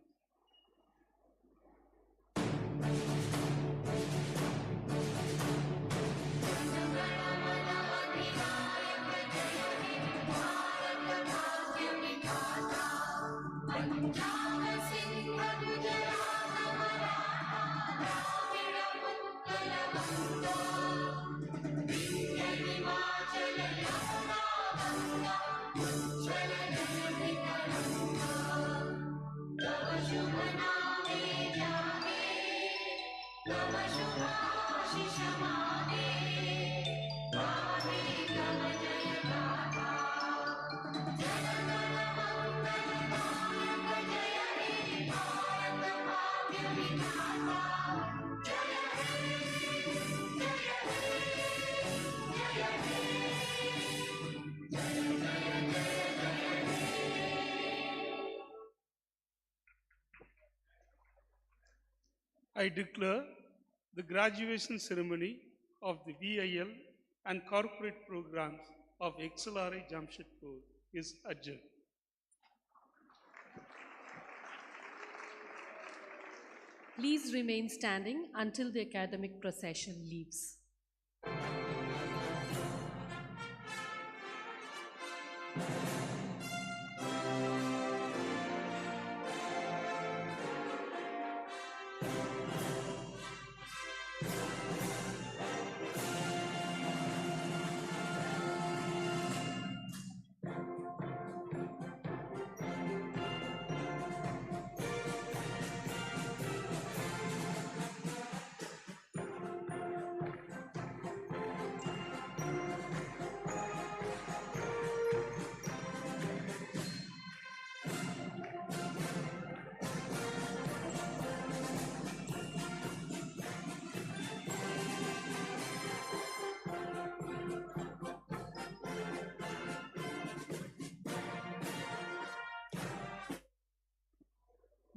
I declare the graduation ceremony of the VIL and corporate programs of XLRI Jamshedpur is adjourned. Please remain standing until the academic procession leaves.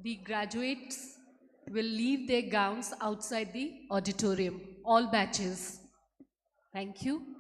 The graduates will leave their gowns outside the auditorium, all batches. Thank you.